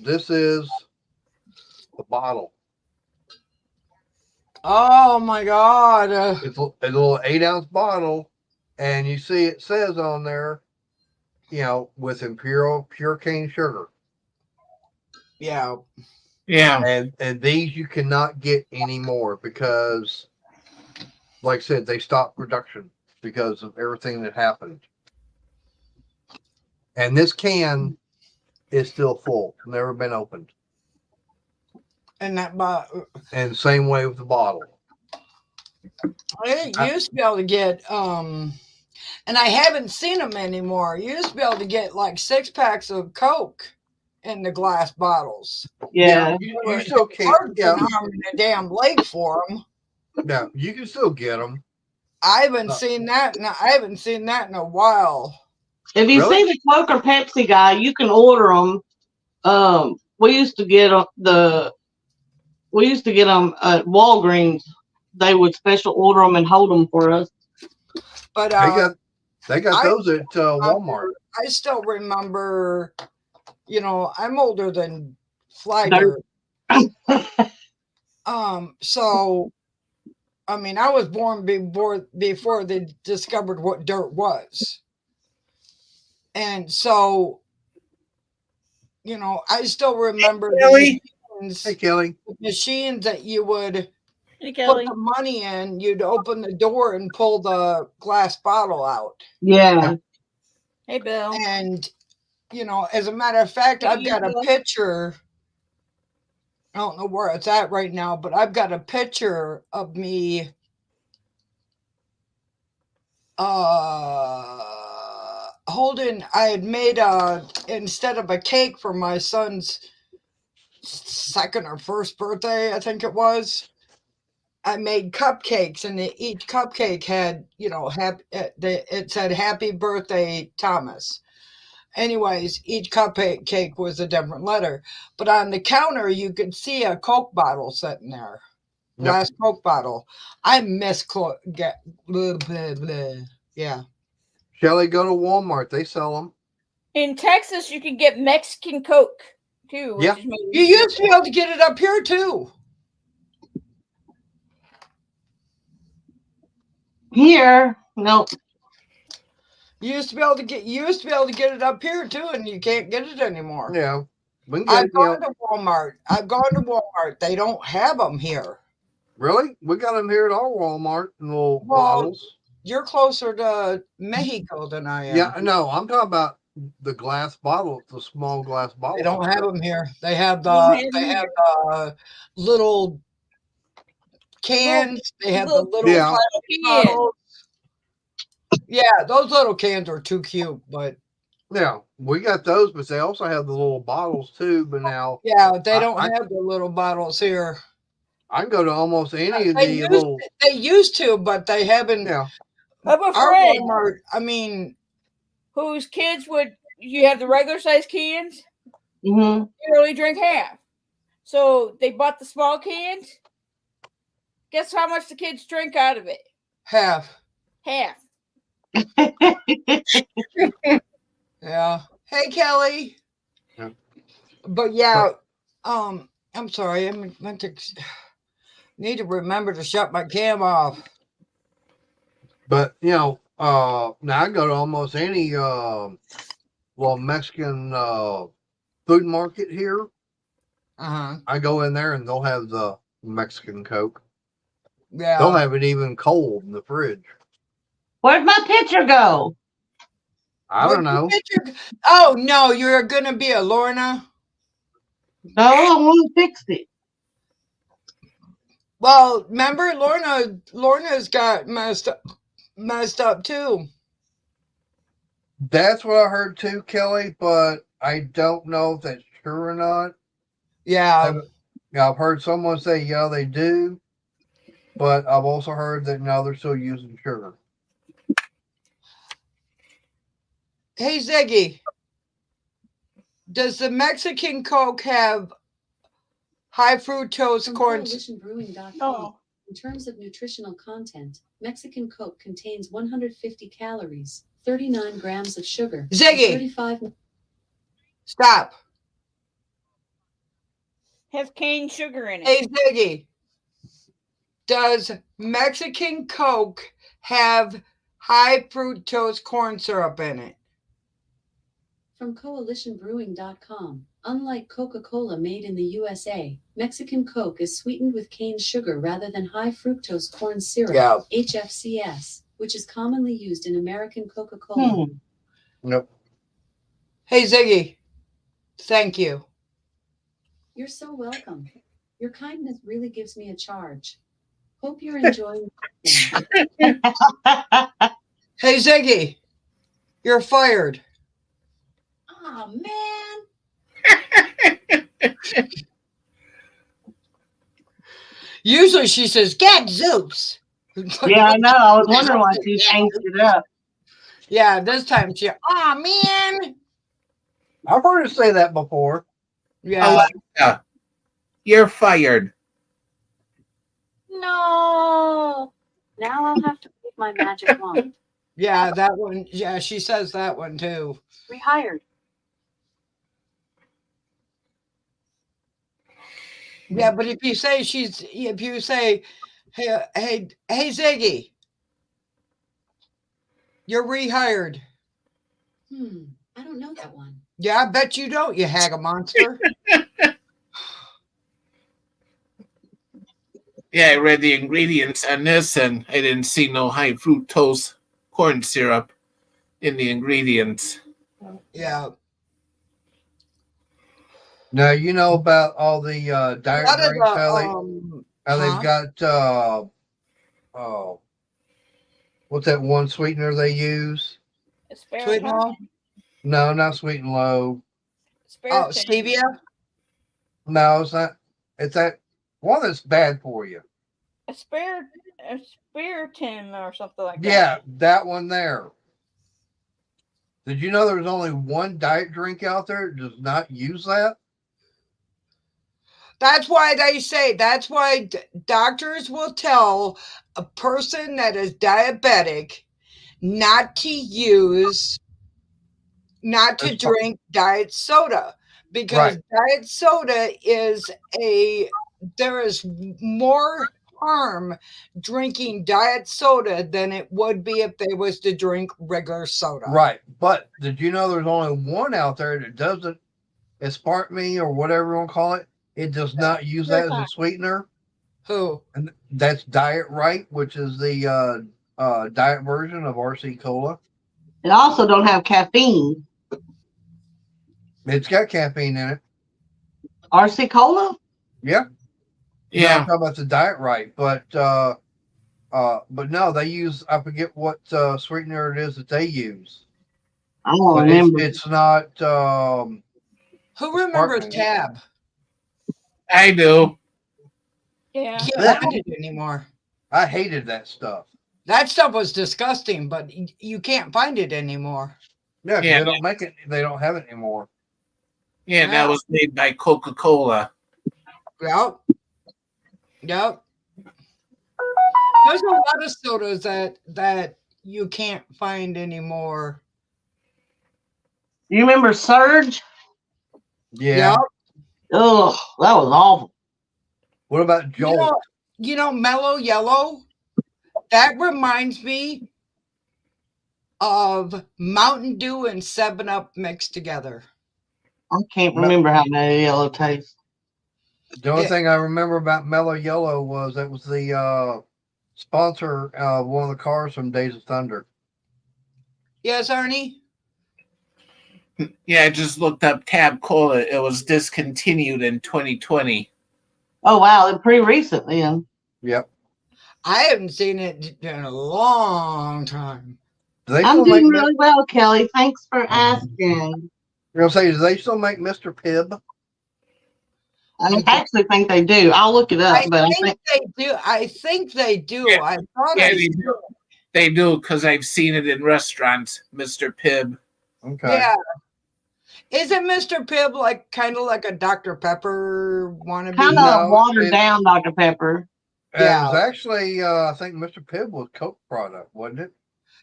this is the bottle. Oh my God. It's a little 8-ounce bottle, and you see it says on there, with Imperial pure cane sugar. Yeah. Yeah. And these you cannot get anymore because, like I said, they stopped production because of everything that happened. And this can is still full, never been opened. And that And same way with the bottle. I used to be able to get and I haven't seen them anymore. You used to be able to get like 6 packs of Coke in the glass bottles. Yeah. You still can't. Hard Yeah, an arm and a damn leg for them. no, you can still get them. I haven't seen that. I haven't seen that in a while. If you Really? see the Coke or Pepsi guy, you can order them. We used to get them at Walgreens. They would special order them and hold them for us. But They got those at Walmart. I still remember, I'm older than Flagger. So I mean, I was born before they discovered what dirt was. And so, I still remember Kelly? Hey, Kelly. the machines that you would Hey, put Kelly. the money in. You'd open the door and pull the glass bottle out. Yeah. Hey, Bill. And, as a matter of fact, I've got a picture. I don't know where it's at right now, but I've got a picture of me holding. I had made instead of a cake for my son's second or first birthday, I think it was. I made cupcakes, and each cupcake had, it said "Happy Birthday, Thomas." Anyways, each cupcake was a different letter, but on the counter you could see a Coke bottle sitting there, glass Coke bottle. I miss yeah. Shelly, go to Walmart. They sell them. In Texas, you can get Mexican Coke too. Which Yeah. is made You used to be able to get it up here too. Here, no. You used to be able to get it up here too, and you can't get it anymore. Yeah. We can get I've gone to Walmart. They don't have them here. Really? We got them here at our Walmart in little bottles. You're closer to Mexico than I am. Yeah, no, I'm talking about the glass bottle, the small glass bottle. They don't have them here. They have They the little cans. They have the little Yeah. plastic bottles. Yeah, those little cans are too cute, but Yeah, we got those, but they also have the little bottles too. But now, yeah, they I- don't I- have the little bottles here. I can go to almost any of They the little. used to, but they haven't. Yeah, I have a Our friend Walmart, I mean, whose kids you have the regular size cans, Mm-hmm. you only drink half. So they bought the small cans. Guess how much the kids drink out of it? half. Half. Yeah. Hey, Kelly. Yeah. But yeah, I'm sorry. I meant to need to remember to shut my cam off. but now I go to almost any Mexican food market here. I go in there and they'll have the Mexican Coke. Yeah. They'll have it even cold in the fridge. Where'd my picture go? I don't know. Oh no, you're gonna be a Lorna. No, I want to fix it. Well, remember Lorna's got messed up too. That's what I heard too, Kelly, but I don't know if that's true or not. Yeah. I've heard someone say, yeah, they do. but I've also heard that now they're still using sugar. Hey, Ziggy, does the Mexican Coke have high fructose From corn? coalitionbrewing.com. Oh, In terms of nutritional content, Mexican Coke contains 150 calories, 39 grams of sugar, and Ziggy. 35 Stop. has cane sugar in it. Hey, Ziggy, does Mexican Coke have high fructose corn syrup in it? From coalitionbrewing.com. Unlike Coca-Cola made in the USA, Mexican Coke is sweetened with cane sugar rather than high fructose corn syrup, Yeah. HFCS, which is commonly used in American Coca-Cola. Hmm. Nope. Hey, Ziggy, thank you. You're so welcome. Your kindness really gives me a charge. Hope you're enjoying it. Hey, Ziggy, you're fired. Aw, man. Usually she says, "Get Zeus." Yeah, I know. I was wondering why she changed it up. Yeah, this time she, "Aw, man." I've heard her say that before. Yeah, Alexa, you're fired. No. Now I'll have to wave my magic wand. yeah, that one. Yeah, she says that one too. Rehired. Yeah, but if you say, hey, Ziggy, you're rehired. I don't know that one. Yeah, I bet you don't, you hag a monster. Yeah, I read the ingredients on this and I didn't see no high fructose corn syrup in the ingredients. Yeah. Now you know about all the A diet lot of drinks, how the, they've got what's that one sweetener they use? Sweet and low? No, not sweet and low. Oh, stevia? No, it's not. It's that one that's bad for you. Aspartame or something like that. Yeah, that one there. Did you know there's only one diet drink out there that does not use that? That's why that's why doctors will tell a person that is diabetic not to drink diet soda, because diet soda there is more harm drinking diet soda than it would be if they was to drink regular soda. Right. But did you know there's only one out there that doesn't, aspartame or whatever you want to call it, it does not use that as a sweetener? Who? And that's Diet Right, which is the diet version of RC Cola. It also don't have caffeine. It's got caffeine in it. RC Cola? Yeah. Yeah. I'm talking about the Diet Right, but no, they use, I forget what sweetener it is that they use. I don't But remember. it's not Who remembers aspartame. Tab? I do. Yeah. Can't find it anymore. I hated that stuff. That stuff was disgusting, but you can't find it anymore. Yeah, 'cause Yeah. they don't make it, they don't have it anymore. Yeah, that was made by Coca-Cola. Yep. Yep. There's a lot of sodas that you can't find anymore. You remember Surge? Yeah. Yep. Oh, that was awful. What about Jolt? You know, Mellow Yellow? That reminds me of Mountain Dew and 7-Up mixed together. I can't remember how Mellow Yellow tastes. The only thing I remember about Mellow Yellow was it was the sponsor of one of the cars from Days of Thunder. Yes, Arnie? Yeah, I just looked up Tab Cola. It was discontinued in 2020. Oh, wow. Pretty recent then. Yep. I haven't seen it in a long time. Do they I'm still make doing really well, Kelly. Thanks for asking. You're gonna say, do they still make Mr. Pibb? I actually think they do. I'll look it up, I but I think think they do. I think they do. Yeah. I thought Yeah, I they do. They do because I've seen it in restaurants, Mr. Pibb. Okay. Yeah. Isn't Mr. Pibb like kind of like a Dr. Pepper wannabe? kind No, of watered it- down Dr. Pepper. It Yeah. was actually, I think Mr. Pibb was Coke product, wasn't it?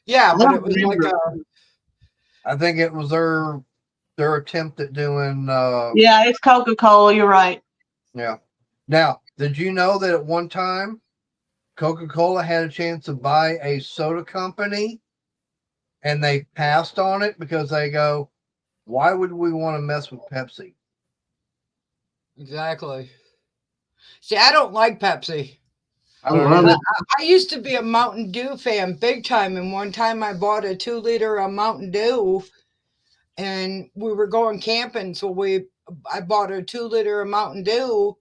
Yeah, I but don't it was like remember. a I think it was their attempt at doing. Yeah, it's Coca-Cola. You're right. Yeah. Now, did you know that at one time, Coca-Cola had a chance to buy a soda company, and they passed on it because they go, "Why would we want to mess with Pepsi?" exactly. See, I don't like Pepsi. I I don't love either. it. I used to be a Mountain Dew fan big time, and one time I bought a 2-liter of Mountain Dew, and we were going camping, so I bought a 2-liter of Mountain Dew,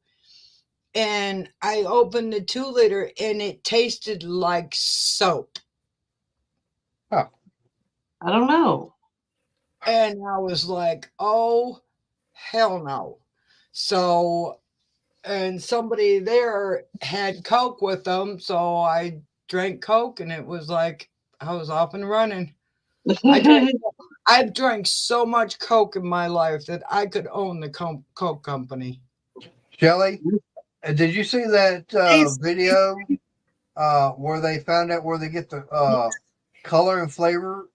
and I opened the 2-liter, and it tasted like soap, I don't know. and I was like, "Oh, hell no!" So, and somebody there had Coke with them, so I drank Coke, and it was like I was off and running. I've drank so much Coke in my life that I could own the Coke company. Shelly, did you see that video where they found out where they get the color and flavor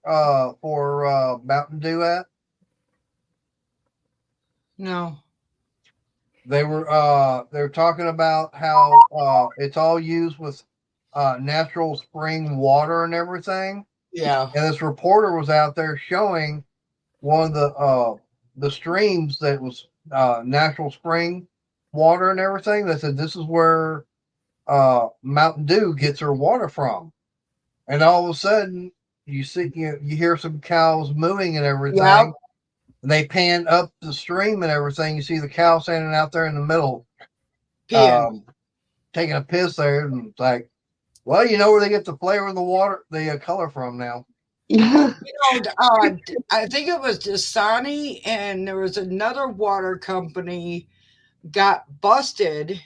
for Mountain Dew at? No. They were talking about how it's all used with natural spring water and everything. Yeah. And this reporter was out there showing one of the streams that was natural spring water and everything. They said this is where Mountain Dew gets her water from. And all of a sudden, you hear some cows mooing and everything. Yep. And they pan up the stream and everything. You see the cow standing out there in the middle, Peeing. taking a piss there, and it's like, well, you know where they get the flavor of the water, the color from now. I think it was Dasani, and there was another water company got busted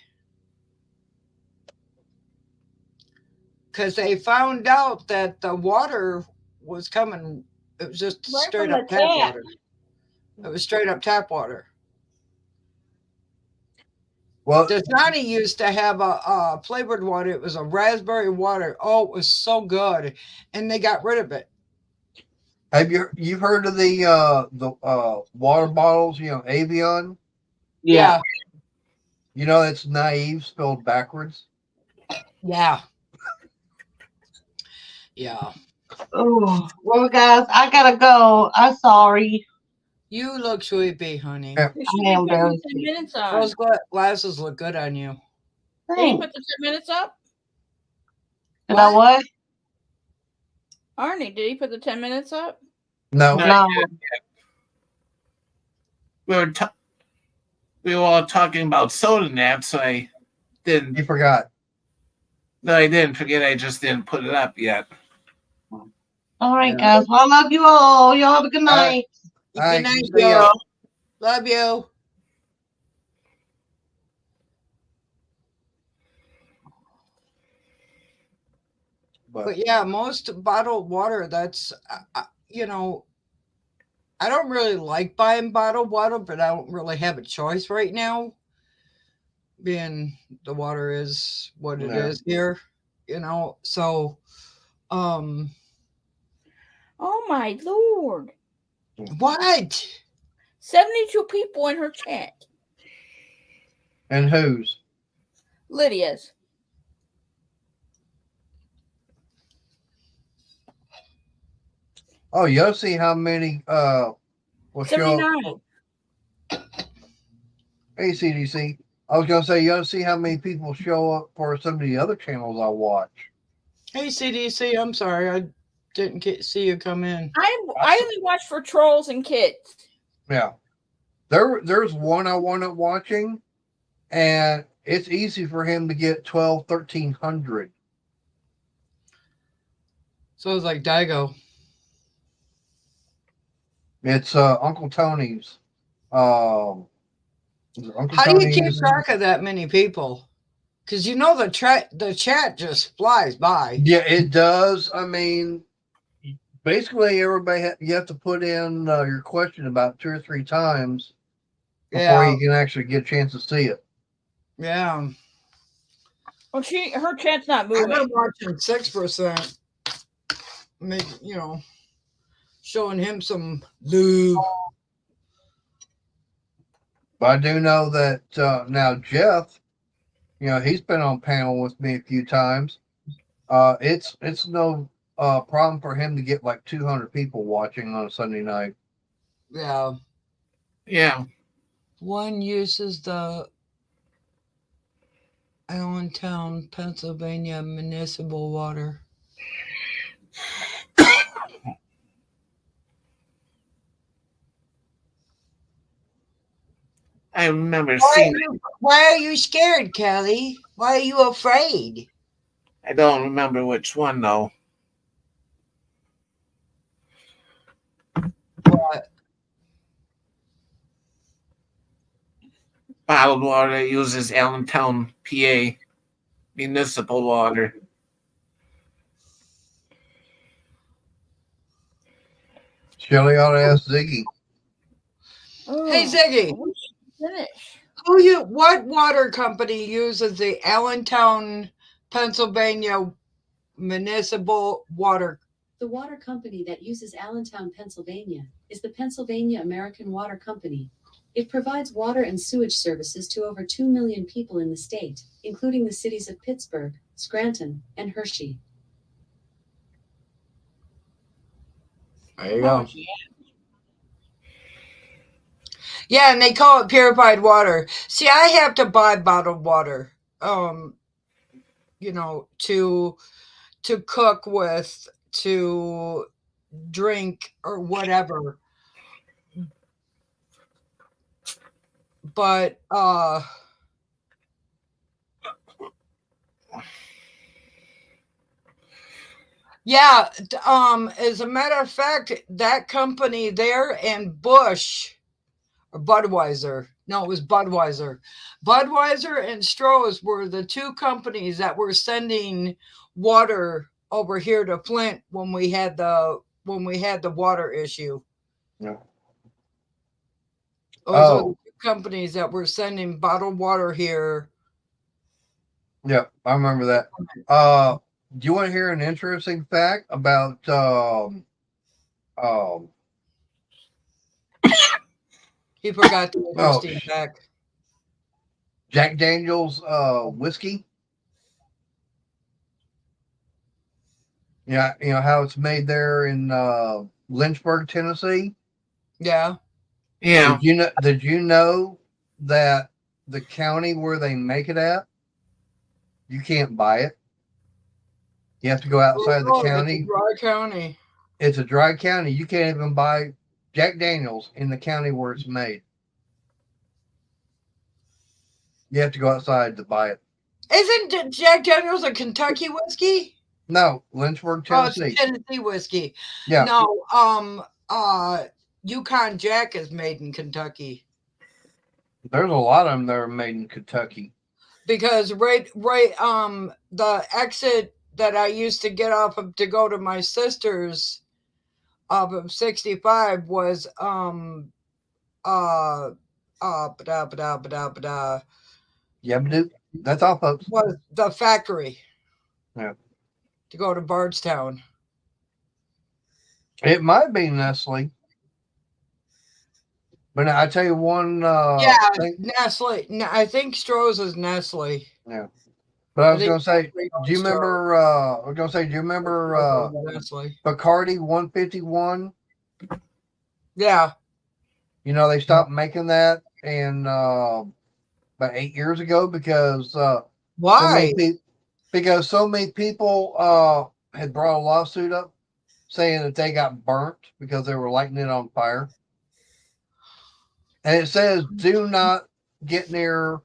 because they found out that the water was coming. It was just Right straight from up the tap tap. water. It was straight up tap water. Well, Dasani used to have a flavored water. It was a raspberry water. Oh, it was so good, and they got rid of it. have you've heard of the water bottles? You know, Avion. Yeah. You know, it's naive spelled backwards. Yeah. Yeah. Oh, well, guys, I gotta go. I'm sorry. You look sleepy, honey. Yeah. You should I am be putting very 10 minutes on. Those glasses look good on you. Did he Thanks. put the 10 minutes up? Did I what? Arnie, did he put the 10 minutes up? No, No. No. We were all talking about soda naps, so I didn't. you forgot. No, I didn't forget. I just didn't put it up yet. All right, Yeah. guys. Well, I love you all. Y'all have a good All right. night. All right, Good night, see ya. girl. Love you. But yeah, most bottled water, that's, you know, I don't really like buying bottled water, but I don't really have a choice right now. Being the water is what it Yeah. is here, you know. So, Oh my lord. what? 72 people in her chat. And whose? Lydia's. Oh, you'll see how many will show up. 79. Hey, CDC. I was gonna say you ought to see how many people show up for some of the other channels I watch. Hey, CDC, I'm sorry. I didn't see you come in. I only watch for trolls and kids. Yeah. There's one I wound up watching, and it's easy for him to get 1,300. So it's like Daigo. It's Uncle Tony's. Uncle How do you Tony keep uses- track of that many people? Because you know the chat just flies by. Yeah, it does. I mean, basically, everybody you have to put in your question about 2 or 3 times before Yeah, you can actually get a chance to see it. yeah. Well, her chat's not I've moving. been watching 6%. Maybe, showing him some lube. But I do know that now Jeff, he's been on panel with me a few times. It's no problem for him to get like 200 people watching on a Sunday night. Yeah. Yeah. One uses the Allentown, Pennsylvania municipal water. I remember seeing it. Why are you scared, Kelly? Why are you afraid? I don't remember which one though. What? Bottled water uses Allentown, PA municipal water. Shelly ought to ask Ziggy. Oh, Hey, Ziggy. I wish you finish. What water company uses the Allentown, Pennsylvania municipal water? The water company that uses Allentown, Pennsylvania, is the Pennsylvania American Water Company. It provides water and sewage services to over 2 million people in the state, including the cities of Pittsburgh, Scranton, and Hershey. There you Oh, go. yeah. Yeah, and they call it purified water. See, I have to buy bottled water, to cook with, to drink or whatever. But yeah, as a matter of fact, that company there and Busch or Budweiser. No, it was Budweiser. Budweiser and Stroh's were the 2 companies that were sending water over here to Flint when we had the water issue. Yeah. Those are Oh. the 2 companies that were sending bottled water here. Yeah, I remember that. Do you want to hear an interesting fact about He forgot the interesting sh- fact. Jack Daniels whiskey? Yeah, you know how it's made there in Lynchburg, Tennessee? Yeah. Yeah. Did you know that the county where they make it at, you can't buy it? You have to go outside the county. It's a dry county. It's a dry county. You can't even buy Jack Daniels in the county where it's made. You have to go outside to buy it. Isn't Jack Daniels a Kentucky whiskey? No, Lynchburg, Tennessee. Oh, it's Tennessee whiskey. Yeah. No, Yukon Jack is made in Kentucky. There's a lot of them that are made in Kentucky. Because the exit that I used to get off of to go to my sister's off of 65 was Yeah, but that's all, folks. was the factory. Yeah. To go to Bardstown. It might be Nestle. But I tell you one thing. Nestle. I think Stroh's is Nestle. Yeah. But I was going to say, do you remember, Nestle. Bacardi 151? Yeah. You know, they stopped making that in about 8 years ago because Why? because so many people had brought a lawsuit up saying that they got burnt because they were lighting it on fire. And it says, do not get near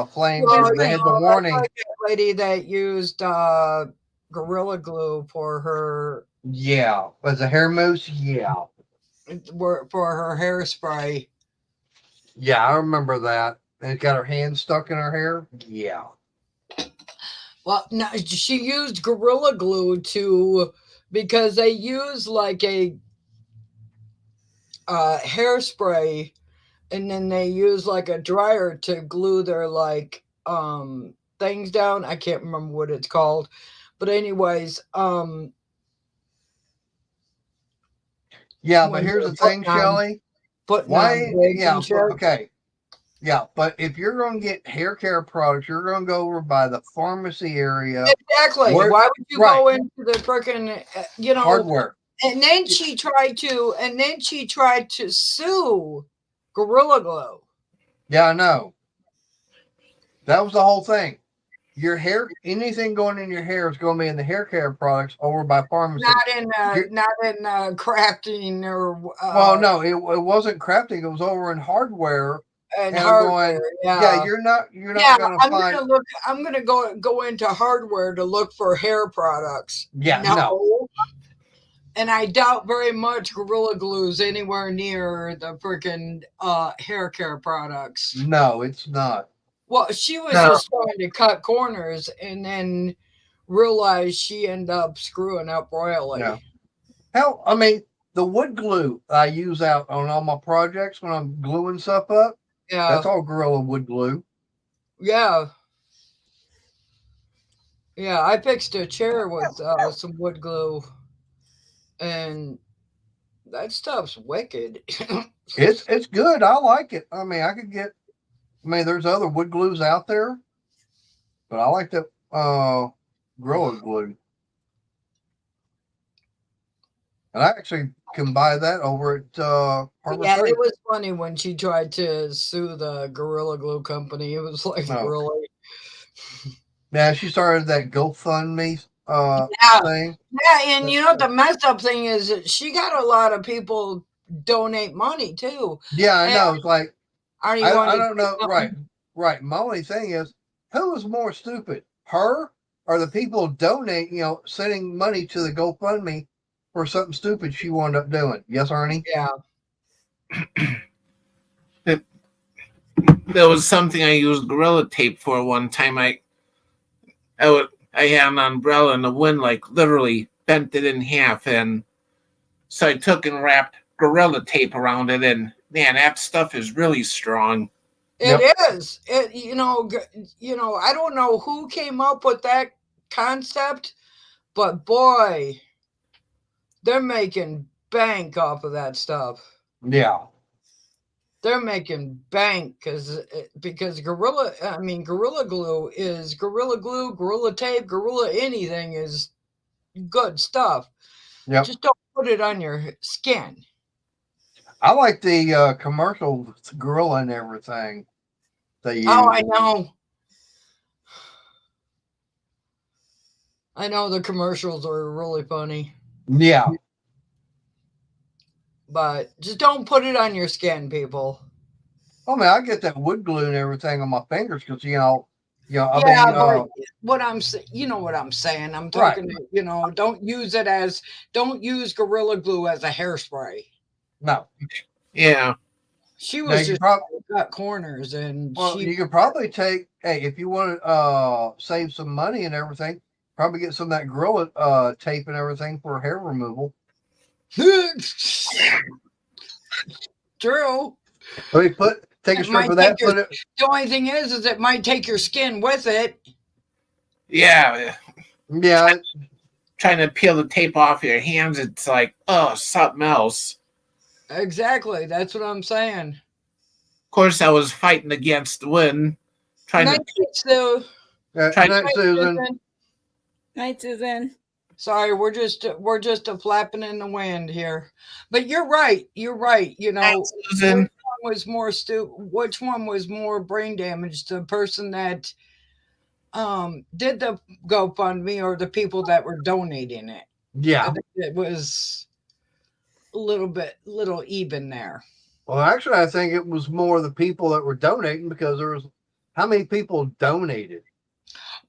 flames. Well, They had the warning. like that lady that used Gorilla Glue for her. Yeah. Was a hair mousse? Yeah. For her hairspray. Yeah, I remember that. And got her hand stuck in her hair. Yeah. Well, no, she used Gorilla Glue because they use like a hairspray, and then they use like a dryer to glue their like things down. I can't remember what it's called, but anyways, Yeah, but when here's they're the thing, Shelly. putting Why? on wigs Yeah. and shit. Okay. Yeah, but if you're going to get hair care products, you're going to go over by the pharmacy area. Exactly. Where- Why would you right. go into the freaking Hardware. And then she tried to sue Gorilla Glue. Yeah, I know. That was the whole thing. Your hair, anything going in your hair is going to be in the hair care products over by pharmacy. Not in crafting or Well, no, it wasn't crafting. It was over in hardware. and I'm hardware. going, yeah, you're not yeah. going to I'm find. gonna look. I'm gonna go into hardware to look for hair products. Yeah, no. And I doubt very much Gorilla Glue's anywhere near the freaking hair care products. No, it's not. Well, she was No. just trying to cut corners and then realized she ended up screwing up royally. No. Hell, I mean, the wood glue I use out on all my projects when I'm gluing stuff up, Yeah. that's all Gorilla wood glue. Yeah. Yeah, I fixed a chair with some wood glue, and that stuff's wicked. It's good. I like it. I mean, there's other wood glues out there, but I like the Gorilla glue. And I actually can buy that over at Harbor Yeah, Freight. it was funny when she tried to sue the Gorilla Glue company. It was like, No. really? Yeah, she started that GoFundMe Yeah. thing. Yeah, and you know the messed up thing is that she got a lot of people donate money too. Yeah, I know. It's like Are you I don't know. Right. My only thing is, who is more stupid, her or the people donate? Sending money to the GoFundMe for something stupid she wound up doing. Yes, Ernie. Yeah. There was something I used Gorilla Tape for one time. I had an umbrella and the wind like literally bent it in half, and so I took and wrapped Gorilla Tape around it, and man, that stuff is really strong. It is. I don't know who came up with that concept, but boy, they're making bank off of that stuff. Yeah. They're making bank because Gorilla Glue is Gorilla Glue, Gorilla Tape, Gorilla anything is good stuff. Yep. Just don't put it on your skin. I like the commercial with Gorilla and everything they use. Oh, I know. I know the commercials are really funny. Yeah. But just don't put it on your skin, people. I mean, I get that wood glue and everything on my fingers because But what I'm saying, you know what I'm saying. I'm talking, don't use Gorilla Glue as a hairspray. No. Yeah. She was you just cut corners, and you could probably take. Hey, if you want to save some money and everything, probably get some of that Gorilla tape and everything for hair removal. True. Take a strip of that. The only thing is it might take your skin with it. Yeah. Yeah. Trying to peel the tape off your hands, it's like, oh, something else. Exactly. That's what I'm saying. Of course, I was fighting against the wind, Night, Susan. Night, Susan. Sorry, we're just a flapping in the wind here. But you're right. You're right. Susan. Which one was more brain damaged? The person that did the GoFundMe or the people that were donating it? Yeah. I think it was a little even there. Well, actually, I think it was more the people that were donating because there was how many people donated?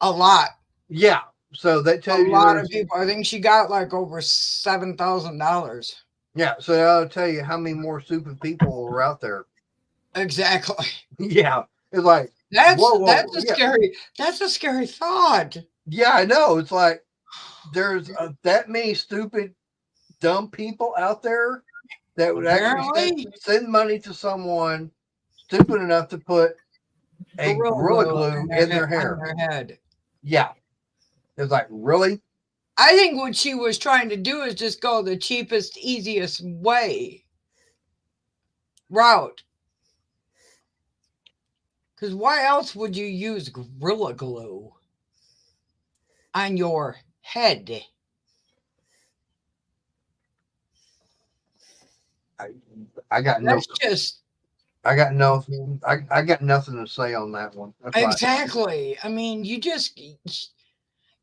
A lot. Yeah. So that tells you a lot of people. I think she got like over $7,000. Yeah. So that'll tell you how many more stupid people were out there. Exactly. Yeah, it's like That's Whoa, whoa, that's a yeah. scary. That's a scary thought. yeah, I know. It's like there's that many stupid, dumb people out there that would actually Apparently, send money to someone stupid enough to put a gorilla glue in their hair. on their head. Yeah, it's like really. I think what she was trying to do is just go the cheapest, easiest route. Because why else would you use Gorilla Glue on your head? I got no. That's just I got no. I got nothing to say on that one. That's like, exactly. I mean, you just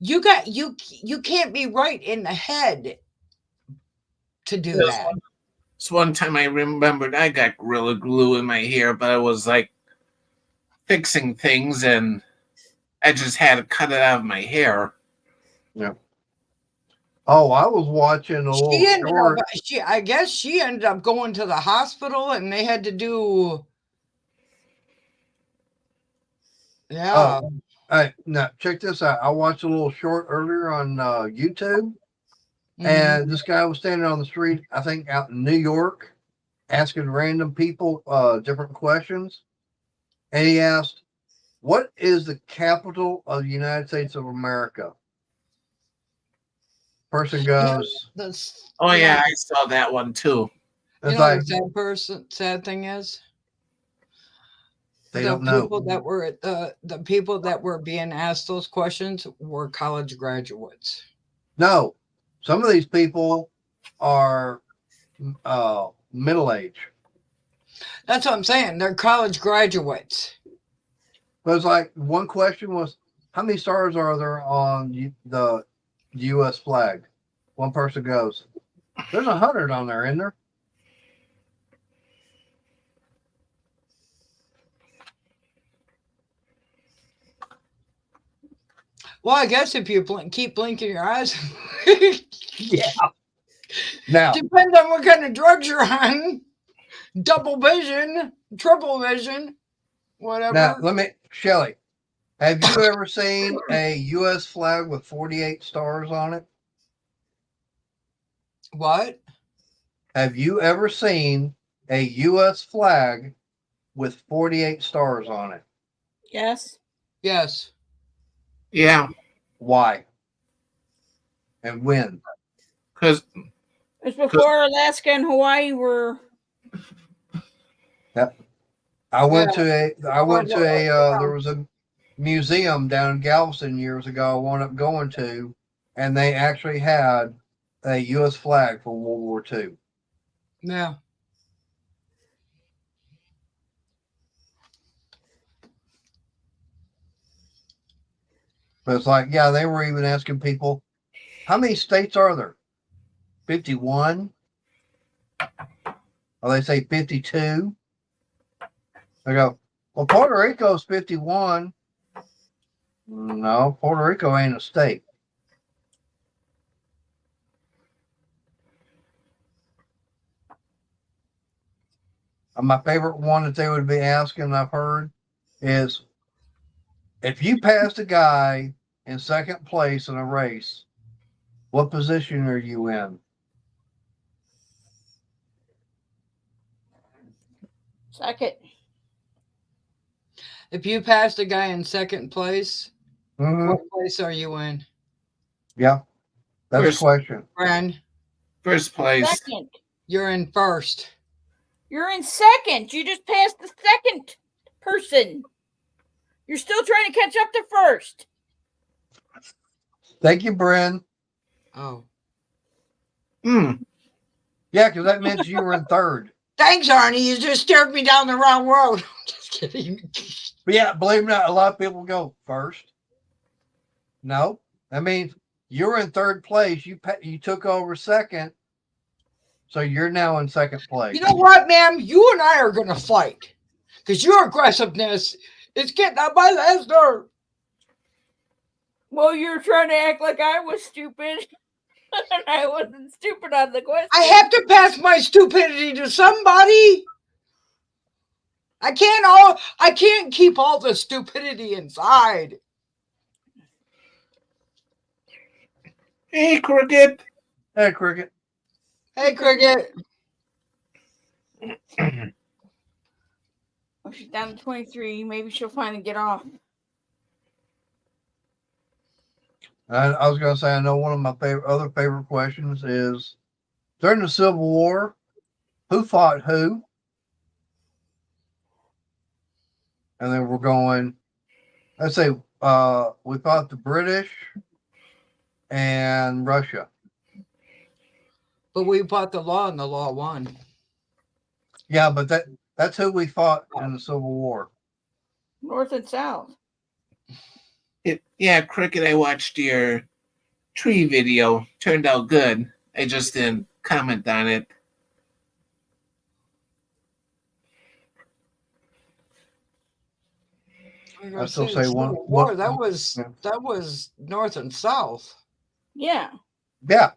you can't be right in the head to do that. So one time I remembered I got Gorilla Glue in my hair, but I was like fixing things and I just had to cut it out of my hair. oh, I was watching a little She ended short. up, I guess she ended up going to the hospital and they had to do. Yeah. Hey, now check this out. I watched a little short earlier on YouTube, Mhm. and this guy was standing on the street, I think out in New York, asking random people different questions. And he asked, "What is the capital of the United States of America?" Person goes, That's, Oh yeah, I saw that one too. you "It's know like what the sad thing is? they the don't know." people that were the people that were being asked those questions were college graduates. No, some of these people are middle age. That's what I'm saying. They're college graduates. But it's like one question was, "How many stars are there on the U.S. flag?" One person goes, "There's 100 on there, isn't there?" Well, I guess if you keep blinking your eyes, Yeah. Now, depends on what kind of drugs you're on. Double vision, triple vision, whatever. now let me, Shelly, have you ever seen a U.S. flag with 48 stars on it? What? Have you ever seen a U.S. flag with 48 stars on it? Yes. Yes. Yeah, Why? And when? because It's before Alaska and Hawaii were. I went to a there was a museum down in Galveston years ago I wound up going to, and they actually had a U.S. flag for World War II. Yeah. But it's like, yeah, they were even asking people, how many states are there? 51? Or they say 52. They go, well, Puerto Rico's 51. No, Puerto Rico ain't a state. And my favorite one that they would be asking, I've heard, is if you passed a guy in second place in a race, what position are you in? Second. If you passed a guy in second place, Mm-hmm. what place are you in? Yeah, that's First. a question. Fran, first place. Second. you're in first. You're in second. You just passed the second person. You're still trying to catch up to first. Thank you, Bryn. Oh. Hmm. Yeah, because that meant you were in third. Thanks, Arnie. You just steered me down the wrong road. Just kidding. But yeah, believe it or not, a lot of people go first. No, I mean you were in third place. You took over second, so you're now in second place. You know what, ma'am? You and I are going to fight because your aggressiveness is getting on my last nerve. Well, you're trying to act like I was stupid. And I wasn't stupid on the question. I have to pass my stupidity to somebody. I can't keep all the stupidity inside. Hey, Cricket. Hey, Cricket. Hey, Cricket. Oh, she's down to 23. Maybe she'll finally get off. I was going to say, I know one of my other favorite questions is during the Civil War, who fought who? And then we're going, let's say, we fought the British and Russia. But we fought the law and the law won. Yeah, but that's who we fought in the Civil War. North and South. Yeah, Cricket, I watched your tree video. Turned out good. I just didn't comment on it. I still say Civil War, that was North and South. Yeah. Yeah.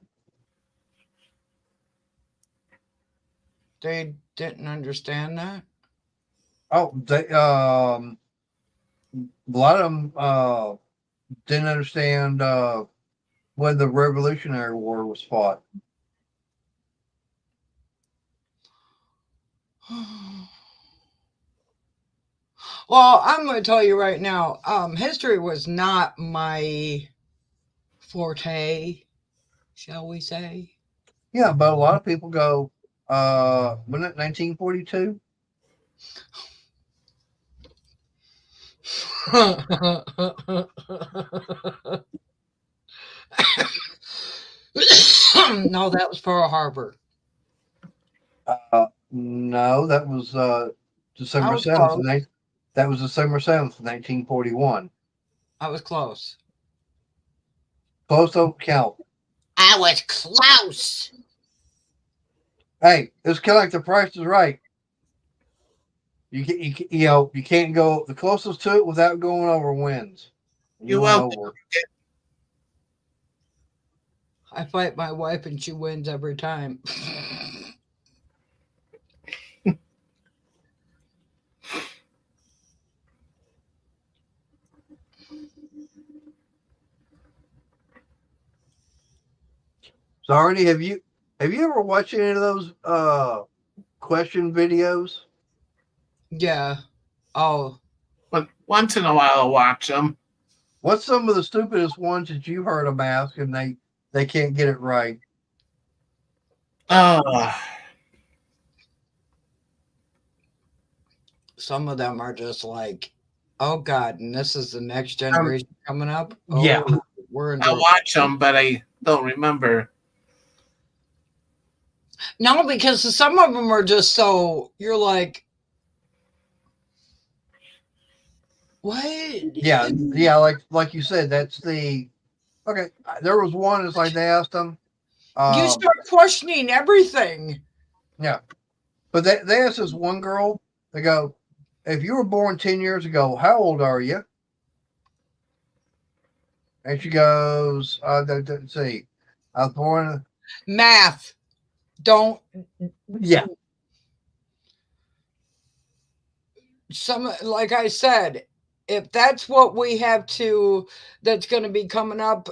They didn't understand that. Oh, they a lot of them didn't understand when the Revolutionary War was fought. Well, I'm going to tell you right now, history was not my forte, shall we say? Yeah, but a lot of people go, wasn't it 1942? No, that was Pearl Harbor. No, that was December I was 7th. close. That was December 7th, 1941. I was close. Close don't count. I was close. Hey, it's kind of like The Price is Right. You can't go the closest to it without going over wins. You went will. over. I fight my wife and she wins every time. So, Arnie, have you ever watched any of those question videos? Yeah. Oh, But once in a while, I'll watch them. What's some of the stupidest ones that you heard them ask and they can't get it right? Oh, some of them are just like, oh God, and this is the next generation coming up. Oh, Yeah. we're in. I watch them, but I don't remember. No, because some of them are just so you're like, what? Yeah, like you said, that's the okay. There was one. It's like they asked them. You start questioning everything. Yeah, but they asked this one girl. They go, "If you were born 10 years ago, how old are you?" And she goes, let's see, I was born. Math. Don't. Yeah, Some, like I said, if that's what we have to, that's going to be coming up,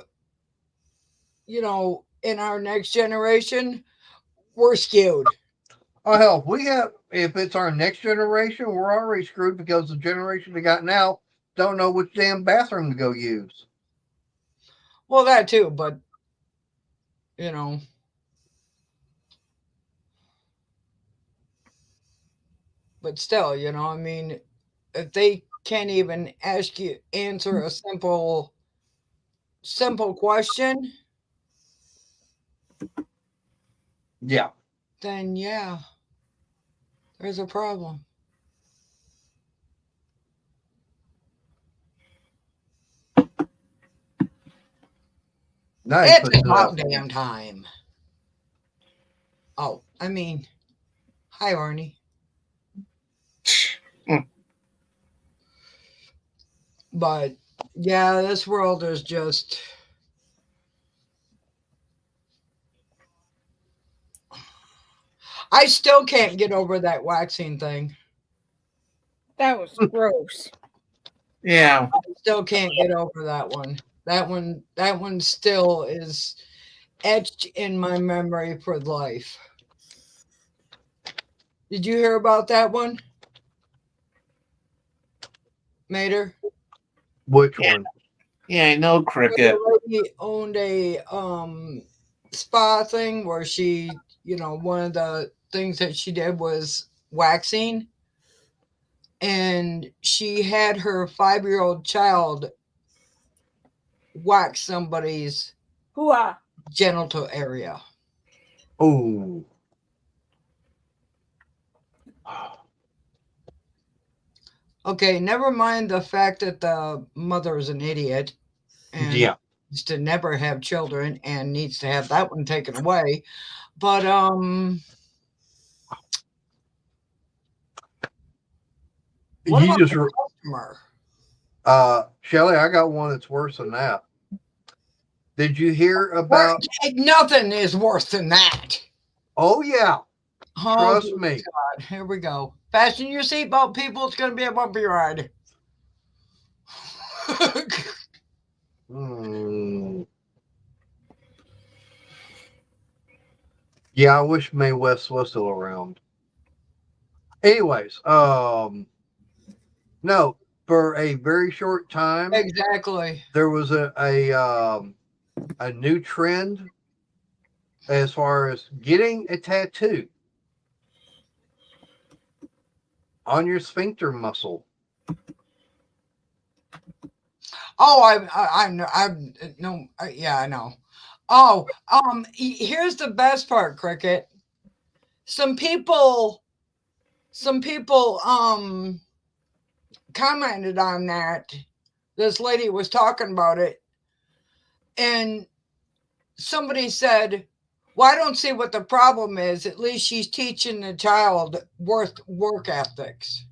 in our next generation, we're skewed. Oh hell, if it's our next generation, we're already screwed because the generation we got now don't know which damn bathroom to go use. Well, that too, but but still, I mean, if they can't even answer a simple question, Yeah. then yeah, there's a problem. Nice. It's about damn time. Oh, I mean, hi, Arnie. But yeah, this world is just. I still can't get over that waxing thing. That was gross. Yeah. Still can't get over that one. That one still is etched in my memory for life. Did you hear about that one, Mater? Which Yeah. one? Yeah, I know, Where Cricket. the lady owned a spa thing where she, one of the things that she did was waxing, and she had her 5-year-old child wax somebody's Hooah. genital area. Oh, Okay, never mind the fact that the mother is an idiot and yeah. needs to never have children and needs to have that one taken away. But what You about just, the customer? Shelly, I got one that's worse than that. Did you hear about? Nothing is worse than that. Oh yeah, Oh, trust dear me. God, here we go. Fasten your seatbelt, people. It's going to be a bumpy ride. Hmm. Yeah, I wish Mae West was still around. Anyways, no, for a very short time, Exactly. there was a new trend as far as getting a tattoo on your sphincter muscle. Oh, I know. Yeah, I know. Oh, here's the best part, Cricket. Some people, commented on that. This lady was talking about it, and somebody said, well, I don't see what the problem is. At least she's teaching the child work ethics.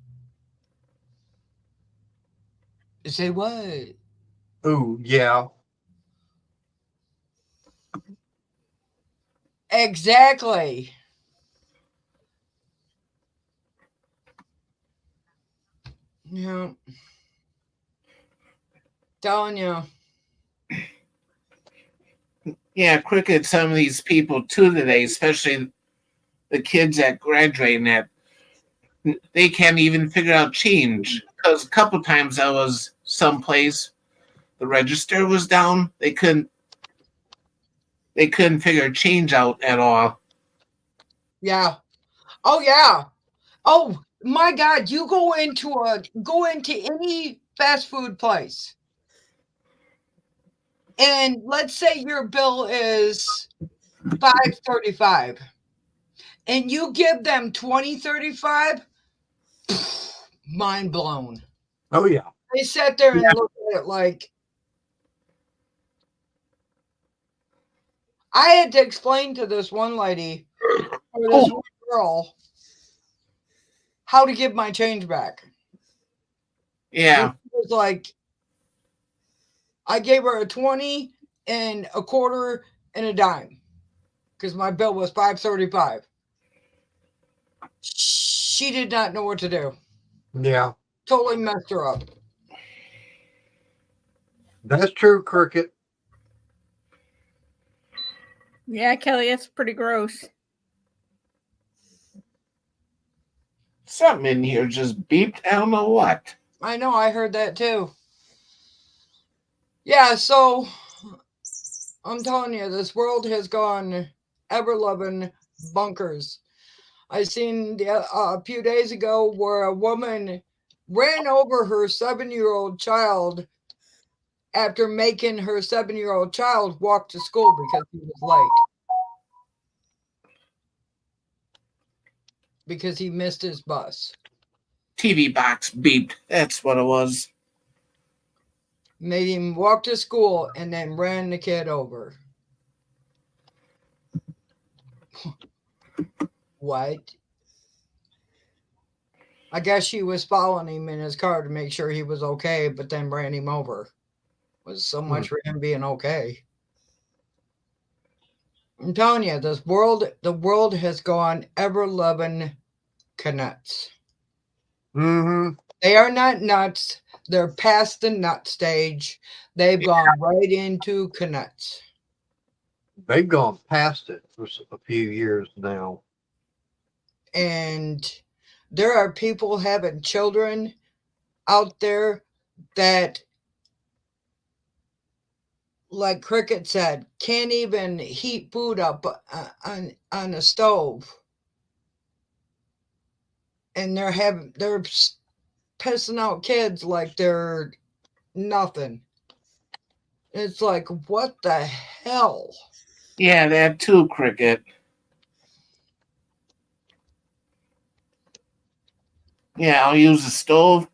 Say what? Oh yeah, Exactly. Yeah. Telling you. Yeah, Cricket, some of these people too today, especially the kids that graduating that they can't even figure out change. Because a couple times I was someplace, the register was down. They couldn't figure change out at all. Yeah. Oh yeah. Oh my God! You go into any fast food place, and let's say your bill is $5.35, and you give them $20.35. Mind blown. oh yeah. They sat there and looked at it like. I had to explain to this one lady or this one girl how to give my change back. Yeah. It was like I gave her a 20 and a quarter and a dime because my bill was $5.35. She did not know what to do. Yeah, Totally messed her up. that's true, Cricket. Yeah, Kelly, that's pretty gross. Something in here just beeped. I don't know what. I know, I heard that too. Yeah, so I'm telling you, this world has gone ever loving bunkers. I seen a few days ago where a woman ran over her 7-year-old child after making her 7-year-old child walk to school because he was late. Because he missed his bus. TV box beeped. That's what it was. Made him walk to school and then ran the kid over. What? I guess she was following him in his car to make sure he was okay, but then ran him over. Was so much for him being okay. I'm telling you, the world has gone ever loving canuts. Mm-hmm. They are not nuts. They're past the nut stage. They've gone right into canuts. They've gone past it for a few years now. And there are people having children out there that, like Cricket said, can't even heat food up on a stove. And they're pissing out kids like they're nothing. It's like, what the hell? Yeah, that too, Cricket. Yeah, I'll use a stove,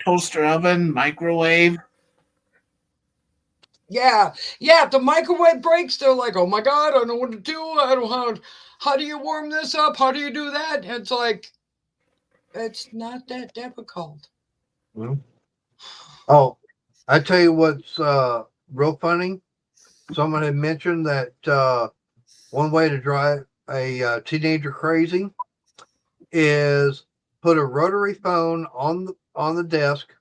toaster oven, microwave. Yeah, if the microwave breaks, they're like, oh my God, I don't know what to do. I don't how do you warm this up? How do you do that? It's like, it's not that difficult. Mhm. Oh, I tell you what's real funny. Someone had mentioned that one way to drive a teenager crazy is put a rotary phone on the desk,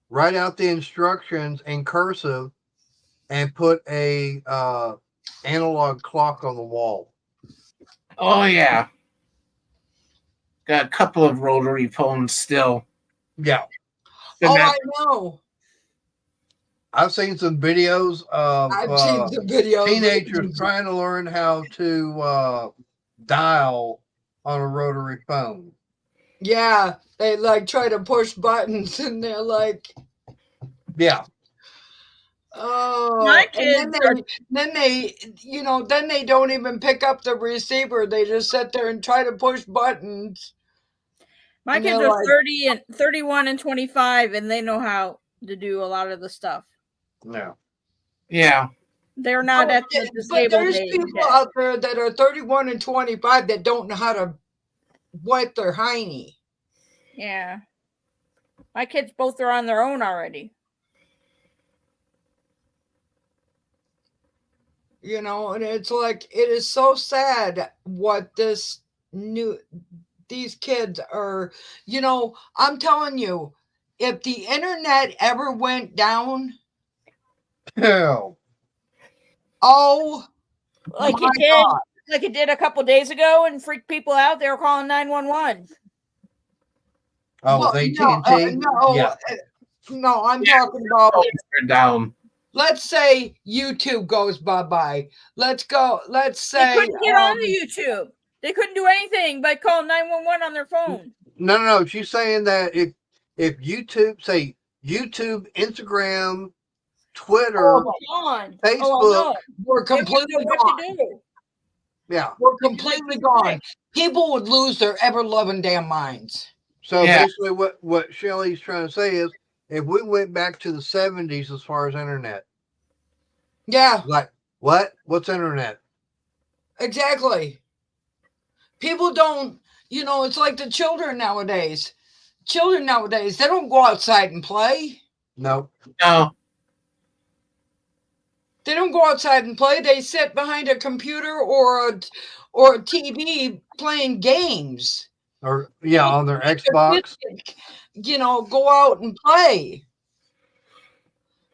write out the instructions in cursive, and put a analog clock on the wall. Oh yeah. Got a couple of rotary phones still. Yeah, Been Oh, that- I know. I've seen some videos of I've seen the videos. teenagers trying to learn how to dial on a rotary phone. Yeah, they like try to push buttons and they're like, Yeah, oh, My and kids are then they don't even pick up the receiver. They just sit there and try to push buttons. My And kids they're are like- 30 and 31 and 25, and they know how to do a lot of the stuff. no. yeah. They're not at the But disabled there's age people yet. out there that are 31 and 25 that don't know how to wipe their hiney. Yeah. My kids both are on their own already. You know, and it's like, it is so sad what these kids are, I'm telling you, if the internet ever went down, Hell. oh Like my it did, God. like it did a couple days ago, and freaked people out. They were calling 911. Oh, Well, with no, AT&T? Yeah. no, I'm Yeah. talking about, Phones are down. let's say YouTube goes bye-bye. Let's They say, couldn't get on the YouTube. They couldn't do anything but call 911 on their phone. No. She's saying that if YouTube, say YouTube, Instagram, Twitter, Oh, gone. Facebook, Oh, we're I know. They wouldn't completely know gone. what to do. yeah. We're completely gone. People would lose their ever-loving damn minds. So Yeah. basically what Shelly's trying to say is if we went back to the 70s as far as internet, Yeah, like what? What's internet? exactly. People don't, it's like the children nowadays. Children nowadays, they don't go outside and play. No. No. They don't go outside and play. They sit behind a computer or a TV playing games. Or yeah, on their Xbox. Go out and play.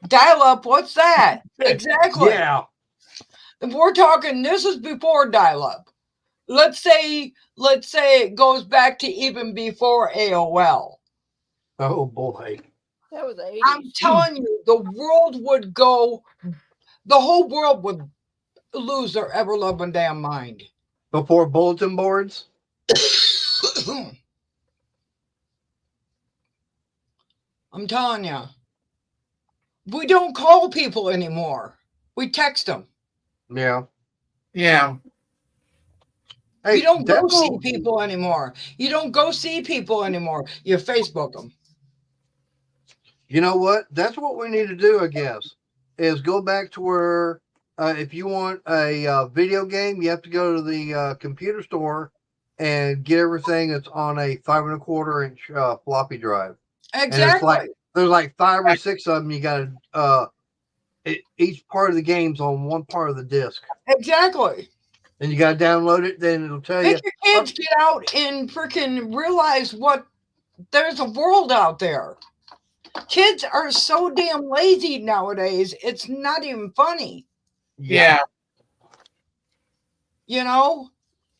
Dial up, what's that? Exactly. Yeah. If we're talking, this is before dial up. Let's say it goes back to even before AOL. Oh boy. That was the 80s. I'm telling you, the whole world would lose their ever-loving damn mind. Before bulletin boards? I'm telling you. We don't call people anymore. We text them. Yeah. Yeah. Hey, You don't go see Devil- people anymore. You don't go see people anymore. You Facebook them. You know what? That's what we need to do, I guess, is go back to where if you want a video game, you have to go to the computer store and get everything that's on a 5.25-inch floppy drive. Exactly. And it's like there's like 5 or 6 of them. You got to each part of the game's on one part of the disc, Exactly. and you got to download it. Then it'll tell you. Make your kids get out and freaking realize what there's a world out there. Kids are so damn lazy nowadays. It's not even funny, Yeah. you know?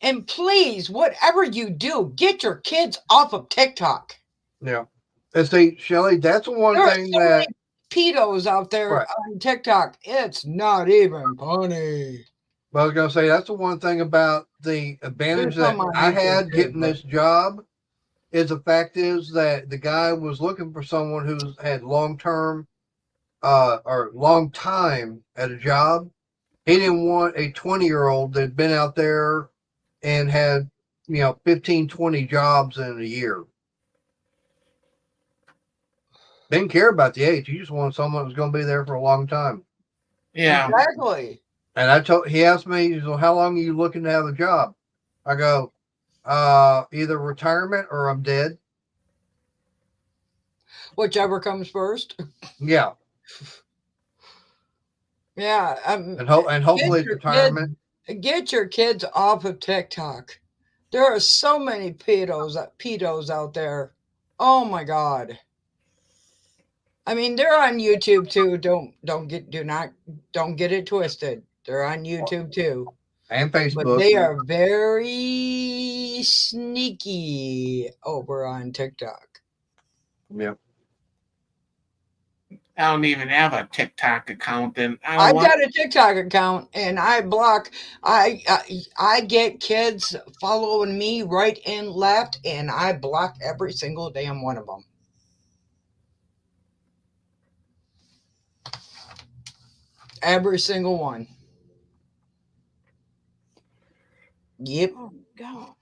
And please, whatever you do, get your kids off of TikTok. Yeah. And see, Shelly, that's the one There are thing so that many pedos out there Right. on TikTok. It's not even funny. I was gonna say that's the one thing about the advantage There's that some on I YouTube had too, getting but- this job is the fact is that the guy was looking for someone who's had long term or long time at a job. He didn't want a 20-year-old that had been out there and had 15, 20 jobs in a year. Didn't care about the age. He just wanted someone that was going to be there for a long time. Yeah. Exactly. And he asked me, he said, how long are you looking to have a job? I go, either retirement or I'm dead. Whichever comes first. Yeah. Yeah. And hopefully it's your retirement. Get your kids off of TikTok. There are so many pedos out there. Oh my God. I mean, they're on YouTube too. Don't get it twisted. They're on YouTube too. And But Facebook. they are very sneaky over on TikTok. Yeah. I don't even have a TikTok account, and I've got a TikTok account, and I block. I get kids following me right and left, and I block every single damn one of them. Every single one. Yep. Oh God.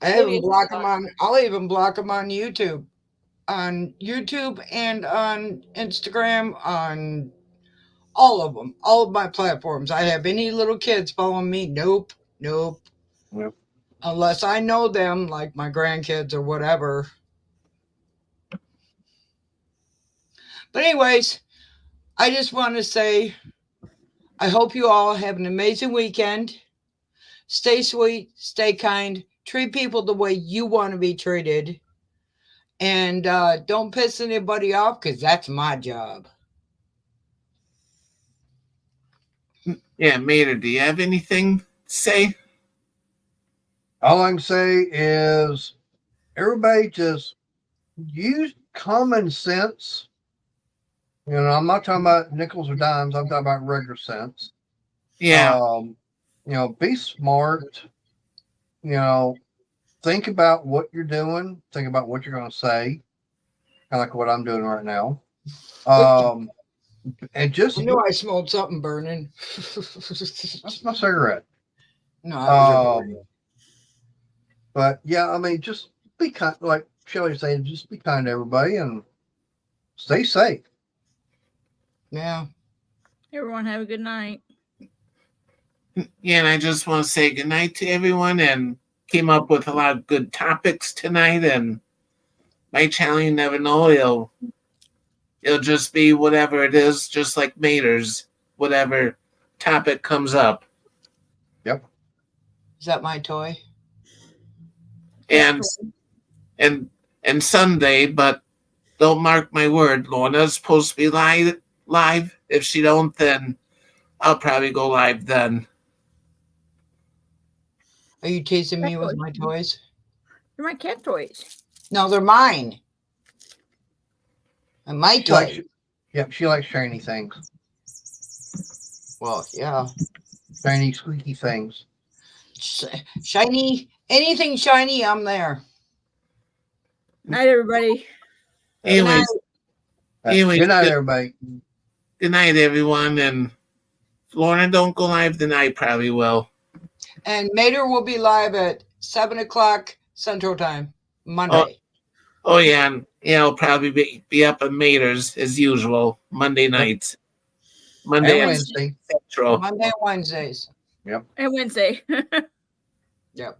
I'll even block them on YouTube. On YouTube and on Instagram, on all of them, all of my platforms. I have any little kids following me? Nope. Yep. Unless I know them, like my grandkids or whatever. But anyways, I just want to say, I hope you all have an amazing weekend. Stay sweet, stay kind, treat people the way you want to be treated. And don't piss anybody off, because that's my job. Yeah, Mater, do you have anything to say? All I can say is everybody just use common sense. I'm not talking about nickels or dimes. I'm talking about regular sense. Yeah. Be smart. Think about what you're doing. Think about what you're going to say. Kind of like what I'm doing right now. And just I knew I smelled something burning. that's my cigarette. No, that was your But yeah, I mean, just be kind. Like Shelly said, just be kind to everybody and stay safe. Yeah. Everyone have a good night. Yeah, and I just want to say goodnight to everyone, and came up with a lot of good topics tonight, and my channel, you never know, it'll just be whatever it is, just like Mater's, whatever topic comes up. Yep. Is that my toy? And Sunday, but don't mark my word, Lorna's supposed to be live. If she don't, then I'll probably go live then. Are you teasing me with my toys? They're my cat toys. No, they're mine. And my She likes, toy. she likes shiny things. Well, yeah. Shiny, squeaky things. Shiny. Anything shiny, I'm there. Night, everybody. Anyways, Good night, everybody. good night, everyone. And Lorna, don't go live tonight, probably will. And Mater will be live at 7 o'clock Central Time, Monday. Oh yeah, and I'll probably be up at Mater's as usual, Monday nights. Monday And and Wednesday. Central. Monday and Wednesdays. And Wednesday. Yep.